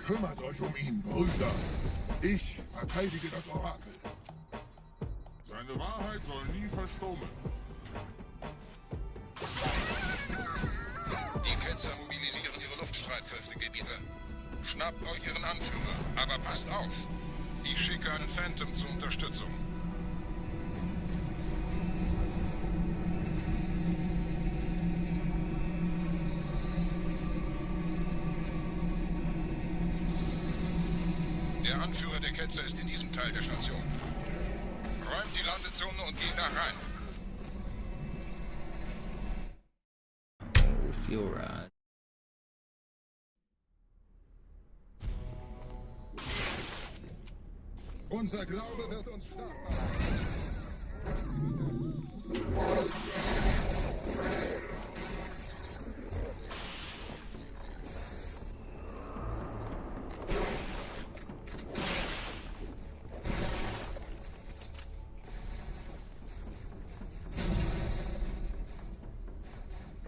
Kümmert euch um ihn, Brüder. Ich verteidige das Orakel. Seine Wahrheit soll nie verstummen. Die Ketzer mobilisieren ihre Luftstreitkräfte, Schnappt euch ihren Anführer, aber passt auf. Ich schicke einen Phantom zur Unterstützung. Der Anführer der Ketzer ist in diesem Teil der Station. Räumt die Landezone und geht da rein. Oh, fuel rod. Unser Glaube wird uns stark machen.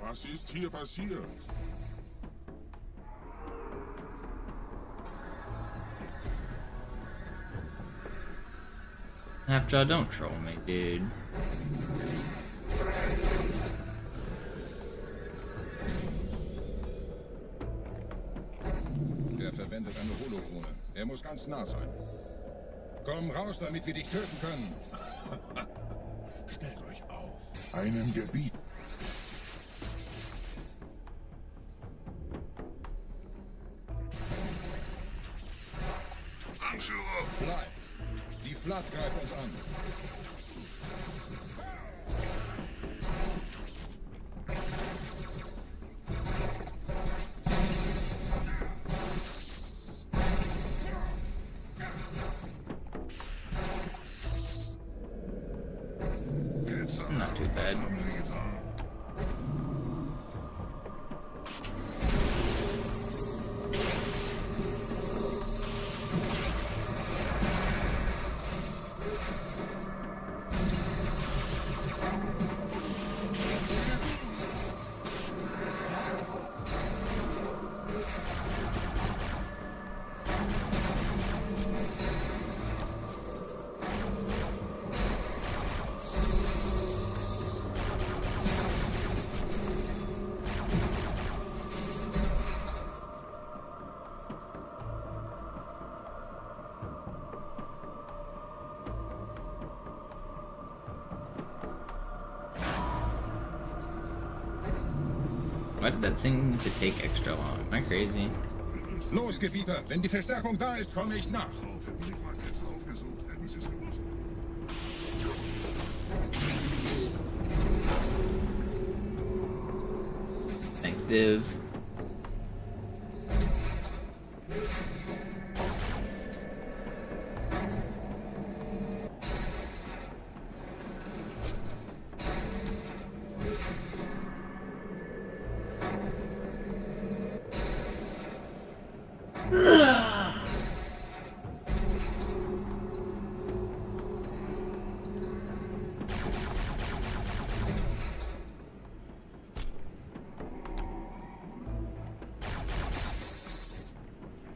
Was ist hier passiert? Half-Jaw, don't troll me, dude. Er verwendet eine Holodrohne. Er muss ganz nah sein. Komm raus, damit wir dich töten können. Stellt euch auf. Einem Gebiet. Anführer! Bleibt! Die Flat greift uns an. Not too bad. Why did that seem to take extra long? Am I crazy? Los, Gebieter! Wenn die Verstärkung da ist, komme ich nach. Thanks, Div.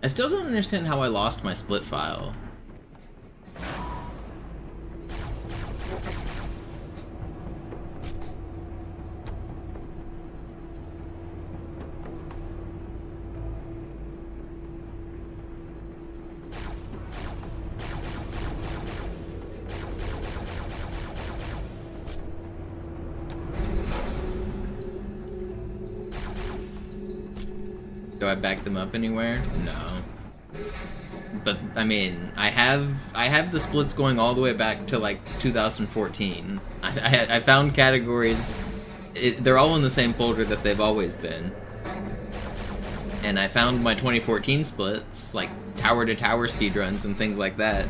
I still don't understand how I lost my split file. Do I back them up anywhere? No. But I mean, I have the splits going all the way back to like 2014. I found categories. They're all in the same folder that they've always been. And I found my 2014 splits, like tower to tower speedruns and things like that.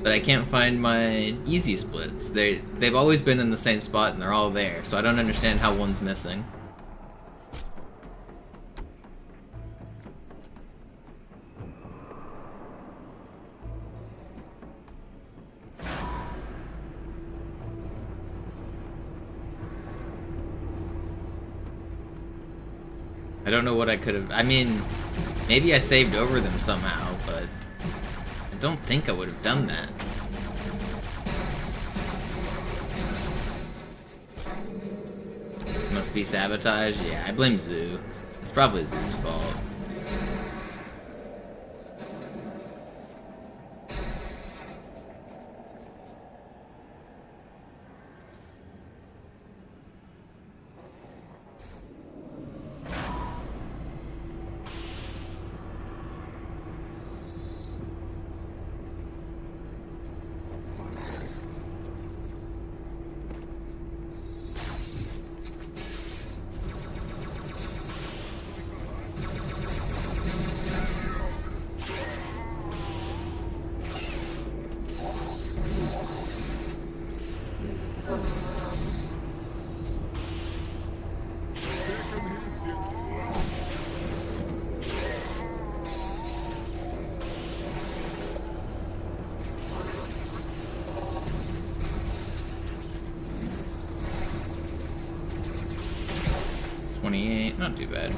But I can't find my easy splits. They've always been in the same spot and they're all there. So I don't understand how one's missing. I don't know what I could have... I mean, maybe I saved over them somehow, but I don't think I would have done that. Must be sabotage? Yeah, I blame Zoo. It's probably Zoo's fault. Not too bad.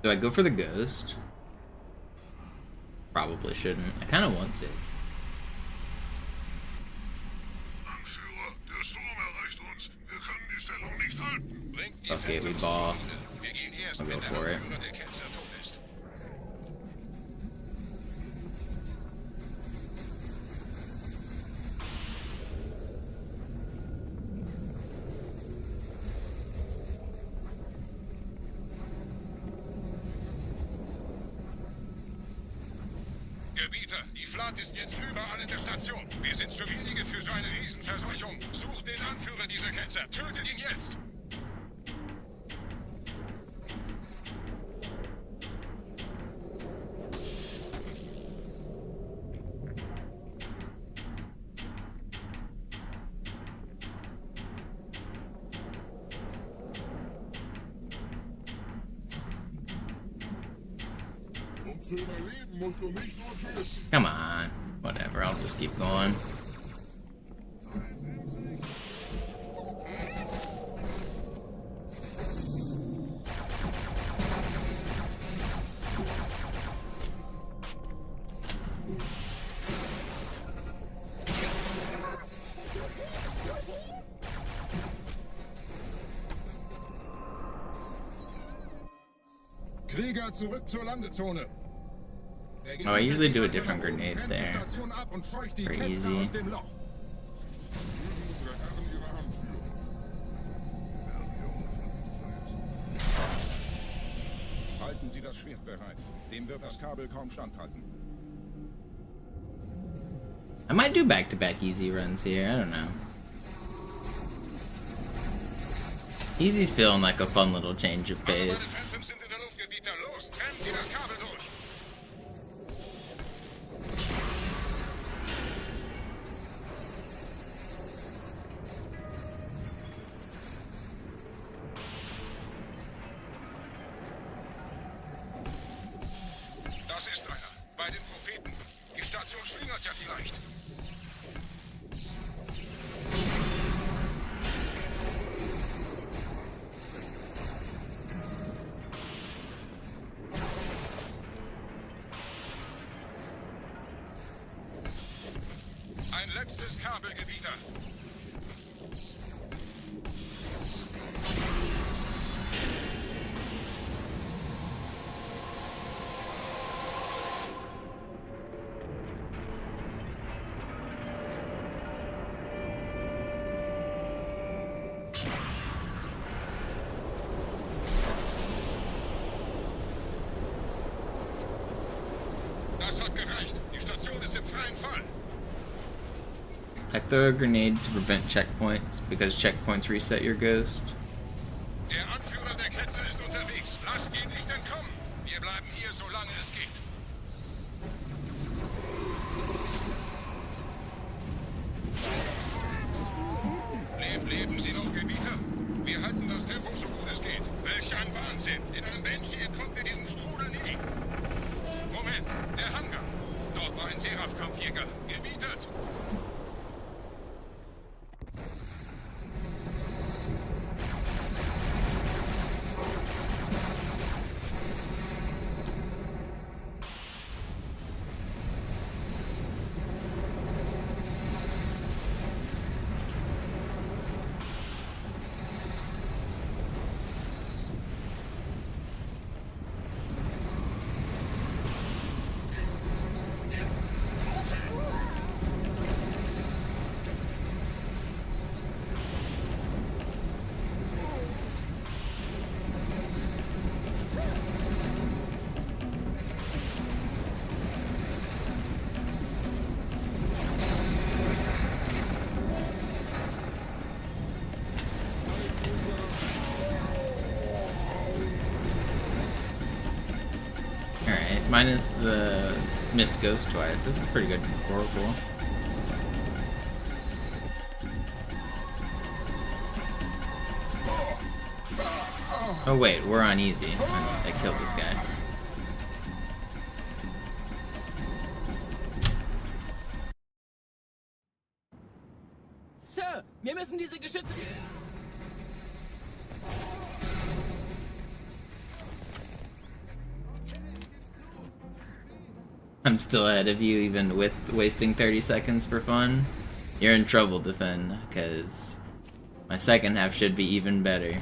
Do I go for the ghost? Probably shouldn't. I kind of want to. Okay, we ball. I'll go for it. Gebieter, die Flat ist jetzt überall in der Station. Wir sind zu wenige für so eine Riesenverseuchung. Sucht den Anführer dieser Ketzer. Tötet ihn jetzt! Come on. Whatever, I'll just keep going. Krieger, zurück zur Landezone. Oh, I usually do a different grenade there. For easy. Halten Halten Sie das Schwert bereit. Dem wird das Kabel kaum standhalten. I might do back-to-back easy runs here. I don't know. Easy's feeling like a fun little change of pace. Phantoms sind in der Luft, Gebieter. Los, trennen Sie das Kabel durch. Das ist einer. Bei den Propheten. Die Station schlingert ja vielleicht. Ein letztes Kabel, Gebieter. Das hat gereicht. Die Station ist im freien Fall. I throw a grenade to prevent checkpoints, because checkpoints reset your ghost. Der Anführer der Ketze ist unterwegs. Lasst ihn nicht entkommen. Wir bleiben hier, solange es geht. Leben Sie noch, Gebieter? Wir halten das Tempo so gut es geht. Welch ein Wahnsinn. In einem Banshee entkommt ihr diesem Strudel nie. Moment, der Hangar. Dort war ein Seraph-Kampfjäger. Gebietet. Alright, minus the missed ghost twice. This is pretty good. Oracle. Oh wait, we're on easy. I killed this guy. Sir, wir müssen diese Geschütze... I'm still ahead of you, even with wasting 30 seconds for fun. You're in trouble, Defend, because my second half should be even better.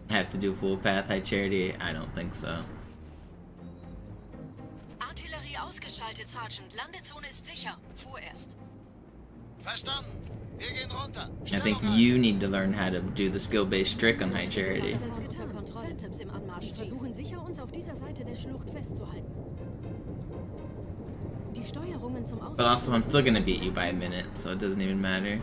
I have to do full path high charity? I don't think so. Artillerie ausgeschaltet, Sergeant. Landezone ist sicher. Vorerst. Verstanden. Wir gehen runter. I think you need to learn how to do the skill-based trick on high charity. Unter Kontrolle. Phantoms im Anmarsch. Versuchen sicher, uns auf dieser Seite der Schlucht festzuhalten. Die Steuerungen zum But also, I'm still gonna beat you by a minute, so it doesn't even matter.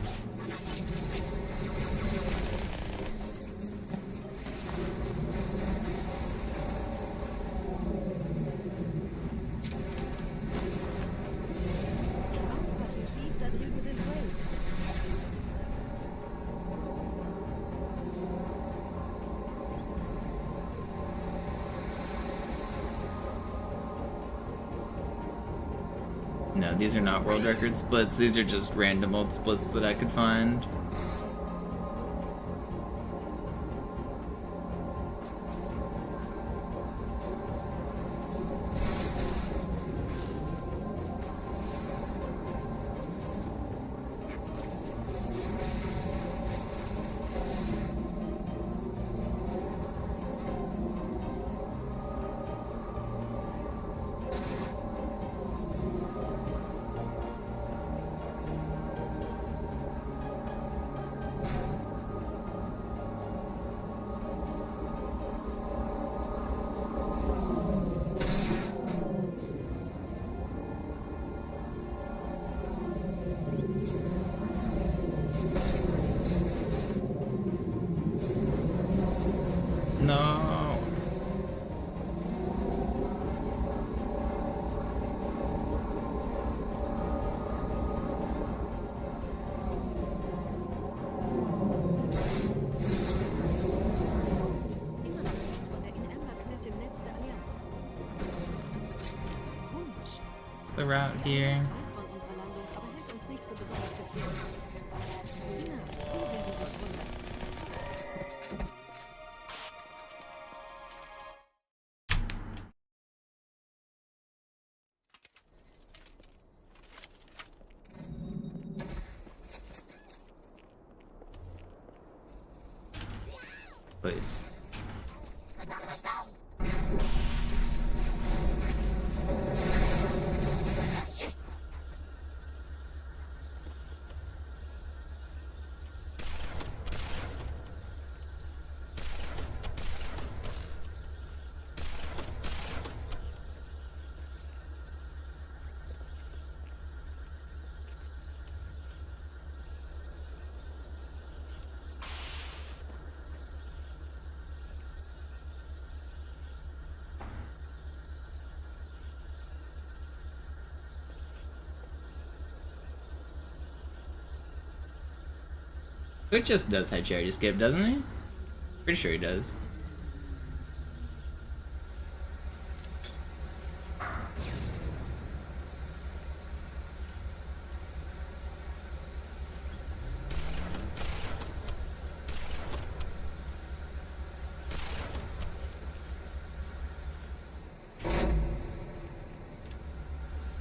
Aufpassen, Chief, da drüben sind Waves. No, these are not world record splits. These are just random old splits that I could find. the route here. Weiß von unserer Landung, aber hält uns nicht für besonders gefährlich. Na, die werden sich wundern. Please. It just does have charity skip, doesn't he? Pretty sure he does.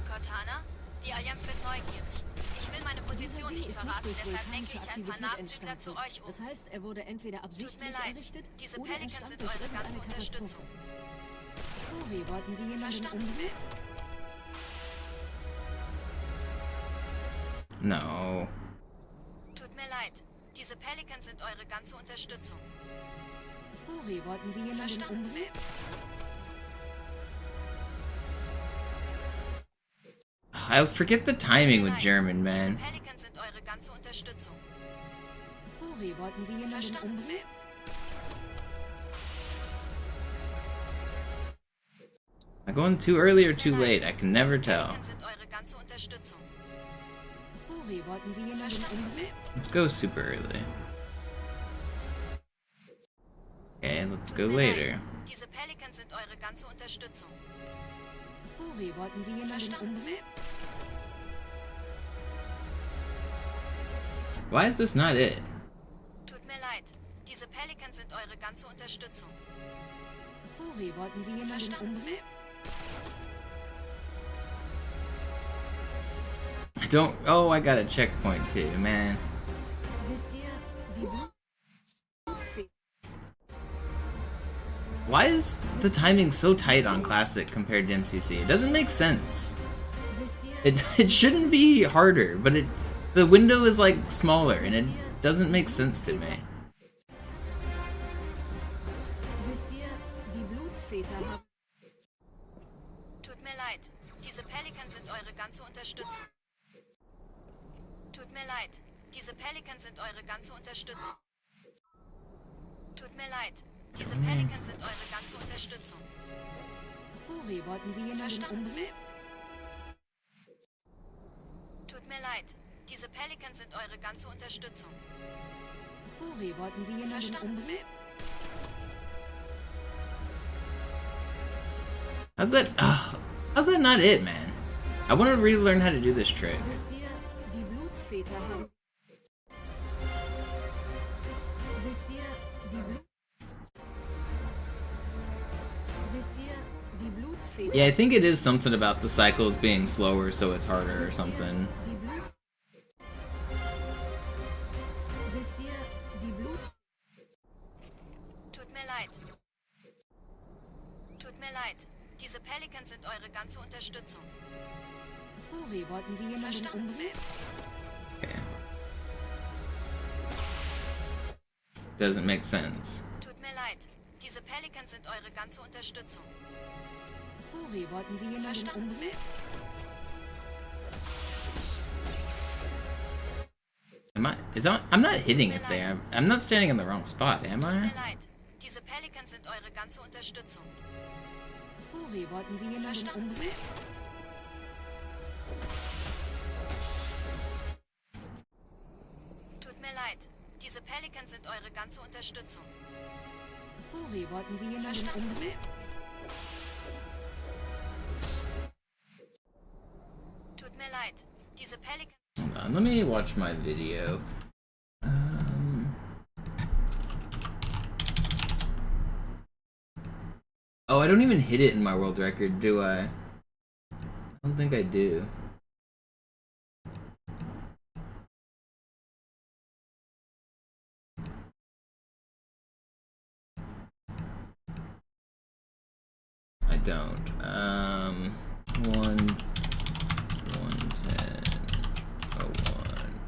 Cortana, die Allianz wird neugierig. Ich will meine Position nicht verraten, deshalb lenke ich ein paar Nachzügler zu euch um. Das heißt, er wurde entweder Tut absichtlich mir leid, errichtet diese oder Pelicans entstand sind durch eure ganze irgendeine Unterstützung. Katastrophe. Sorry, wollten Sie jemanden Verstanden, umbringen? No. Tut mir leid, diese Pelicans sind eure ganze Unterstützung. Sorry, wollten Sie jemanden Verstanden, umbringen? I forget the timing with German, Diese man. Pelicans sind eure ganze Unterstützung. Sorry, wollten Sie jemanden Verstanden, umbringen? Am I going too early or too Tut mir late? leid, I can never diese tell. Pelicans sind eure ganze Unterstützung. Sorry, wollten Sie jemanden Verstanden, umbringen? Let's go super early. Okay, let's go Tut mir leid, later. diese Pelicans sind eure ganze Unterstützung. Sorry, wollten Sie jemanden Verstanden, umbringen? Why is this not it? Tut mir leid, diese Pelicans sind eure ganze Unterstützung. Sorry, wollten Sie jemanden Verstanden, umbringen? I don't. Oh, I got a checkpoint too, man. Wisst ihr, wie Blutsfee... Why is the timing so tight on Classic compared to MCC? It doesn't make sense. Wisst ihr, It shouldn't be harder, but the window is like smaller and it doesn't make sense to me. wisst ihr, die Blutsväter haben... Tut mir leid, diese Pelicans sind eure ganze Unterstützung. Tut mir leid, diese Pelicans sind eure ganze Unterstützung. Tut mir leid, diese Pelicans sind eure ganze Unterstützung. Sorry, wollten Sie jemanden Verstanden, umbringen? Tut mir leid, diese Pelicans sind eure ganze Unterstützung. Sorry, wollten Sie jemanden Verstanden, umbringen? How's that not it, man? I want to relearn how to do this trick. Wisst ihr, die Blutsväter haben... Wisst ihr, die Blutsväter... Yeah, I think it is something about the cycles being slower, so it's harder or something. Die Bluts... Wisst ihr, die Bluts... Tut mir leid. Tut mir leid, diese Pelicans sind eure ganze Unterstützung. Sorry, wollten Sie jemanden Verstanden, umbringen? Okay. Doesn't make sense. Tut mir leid, diese Pelicans sind eure ganze Unterstützung. Sorry, wollten Sie jemanden Verstanden, umbringen? I'm not hitting it there. I'm not standing in the wrong spot, am Tut I? mir leid, diese Pelicans sind eure ganze Unterstützung. Sorry, wollten Sie jemanden Verstanden. umbringen? Tut mir leid, diese Pelicans sind eure ganze Unterstützung. Sorry, wollten Sie jemanden Verstanden. umbringen? mir leid. Diese Pelican. Hold on, let me watch my video. Oh, I don't even hit it in my world record, do I? I don't think I do. I don't. 110 01.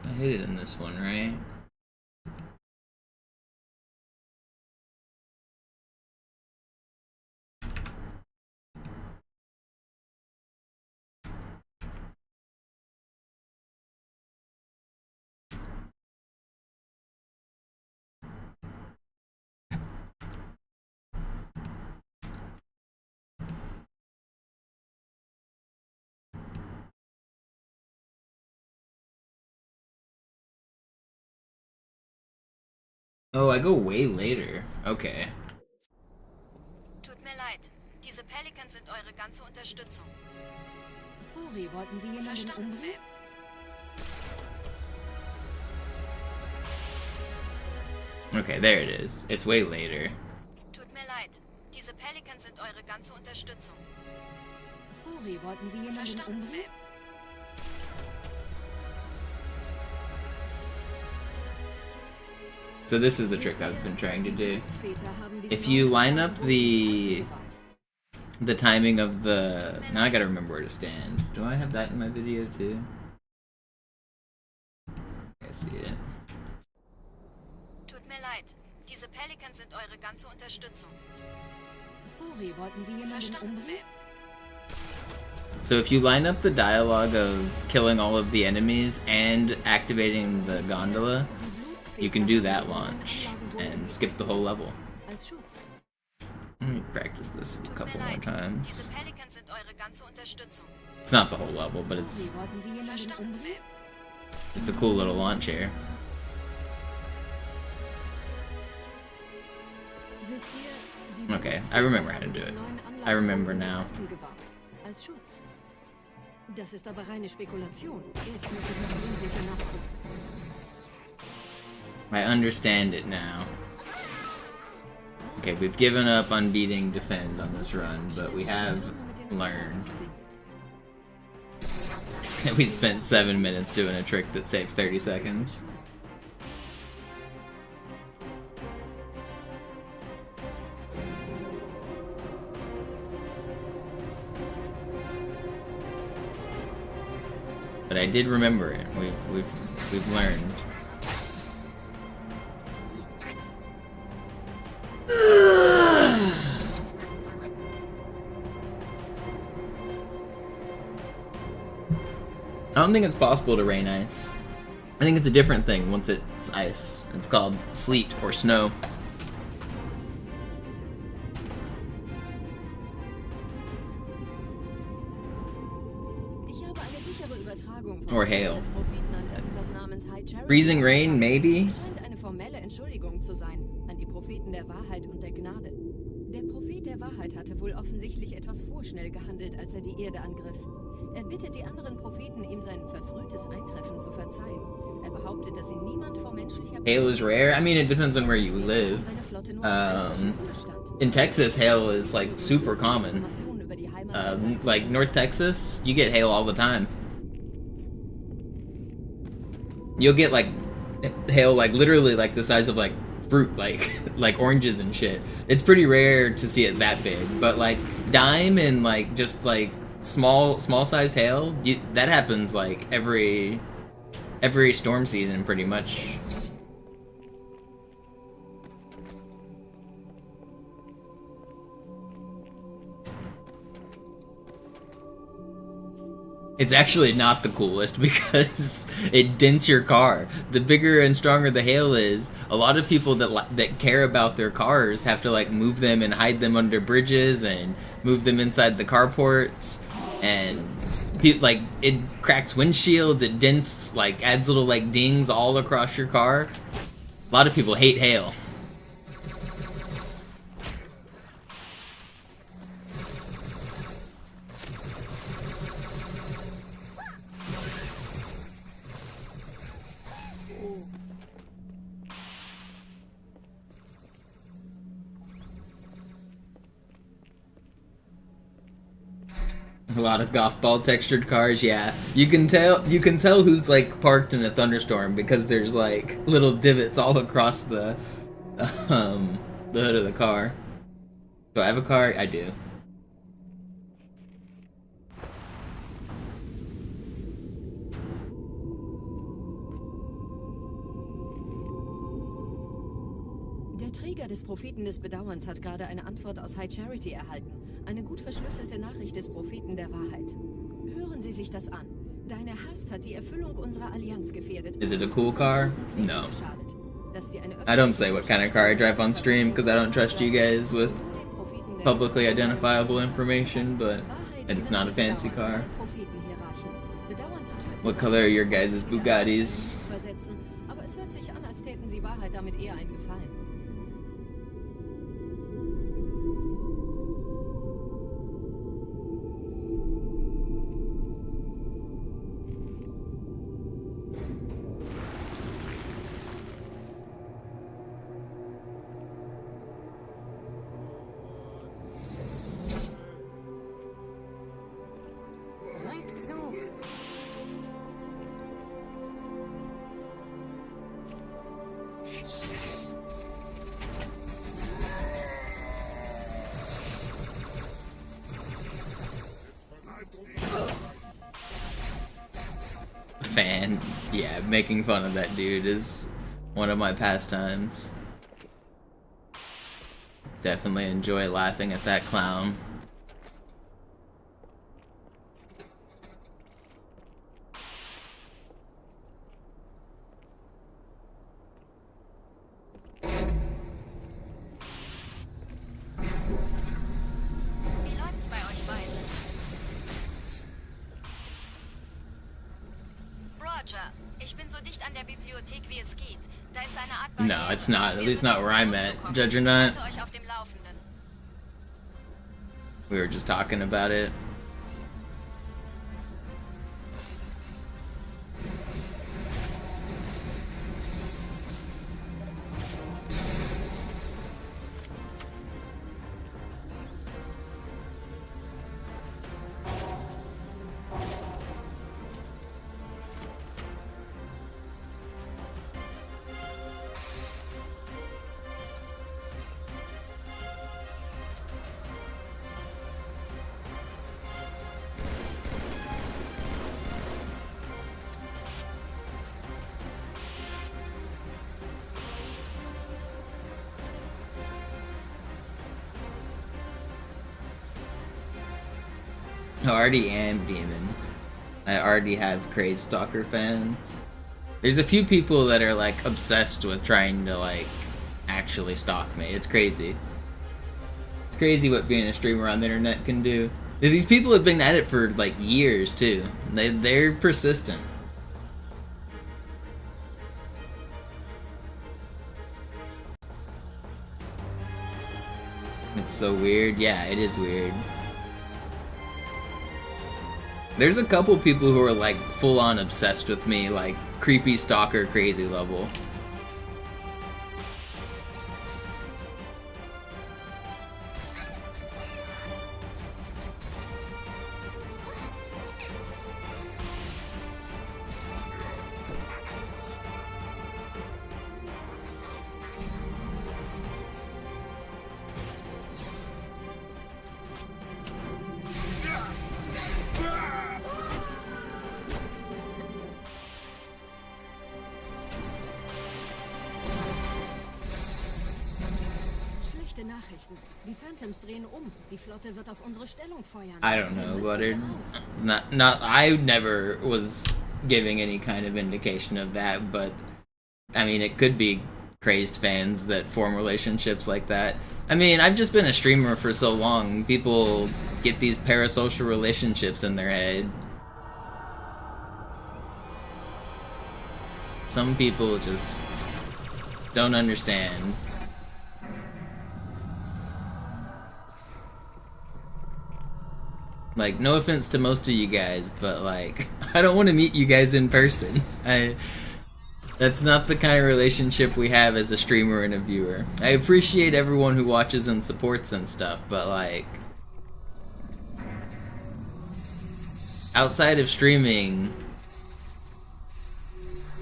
I hit it in this one, right? Oh, I go way later. Okay. Tut mir leid. Diese Pelicans sind eure ganze Unterstützung. Sorry, wollten Sie jemanden Verstanden, umbringen? Ma'am. Okay, there it is. It's way later. Tut mir leid. Diese Pelicans sind eure ganze Unterstützung. Sorry, wollten Sie jemanden Verstanden, umbringen? Ma'am. So this is the trick I've been trying to do. If you line up the timing of the... Now I gotta remember where to stand. Do I have that in my video too? I see it. Tut mir leid. Diese Pelicans sind eure ganze Unterstützung. Sorry, wollten Sie jemanden Verstanden, umbringen? Ma'am. So if you line up the dialogue of killing all of the enemies and activating the gondola, you can do that launch and skip the whole level. Als Schutz. Let me practice this a Tut couple mir more leid. times. Diese Pelicans sind eure ganze Unterstützung. It's not the whole level, but it's Sorry, wollten Sie jemanden Verstanden, umbringen? Ma'am. a cool little launch here. Wisst ihr, die Okay, I remember how to do Bootsväter it. haben diese neuen I remember Anlagen now. gebaut. Als Schutz. Das ist aber reine Spekulation. Erst muss ich noch gründlicher nachprüfen. I understand it now. Okay, we've given up on beating defend on this run, but we have learned. We spent 7 minutes doing a trick that saves 30 seconds. But I did remember it. We've learned. I don't think it's possible to rain ice. I think it's a different thing once it's ice. It's called sleet or snow. Ich habe eine sichere Übertragung Or hail. des Propheten an irgendwas namens High Charity. Freezing rain, maybe? Es scheint eine formelle Entschuldigung zu sein an die Propheten der Wahrheit und der Gnade. Der Prophet der Wahrheit hatte wohl offensichtlich etwas vorschnell gehandelt, als er die Erde angriff. Er bittet die anderen Propheten, ihm sein verfrühtes Eintreffen zu verzeihen. Er behauptet, dass ihn niemand vor menschlicher Hail is rare. I mean, it depends on where you live. seine Flotte nur als Um, Schiffen bestand. In Texas, hail is like super common. Informationen über die Heimat Like North Texas, you get hail all the time. You'll get like hail like literally like the size of like fruit, like like oranges and shit. It's pretty rare to see it that big, but like dime and like just like small size hail, that happens like every storm season pretty much. It's actually not the coolest because it dents your car. The bigger and stronger the hail is, a lot of people that care about their cars have to like move them and hide them under bridges and move them inside the carports, and like it cracks windshields, it dents, like adds little like dings all across your car. A lot of people hate hail. A lot of golf ball textured cars, yeah. You can tell who's like parked in a thunderstorm because there's like little divots all across the hood of the car. Do I have a car? I do. Der Träger des Propheten des Bedauerns hat gerade eine Antwort aus High Charity erhalten. Eine gut verschlüsselte Nachricht des Propheten der Wahrheit. Hören Sie sich das an. Deine Hast hat die Erfüllung unserer Allianz gefährdet. Is it a cool car? No. I don't say what kind of car I drive on stream because I don't trust you guys with publicly identifiable information, but it's not a fancy car. What color are your guys' Bugattis? Aber es hört sich an, als täten sie Wahrheit damit eher einen Gefallen. Fan. Yeah, making fun of that dude is one of my pastimes. Definitely enjoy laughing at that clown. Wie läuft's bei euch beiden? Roger, ich bin so dicht an der Bibliothek, wie es geht. Da ist eine Art Barriere. No, it's not. At least not where I'm at. Judge or Ich not. halte euch auf dem Laufenden. We were just talking about it. I already am demon. I already have crazed stalker fans. There's a few people that are like obsessed with trying to like actually stalk me. It's crazy. It's crazy what being a streamer on the internet can do. These people have been at it for like years too. They're persistent. It's so weird. Yeah, it is weird. There's a couple people who are like full on obsessed with me, like creepy stalker crazy level. Schlechte Nachrichten. Die Phantoms drehen um. Die Flotte wird auf unsere Stellung feuern. I don't know, Butter. I never was giving any kind of indication of that, but I mean, it could be crazed fans that form relationships like that. I mean, I've just been a streamer for so long. People get these parasocial relationships in their head. Some people just don't understand. Like, no offense to most of you guys, but like, I don't want to meet you guys in person. That's not the kind of relationship we have as a streamer and a viewer. I appreciate everyone who watches and supports and stuff, but like, outside of streaming,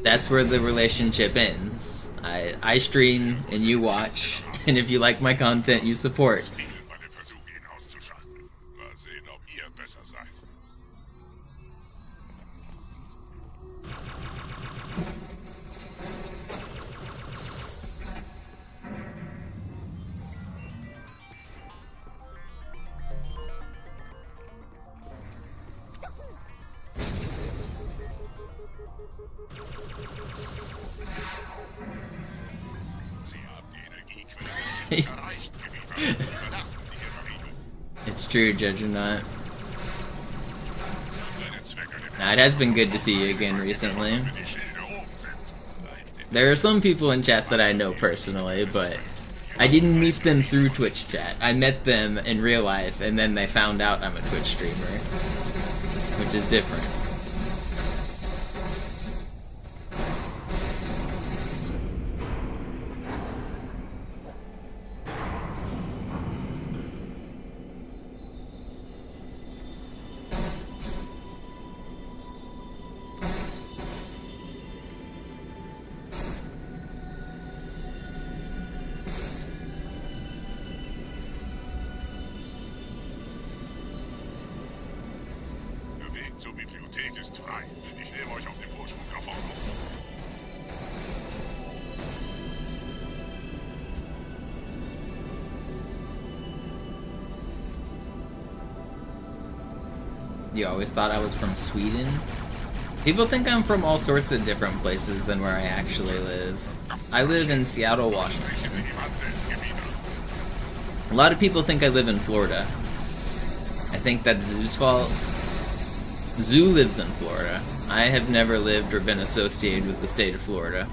that's where the relationship ends. I stream and you watch, and if you like my content, you support. Vielen bei dem Versuch, ihn auszuschalten. Mal sehen, ob ihr besser seid. Sie haben die Energiequelle des Schiffs erreicht, Gebieter. Verlassen Sie Ihre Riegel. It's true, Judge or not. Seinen Zweck an dem Nah, it has been good to see you again recently. die Schilde oben sind. Bleibt in There are some people in chat that I know personally, but I didn't meet them through Twitch chat. I met them in real life, and then they found out I'm a Twitch streamer, which is different. Der Weg zur Bibliothek ist frei. Ich nehme euch auf dem Vorsprung nach vorne auf. You always thought I was from Sweden? People think I'm from all sorts of different places than where I actually live. I live in Seattle, Washington. A lot of people think I live in Florida. I think that's Zoo's fault. Zoo lives in Florida. I have never lived or been associated with the state of Florida.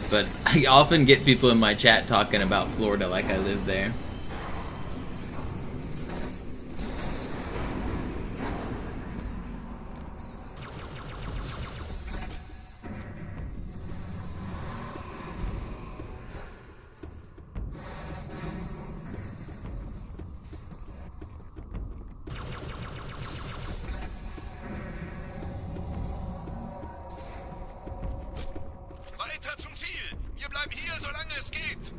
But I often get people in my chat talking about Florida like I live there. Weiter zum Ziel! Wir bleiben hier, solange es geht!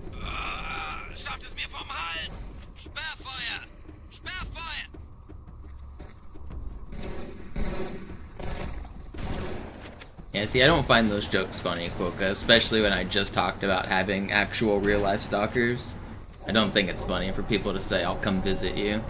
Schafft es mir vom Hals! Sperrfeuer! Sperrfeuer! Yeah, see, I don't find those jokes funny, Quokka, especially when I just talked about having actual real-life stalkers. I don't think it's funny for people to say, I'll come visit you.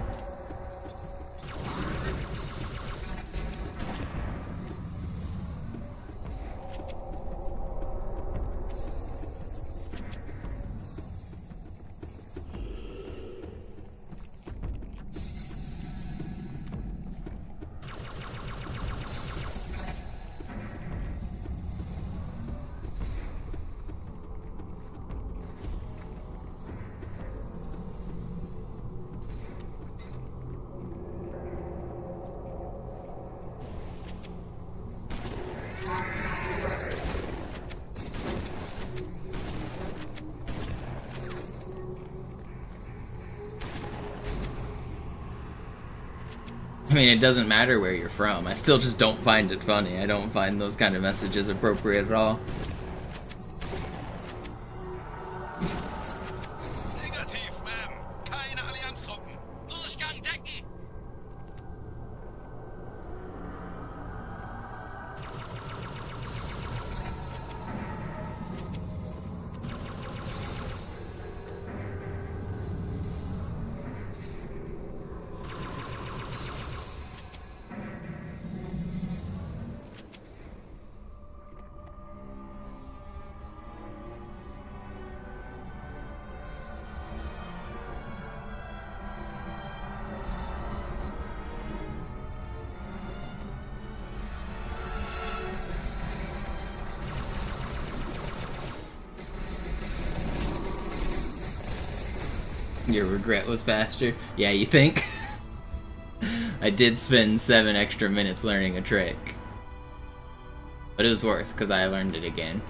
I mean, it doesn't matter where you're from. I still just don't find it funny. I don't find those kind of messages appropriate at all. Negativ, Ma'am. Keine Allianztruppen. Durchgang decken! Your regret was faster? Yeah, you think? I did spend 7 extra minutes learning a trick. But it was worth, because I learned it again.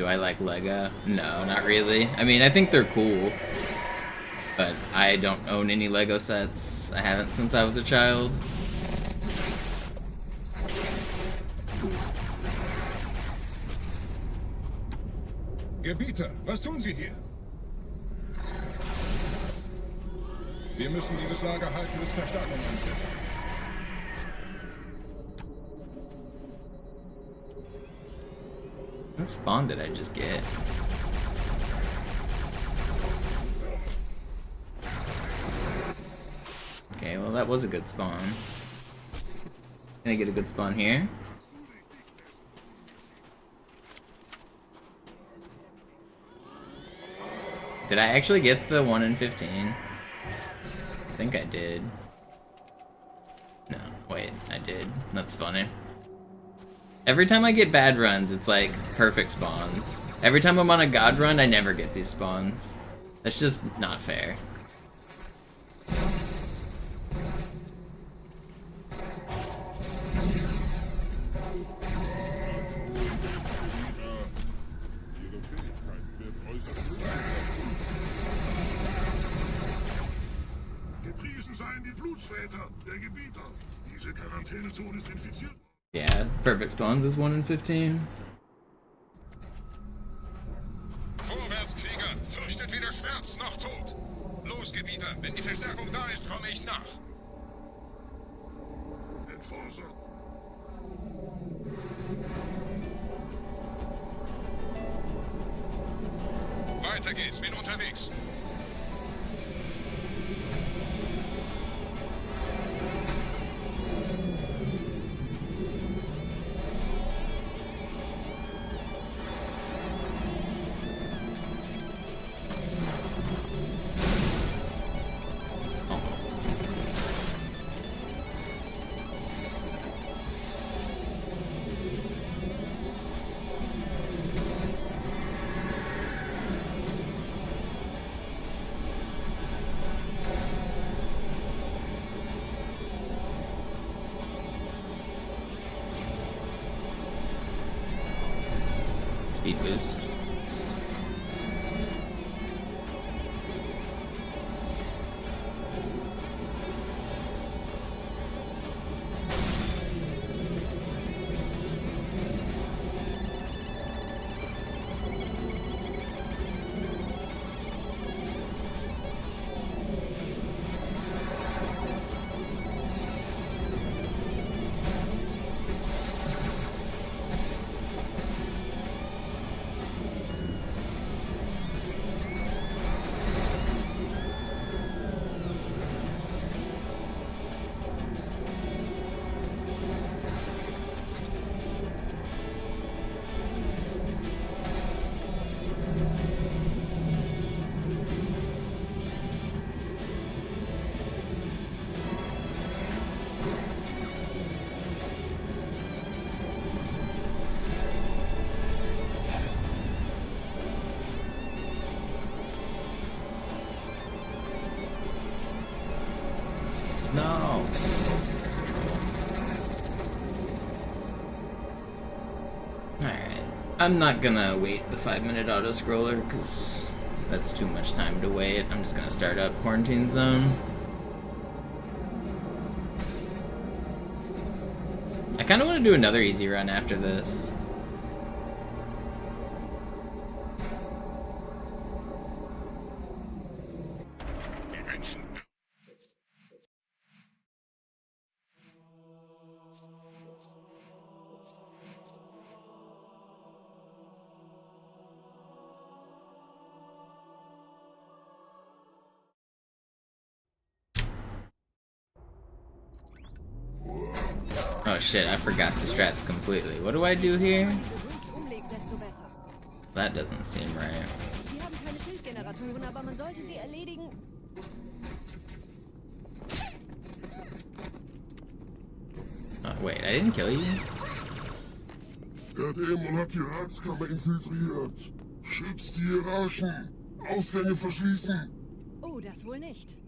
Do I like Lego? No, not really. I mean, I think they're cool, but I don't own any Lego sets. I haven't since I was a child. Gebieter, was tun Sie hier? Wir müssen dieses Lager halten, bis Verstärkung antrifft. What spawn did I just get? Okay, well that was a good spawn. Can I get a good spawn here? Did I actually get the 1 in 15? I think I did. No, wait, I did. That's funny. Every time I get bad runs, it's like perfect spawns. Every time I'm on a god run, I never get these spawns. That's just not fair. Gepriesen seien die Blutsväter, der Gebieter. Diese Quarantänezone ist infiziert. Yeah, perfect spawns is 1 in 15. Vorwärts, Krieger! Fürchtet weder Schmerz noch Tod! Los, Gebieter! Wenn die Verstärkung da ist, komme ich nach! Enforcer. Weiter geht's, bin unterwegs! Speed boost. No. Alright. I'm not gonna wait the 5-minute auto scroller because that's too much time to wait. I'm just gonna start up Quarantine Zone. I kinda wanna do another easy run after this. Die Menschen... Oh shit, I forgot the strats completely. What do I do here? That doesn't seem right. Sie haben keine Schildgeneratoren, aber man sollte sie erledigen. Oh, wait, I didn't kill you? Der Dämon hat die Ratskammer infiltriert. Schützt die Hierarchen. Ausgänge verschließen. Oh, das wohl nicht.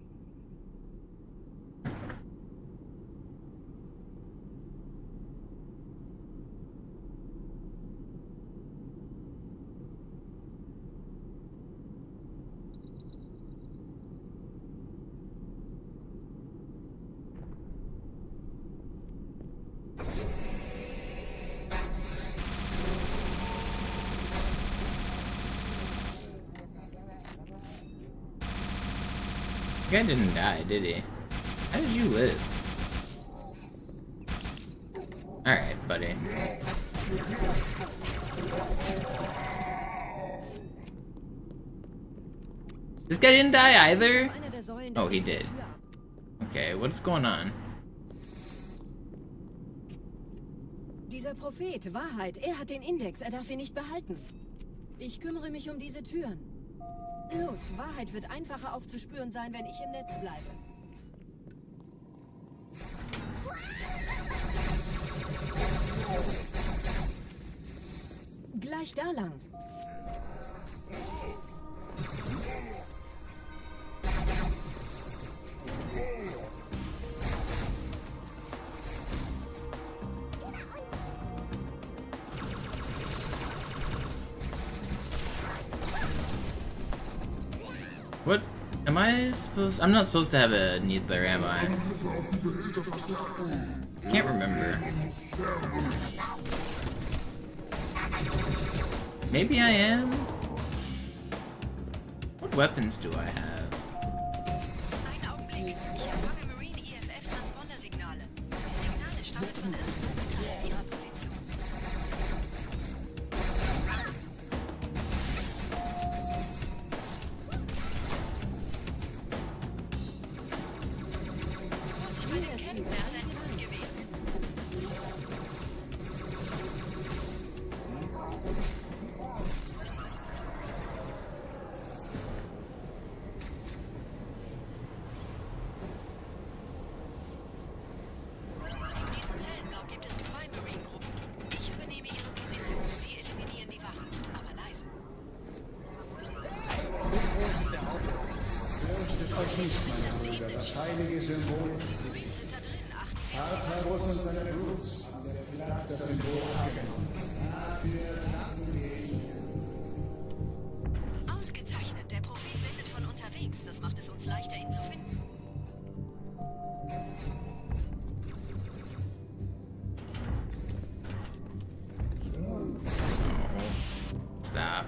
The guy didn't die, did he? How did you live? Alright, buddy. This guy didn't die either? Oh, he did. Okay, what's going on? Dieser Prophet, Wahrheit, hat den Index, darf ihn nicht behalten. Ich kümmere mich diese Türen. Los, Wahrheit wird einfacher aufzuspüren sein, wenn ich im Netz bleibe. Gleich da lang. What am I supposed? I'm not supposed to have a needler, am I? Can't remember. Maybe I am? What weapons do I have? Einen Augenblick. Ich empfange Marine EFF-Transponder-Signale. Die Signale stammen von irgendeinem Teil ihrer Position. Vorsicht bei den Ketten, er hat ein Luftgewehr. In diesen Zellenblock gibt es 2 Marine-Gruppen. Ich übernehme ihre Position. Sie eliminieren die Wachen, aber leise. Euch nicht, meine Brüder, das heilige Symbol ist sicher. Marines sind da drin. Achten Sie auf Tartarus und seine Blut haben der Flacht das Symbol abgenommen. Dafür danken wir ihnen. Ausgezeichnet. Der Prophet sendet von unterwegs. Das macht es uns leichter, ihn zu finden. Stop.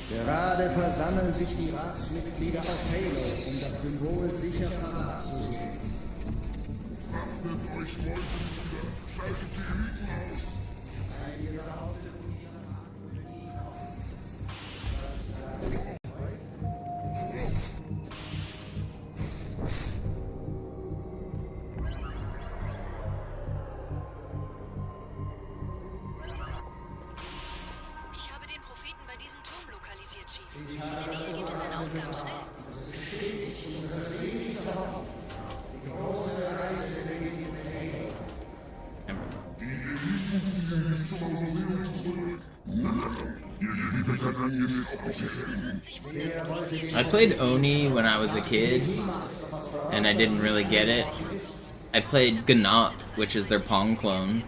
Gerade versammeln sich die Ratsmitglieder auf Halo, um das Symbol sicher parat zu sehen. Achtet euch Leute wieder. Schaltet die Hüten aus. Einige behaupteten, dieser Markt würde nie Ich habe den Propheten bei diesem Turm lokalisiert, Chief. In der Nähe gibt es einen Ausgang. Schnell! Die Eliten ziehen sich zur Mausoleum zurück. Ihr geliebter Gedanken ist auch noch hier. Sie würden sich wundern, wie viel I played Oni when I was a kid, and I didn't really get it. I played Gnat, which is their Pong clone.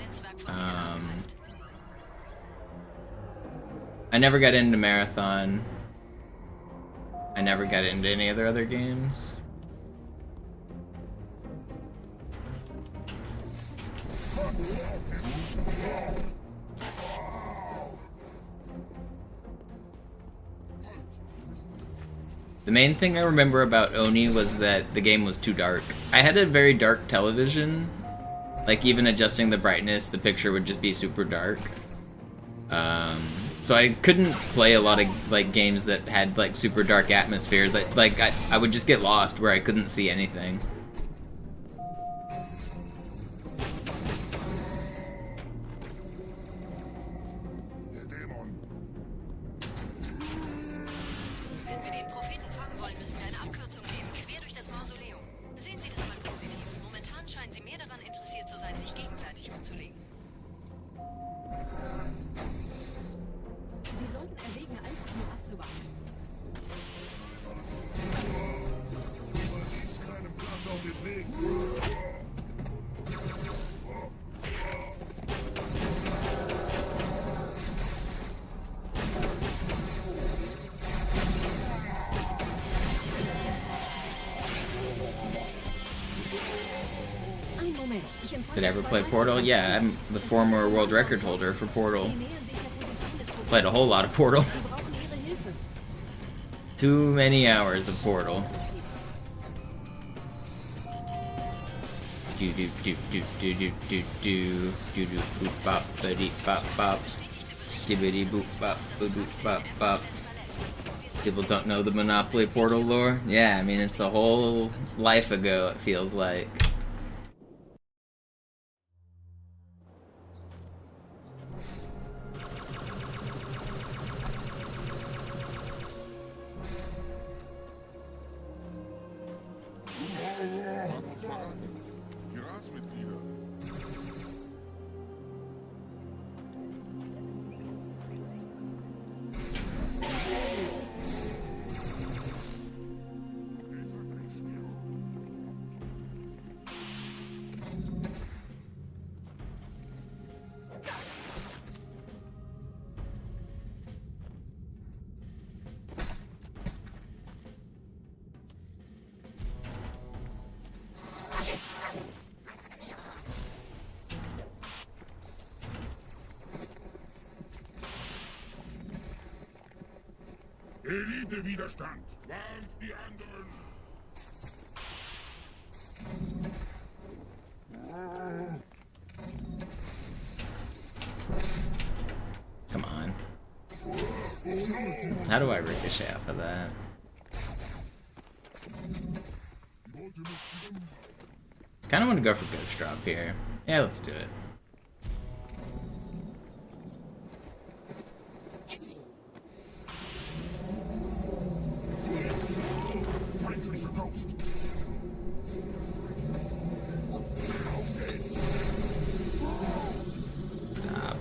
I never got into Marathon. I never got into any of their other games. The main thing I remember about Oni was that the game was too dark. I had a very dark television. Like, even adjusting the brightness, the picture would just be super dark. So I couldn't play a lot of like games that had like super dark atmospheres. I would just get lost where I couldn't see anything. Der Dämon. Wenn wir den Propheten fangen wollen, müssen wir eine Abkürzung nehmen, quer durch das Mausoleum. Ein Moment, ich empfand Did I ever zwei play weitere Portal? Yeah, I'm the former world record holder for Portal. Sie nähern sich der Position des Propheten. Played a whole lot of Portal. Sie brauchen Ihre Hilfe. Too many hours of Portal. Do do do do do do do do do do boop bop buddy bop bop skibbity boop bop boop bop bop. People don't know the Monopoly Portal lore? Yeah, I mean it's a whole life ago, it feels like. Die Ratsmitglieder. Elite-Widerstand. Warnt die anderen. Come on. How do I ricochet off of that? Kinda want to go for Ghost Drop here. Yeah, let's do it. Feindlicher Ghost. Stop.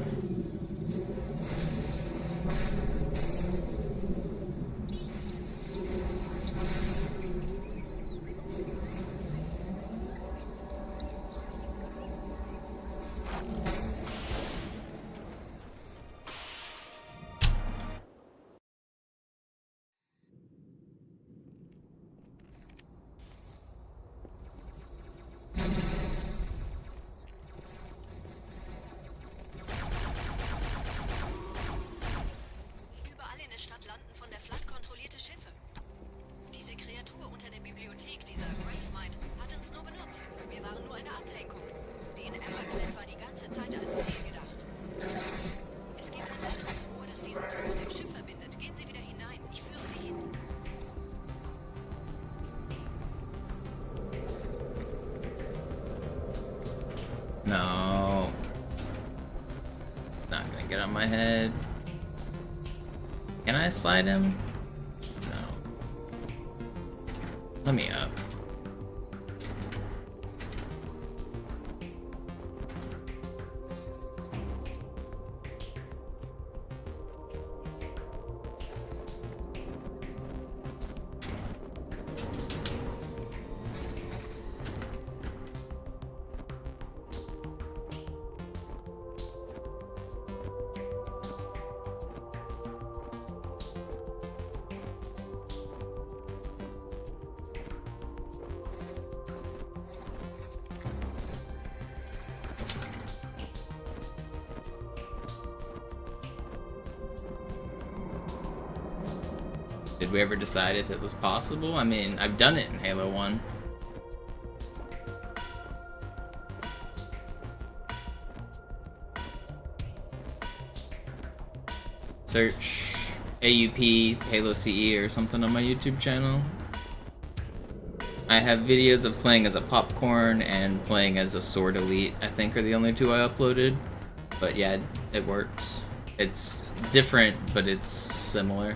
Überall in der Stadt landen von der Flood kontrollierte Schiffe. Diese Kreatur unter der Bibliothek, dieser Gravemind, hat uns nur benutzt. Wir waren nur eine Ablenkung. Den Everclad war die ganze Zeit als Ziel gedacht. Es gibt ein Leitungsrohr, das diesen Turm mit dem Schiff verbindet. Gehen Sie wieder hinein. Ich führe Sie hin. No. Not gonna get on my head. Can I slide him? No. Let me up. Did we ever decide if it was possible? I mean, I've done it in Halo 1. Search AUP Halo CE or something on my YouTube channel. I have videos of playing as a popcorn and playing as a sword elite, I think are the only two I uploaded. But yeah, it works. It's different, but it's similar.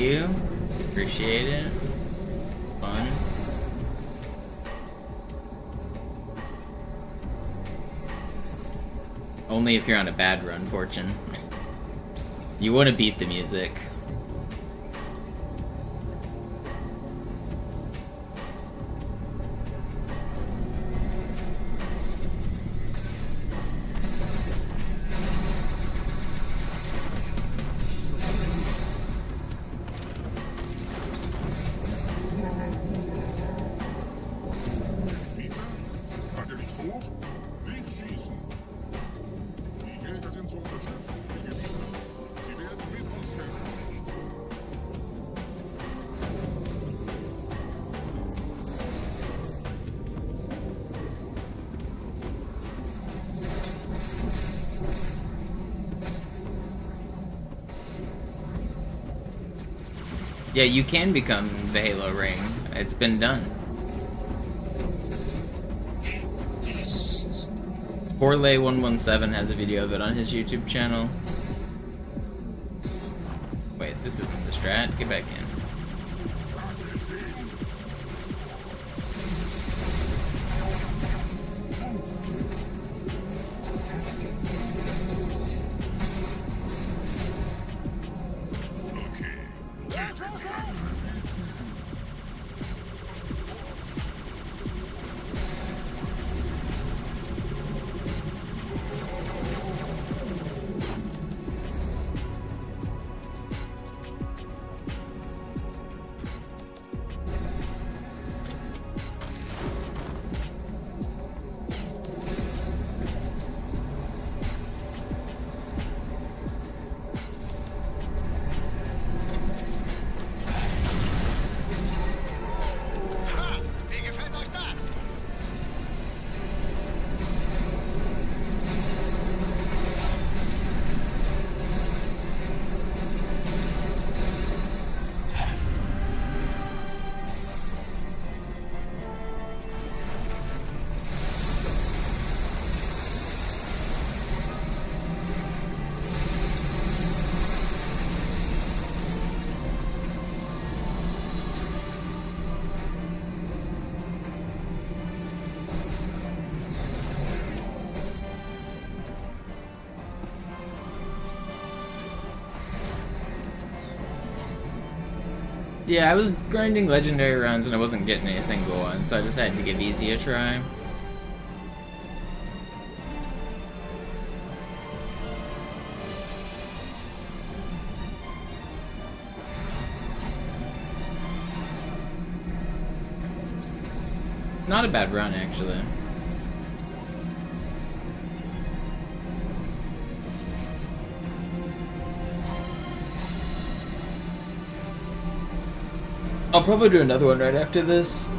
you. Appreciate it. Fun. Only if you're on a bad run, Fortune. You want to beat the music. Hat er nicht hoch? Nicht schießen. Die Jäger sind zur Unterstützung der Gebieter. Sie werden mit uns kämpfen. Yeah, you can become the Halo Ring. It's been done. Forlay117 has a video of it on his YouTube channel. Wait, this isn't the strat. Get back in. Wie gefällt euch das? Yeah, I was grinding legendary runs and I wasn't getting anything going, so I decided to give easy a try. Not a bad run, actually. I'll probably do another one right after this.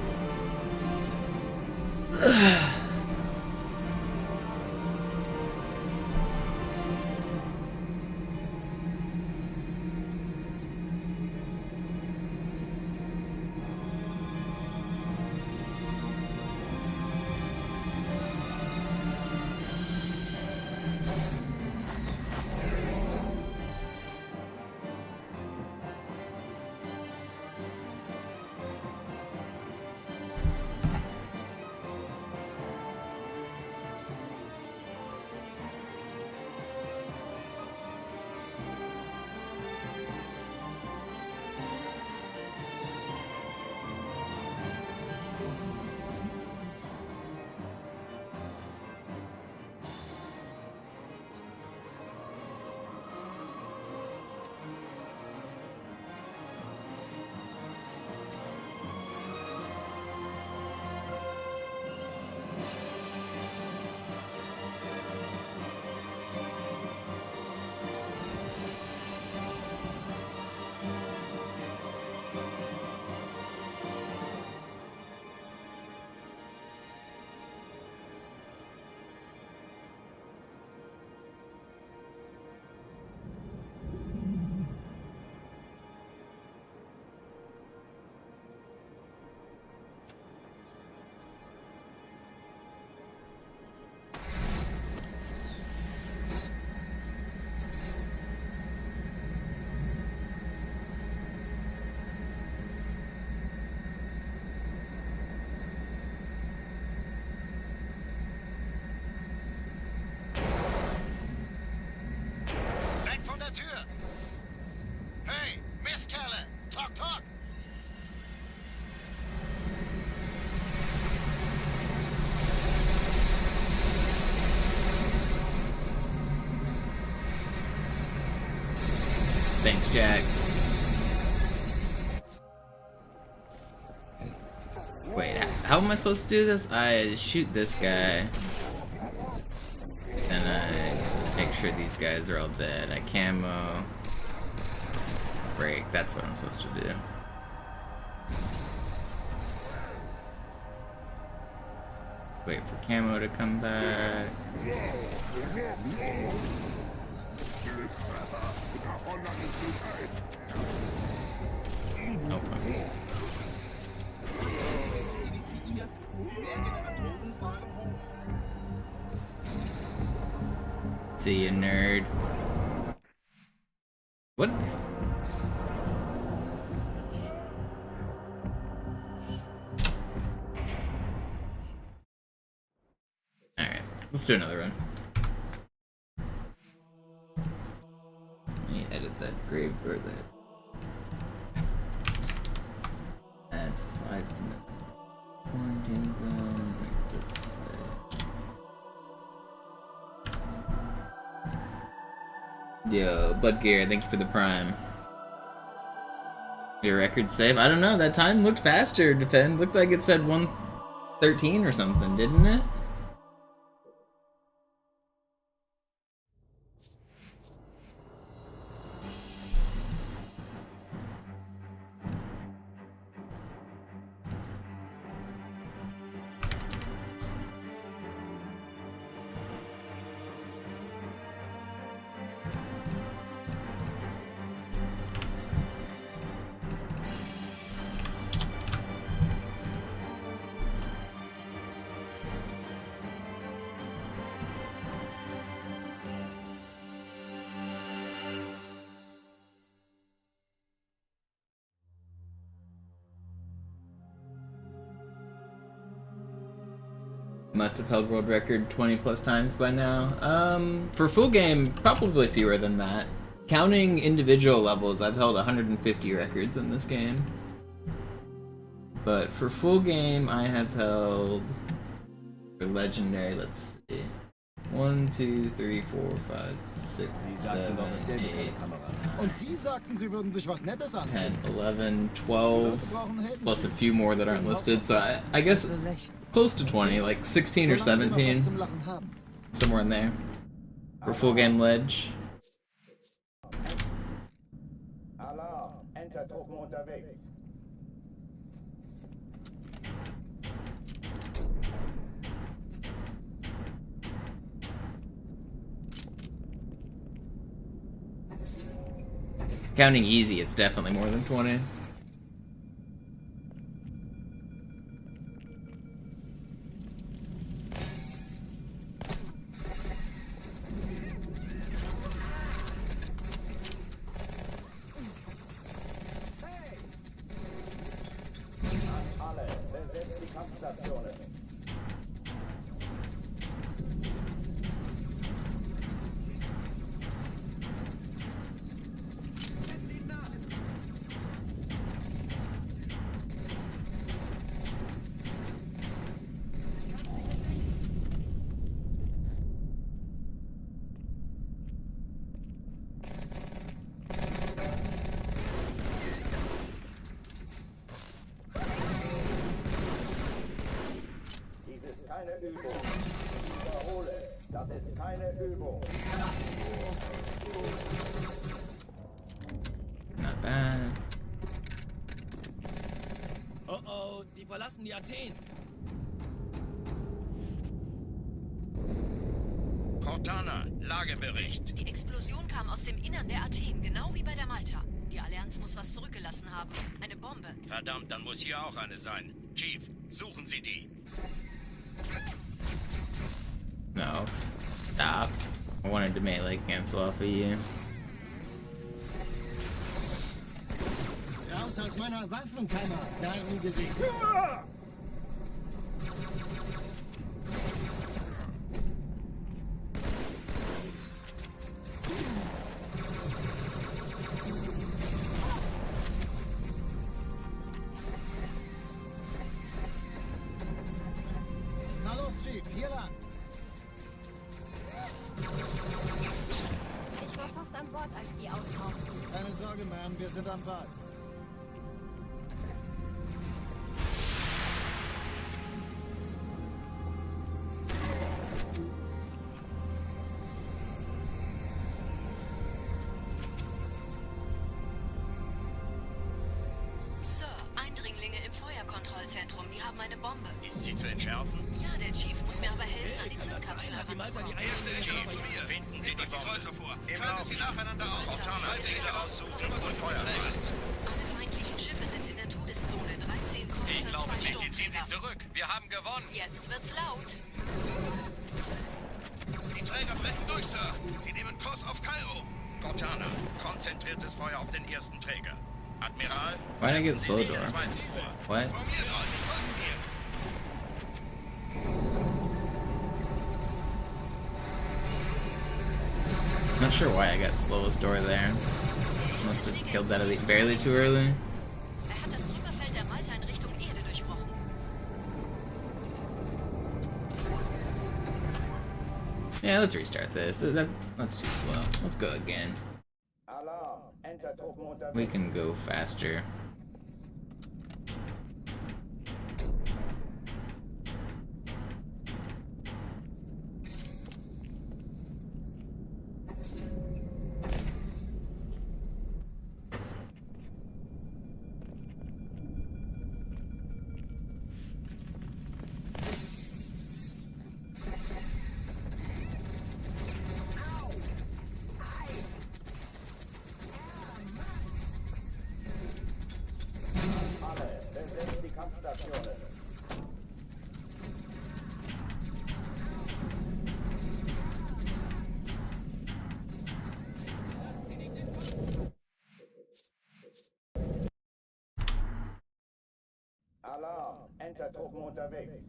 Jack. Wait, how am I supposed to do this? I shoot this guy. And I make sure these guys are all dead. I camo. Break. That's what I'm supposed to do. Wait for camo to come back. Oh, fuck. See you, nerd. What? Alright, let's do another run. Let me edit that grave or that. Add 5-minute quarantine zone. Make this Yo, Bud Gear, thank you for the prime. Your record save? I don't know, that time looked faster, Defend. Looked like it said 113 or something, didn't it? Must have held world record 20 plus times by now. For full game, probably fewer than that. Counting individual levels, I've held 150 records in this game. But for full game, I have held, for legendary, let's see. 1, 2, 3, 4, 5, 6, 7, 8, Und Sie sagten, Sie würden sich was Nettes 10, 11, 12, plus a few more that aren't listed. So I guess close to 20, like 16 or 17, somewhere in there. For full game ledge. Alarm, Enter-Truppen unterwegs. Counting easy, it's definitely more than 20. Alle, besetzt die Kampfstationen. Keine Übung. Ich wiederhole, das ist keine Übung. Not bad. Oh oh, die verlassen die Athen. Cortana, Lagebericht. Die Explosion kam aus dem Innern der Athen, genau wie bei der Malta. Die Allianz muss was zurückgelassen haben. Eine Bombe. Verdammt, dann muss hier auch eine sein. Chief, suchen Sie die. No. Stop. I wanted to melee cancel off of you. Raus aus meiner Waffenkammer, Narrengesicht. Na los, Chief, hier lang. Ich war fast am Bord, als die auftauchten. Keine Sorge, Ma'am, wir sind am Ball. Sir, Eindringlinge im Feuerkontrollzentrum. Die haben eine Bombe. Ist sie zu entschärfen? Ja, der Chief muss mir aber helfen, an die Zündkapsel heranzukommen. Erste Echelon zu mir. Finden Sie Seht euch die die Bombe. Kreuzer vor. Schaltet sie nacheinander aus. Schaltet sie aus und Feuer frei. Alle feindlichen Schiffe sind in der Todeszone. 13 Kreuzer, Ich glaube 2 es nicht. Die ziehen sie Sturmträger. zurück. Wir haben gewonnen. Jetzt wird's laut. Die Träger brechen durch, Sir. Sie nehmen Kurs auf Kairo. Cortana, konzentriertes Feuer auf den ersten Träger. Admiral, Why did I get Sie slow sich door? den zweiten vor. What? Formiert euch, folgt mir. Not sure why I got slowest door there. Must have killed that barely too early. Er hat das Trümmerfeld der Malta in Richtung Erde durchbrochen. Yeah, let's restart this. That's too slow. Let's go again. Alarm. Enter-Truppen unterwegs. We can go faster. Alle, besetzt die Kampfstationen. Alarm. Enter-Truppen unterwegs.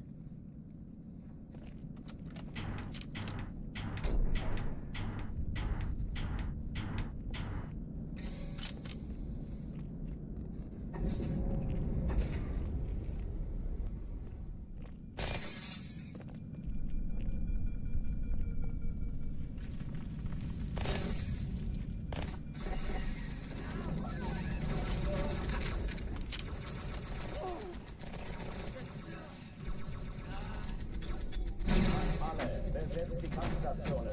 Alle, besetzt die Kampfstationen.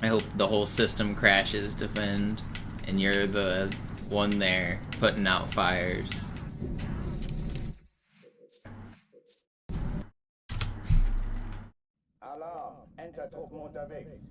I hope the whole system crashes, defend, and you're the one there putting out fires. Alarm. Enter-Truppen unterwegs.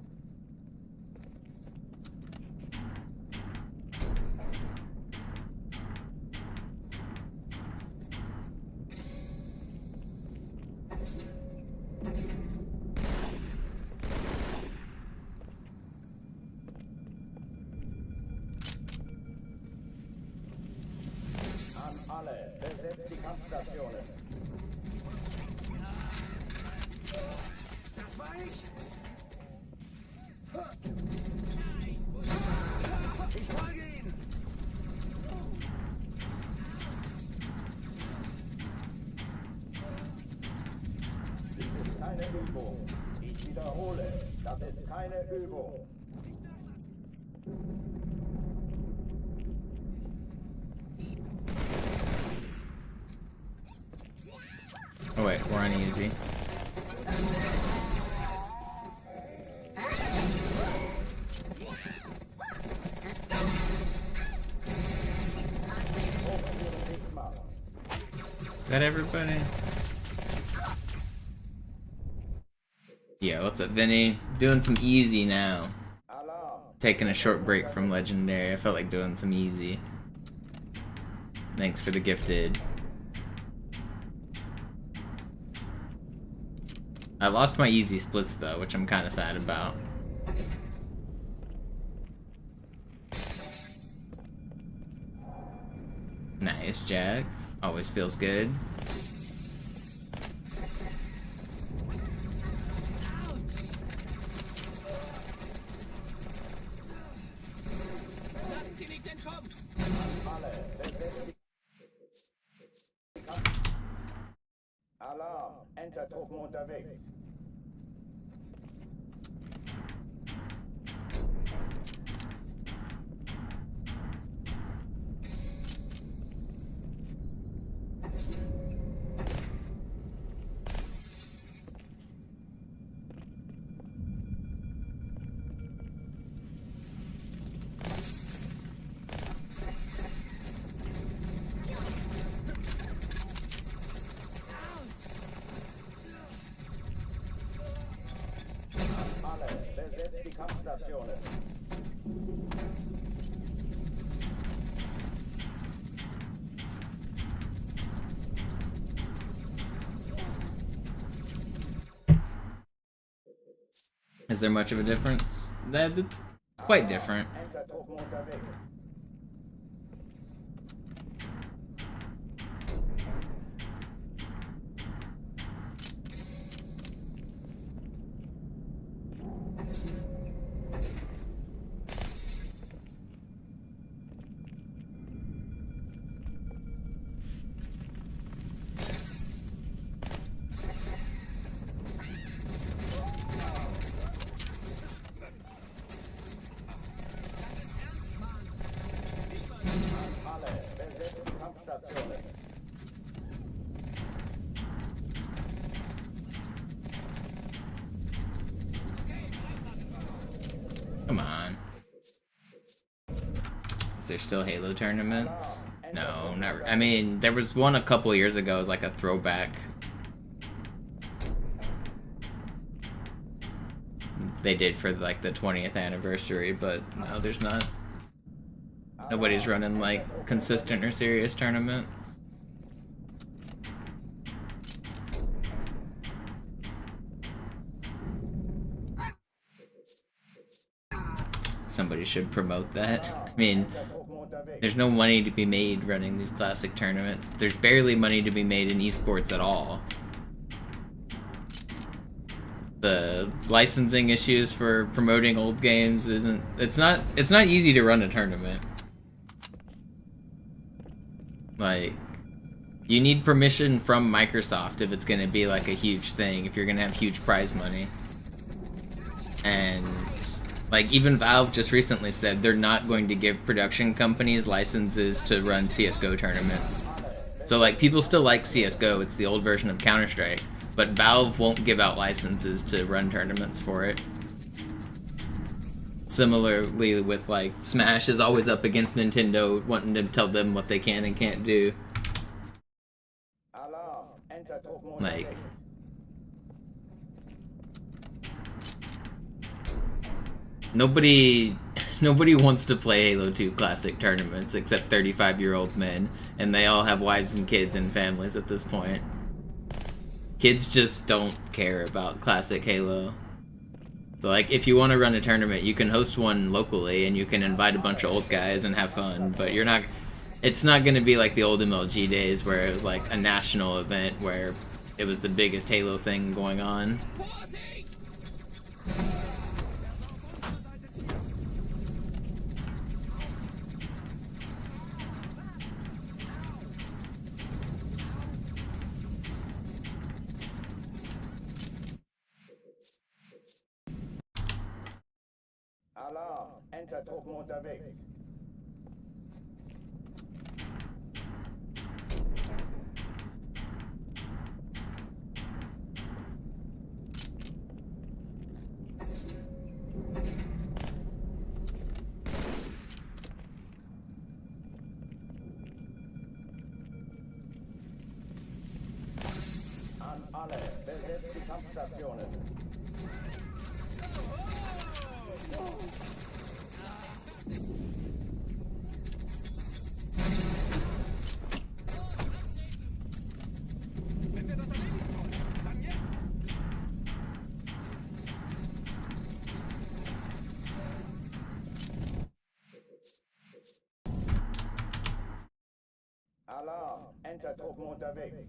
An alle, besetzt die Kampfstationen. Das war ich! Ich folge Ihnen! Das ist keine Übung. Ich wiederhole, das ist keine Übung. Oh wait, we're on easy. Is that everybody? Yeah, what's up, Vinny? Doing some easy now. Alarm. Taking a short break from Legendary. I felt like doing some easy. Thanks for the gifted. I lost my easy splits though, which I'm kind of sad about. Nice, Jack. Always feels good. Alarm. Enter-Truppen unterwegs. Is there much of a difference? That's quite different. Come on. Is there still Halo tournaments? No, never. I mean, there was one a couple years ago as like a throwback. They did for like the 20th anniversary, but no, there's not. Nobody's running like consistent or serious tournaments. Somebody should promote that. I mean, there's no money to be made running these classic tournaments. There's barely money to be made in esports at all. The licensing issues for promoting old games it's not easy to run a tournament. Like, you need permission from Microsoft if it's going to be like a huge thing, if you're going to have huge prize money. And like, even Valve just recently said they're not going to give production companies licenses to run CSGO tournaments. So like, people still like CSGO, it's the old version of Counter-Strike, but Valve won't give out licenses to run tournaments for it. Similarly with like, Smash is always up against Nintendo, wanting to tell them what they can and can't do. Like, Nobody wants to play Halo 2 Classic tournaments except 35-year-old men, and they all have wives and kids and families at this point. Kids just don't care about Classic Halo. So like, if you want to run a tournament, you can host one locally and you can invite a bunch of old guys and have fun, but it's not going to be like the old MLG days where it was like a national event where it was the biggest Halo thing going on. Alarm! Enter-Truppen unterwegs. An alle, besetzt die Kampfstationen. Alarm! Enter-Truppen unterwegs.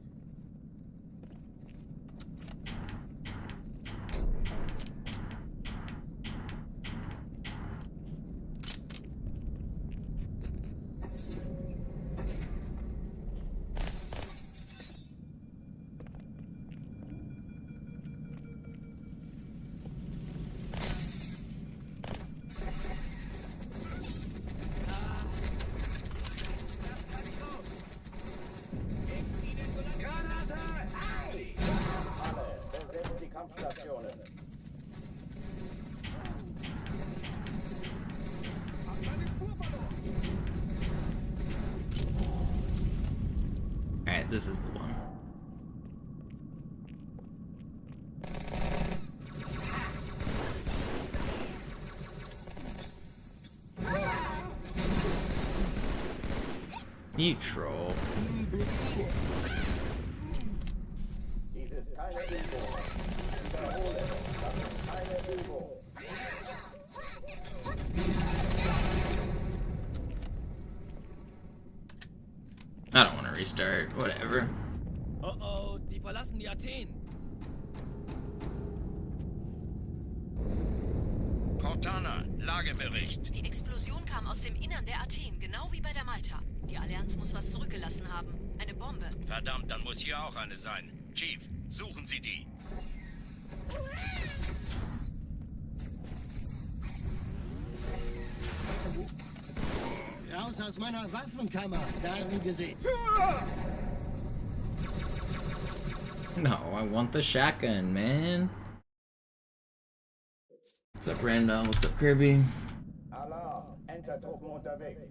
Kampfstationen. Alright, this is the one. You troll. Dies ist keine Übung. Wiederhole, das ist keine Übung. I don't want to restart. Whatever. Oh oh, die verlassen die Athen. Cortana, Lagebericht. Die Explosion kam aus dem Innern der Athen, genau wie bei der Malta. Die Allianz muss was zurückgelassen haben. Eine Bombe. Verdammt, dann muss hier auch eine sein. Chief, suchen Sie die. Raus aus meiner Waffenkammer, gern gesehen. No, I want the shotgun, man. What's up, Randall? What's up, Kirby? Alarm, Entertruppen unterwegs.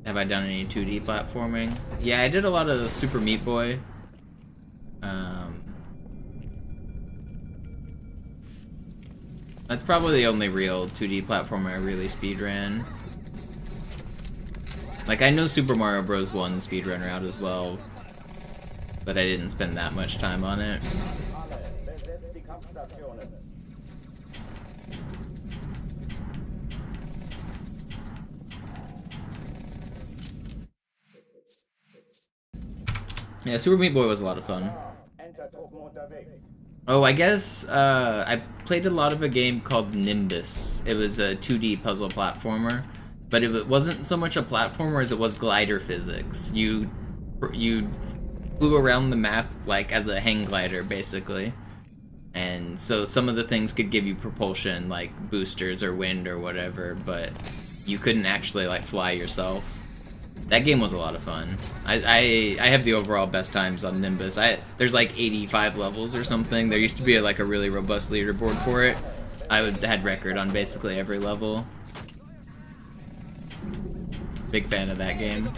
Have I done any 2D platforming? Yeah, I did a lot of Super Meat Boy. That's probably the only real 2D platformer I really speedran. Like, I know Super Mario Bros. 1 speedrun route as well, but I didn't spend that much time on it. Besetzt die Kampfstationen. Yeah, Super Meat Boy was a lot of fun. Entertruppen unterwegs. Oh, I guess I played a lot of a game called Nimbus. It was a 2D puzzle platformer, but it wasn't so much a platformer as it was glider physics. You flew around the map like as a hang glider, basically. And so some of the things could give you propulsion, like boosters or wind or whatever, but you couldn't actually like fly yourself. That game was a lot of fun. I have the overall best times on Nimbus. There's like 85 levels or something. There used to be like a really robust leaderboard for it. I had record on basically every level. Big fan of that game.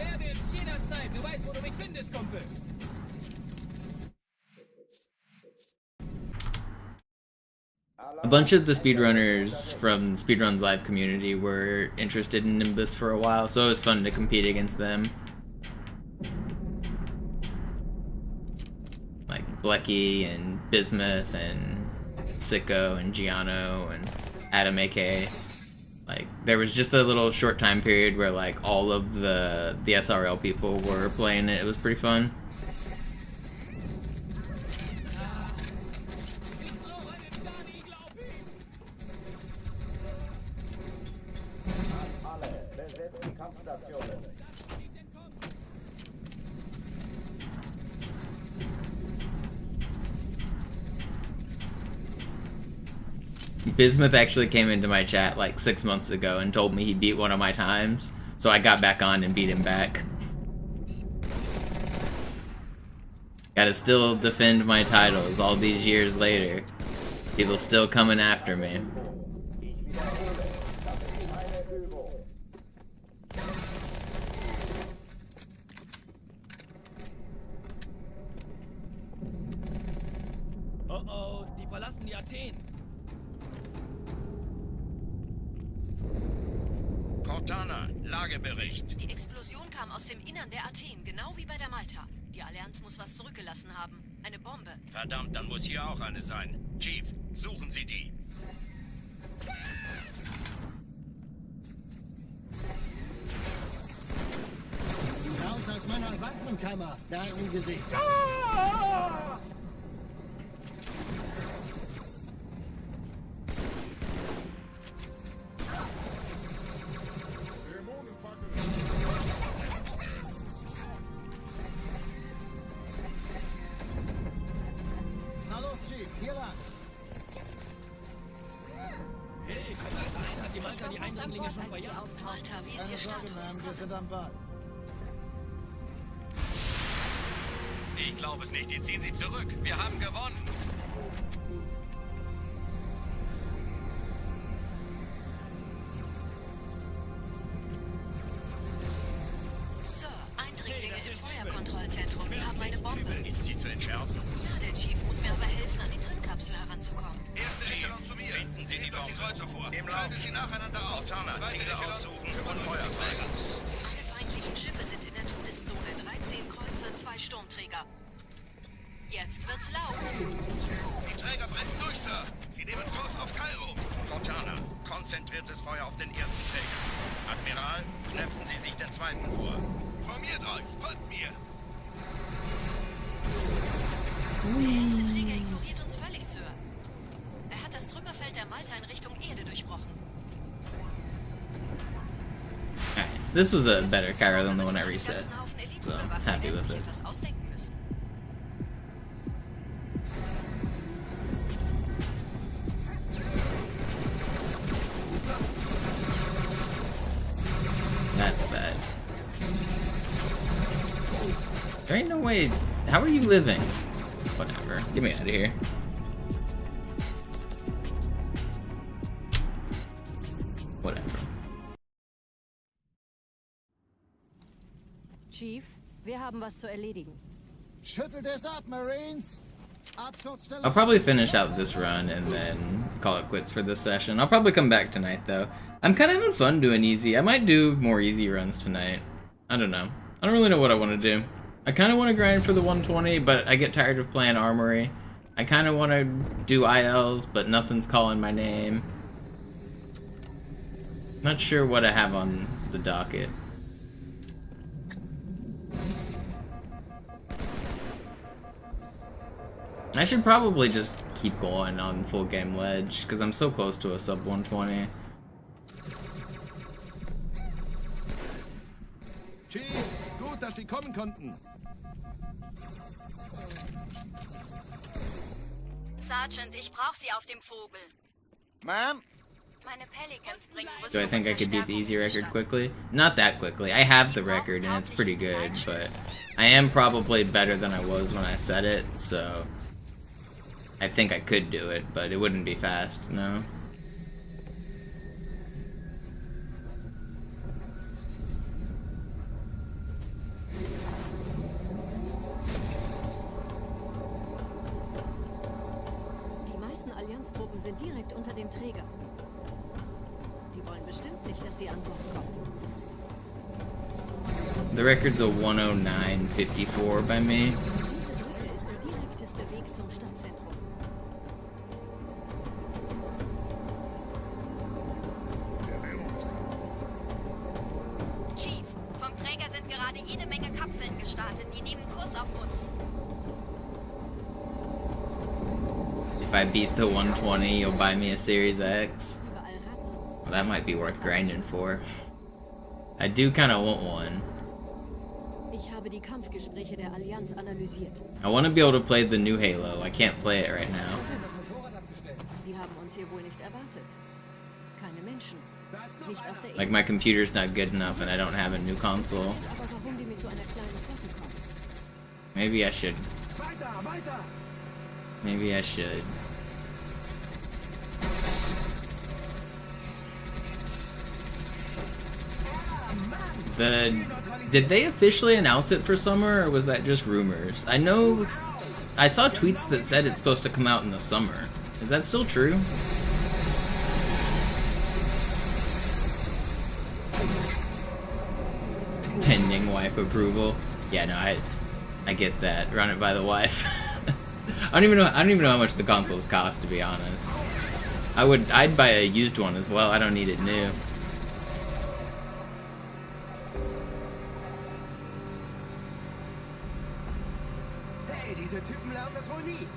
A bunch of the speedrunners from Speedruns Live community were interested in Nimbus for a while, so it was fun to compete against them. Like Blecky and Bismuth and Sicko and Giano and Adam AK. Like, there was just a little short time period where like all of the SRL people were playing it. It was pretty fun. Besetzt die Kampfstationen. Bismuth actually came into my chat like 6 months ago and told me he beat one of my times, so I got back on and beat him back. Gotta still defend my titles all these years later. People still coming after me. Oh oh, die verlassen die Athen. Cortana, Lagebericht. Die Explosion kam aus dem Innern der Athen, genau wie bei der Malta. Die Allianz muss was zurückgelassen haben. Eine Bombe. Verdammt, dann muss hier auch eine sein. Chief, suchen Sie die. Raus aus meiner Waffenkammer, gern gesehen. Na los, Chief, hier lang. Hey, hat die Malta die Eindringlinge schon verjagt? Malta, wie ist Keine Ihr Sorge, Status? Ma'am, wir sind am Ball. Ich glaube es nicht, die ziehen sie zurück. Wir haben gewonnen. Sir, Eindringlinge im Feuerkontrollzentrum. Wir haben eine Bombe. Ist sie zu entschärfen? Ja, der Chief muss mir aber helfen, an die Zündkapsel heranzukommen. Erste Echelon zu mir. Finden Sie die Bombe. Kreuzer vor. Schalte sie nacheinander auf. Cortana, Ziele aussuchen und Feuerträger. Alle feindlichen Schiffe sind in der Todeszone. 13 Kreuzer, 2 Sturmträger. Jetzt wird's laut. Die Träger brechen durch. konzentriertes Feuer auf den ersten Träger. Admiral, knöpfen Sie sich den zweiten vor. Formiert euch! Folgt mir! Der erste Träger ignoriert uns völlig, Sir. Er hat das Trümmerfeld der Malta in Richtung Erde durchbrochen. Alright, this was a better Cairo than the one I reset, so happy with it. That's bad. There ain't no way. How are you living? Whatever. Get me out of here. Whatever. Chief, wir haben was zu erledigen. Schüttelt es ab, Marines! Absturzstelle. I'll probably finish out this run and then call it quits for this session. I'll probably come back tonight though. I'm kind of having fun doing easy. I might do more easy runs tonight. I don't know. I don't really know what I want to do. I kind of want to grind for the 120, but I get tired of playing Armory. I kind of want to do ILs, but nothing's calling my name. Not sure what I have on the docket. I should probably just keep going on full game ledge, because I'm so close to a sub 120. Chief, gut, dass Sie kommen konnten. Sergeant, ich brauche Sie auf dem Vogel. Ma'am? Meine Pelicans bringen Do I think I could beat the easy record quickly? Not that quickly. I have the record and it's pretty good, but I am probably better than I was when I set it, so I think I could do it, but it wouldn't be fast, no. Die meisten Allianztruppen sind direkt unter dem Träger. Die wollen bestimmt nicht, dass sie an Bord kommen. The record's a 109.54 by me. Diese Brücke ist der direkteste Weg zum Stadtzentrum. Chief, vom Träger sind gerade jede Menge Kapseln gestartet. Die nehmen Kurs auf uns. If I beat the 120, you'll buy me a Series X. Überall Ratten. Well, that might be worth grinding for. I do kind of want one. Ich habe die Kampfgespräche der Allianz analysiert. I want to be able to play the new Halo. I can't play it right now. Die haben uns hier wohl nicht erwartet. Keine Menschen. Nicht auf der Erde. Like, my computer's not good enough and I don't have a new console. Aber warum die mit so einer kleinen Flotte kommen? Maybe I should. Weiter, weiter! Maybe I should. Did they officially announce it for summer, or was that just rumors? I know I saw tweets that said it's supposed to come out in the summer. Is that still true? Pending wife approval. Yeah, no, I get that. Run it by the wife. I don't even know how much the consoles cost, to be honest. I'd buy a used one as well. I don't need it new. Hey, diese Typen lernen das wohl nie.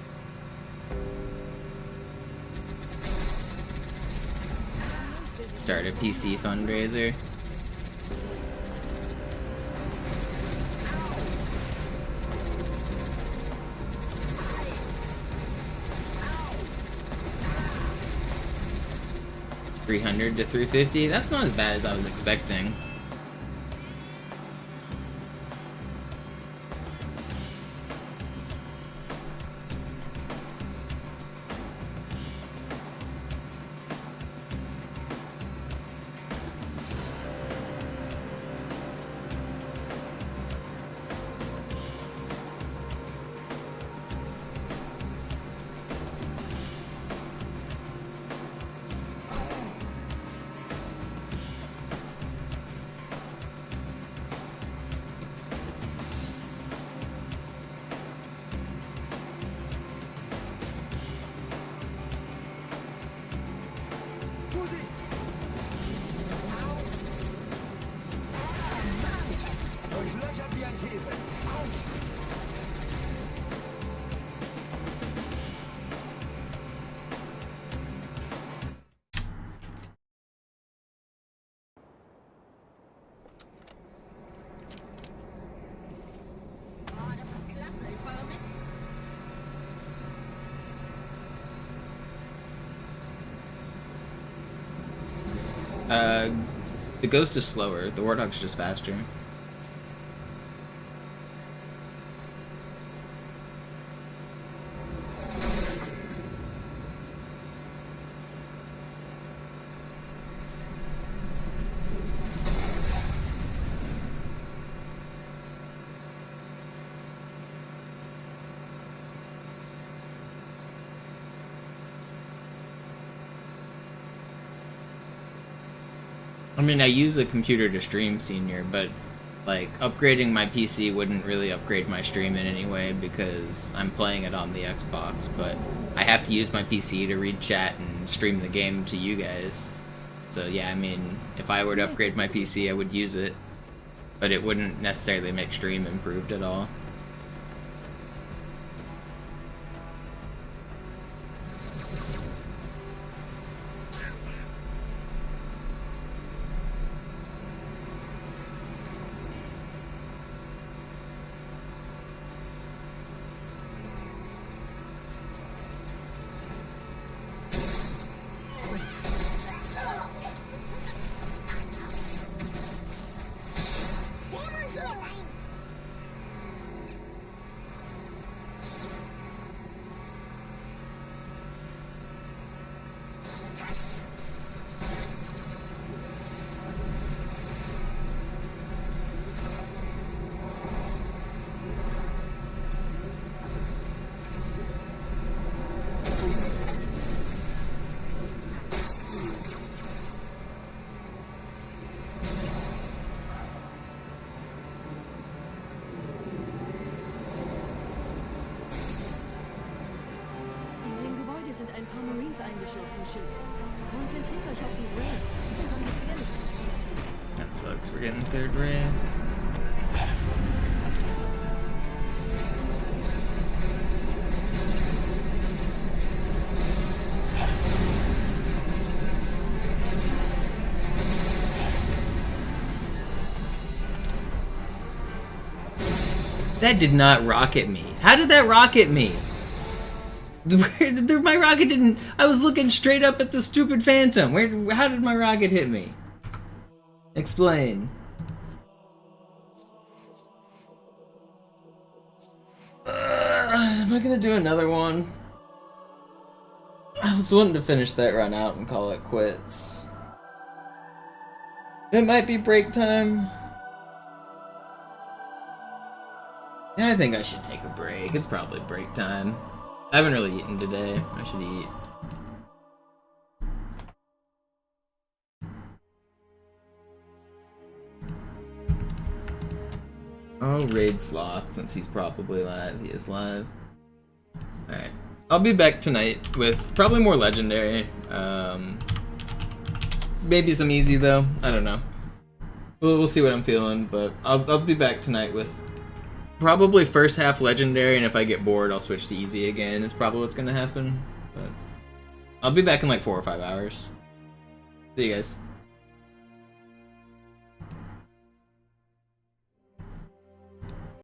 Start a PC fundraiser. $300 to $350. That's not as bad as I was expecting. The Ghost is slower. The Warthog's just faster. I mean, I use a computer to stream, Senior, but, like, upgrading my PC wouldn't really upgrade my stream in any way because I'm playing it on the Xbox, but I have to use my PC to read chat and stream the game to you guys. So, yeah, I mean, if I were to upgrade my PC, I would use it, but it wouldn't necessarily make stream improved at all. Ein paar Marines eingeschlossen, Schiff. Konzentriert euch auf die Rays. Die sind am gefährlichsten. That sucks. We're getting third ray. That did not rocket me. How did that rocket me? My rocket didn't... I was looking straight up at the stupid Phantom. How did my rocket hit me? Explain. Am I gonna do another one? I was wanting to finish that run out and call it quits. It might be break time. Yeah, I think I should take a break. It's probably break time. I haven't really eaten today. I should eat. I'll raid Sloth since he's probably live. He is live. Alright. I'll be back tonight with probably more Legendary. Maybe some easy though. I don't know. We'll see what I'm feeling, but I'll be back tonight with probably first half Legendary, and if I get bored, I'll switch to easy again. Is probably what's gonna happen. But I'll be back in like 4 or 5 hours. See you guys.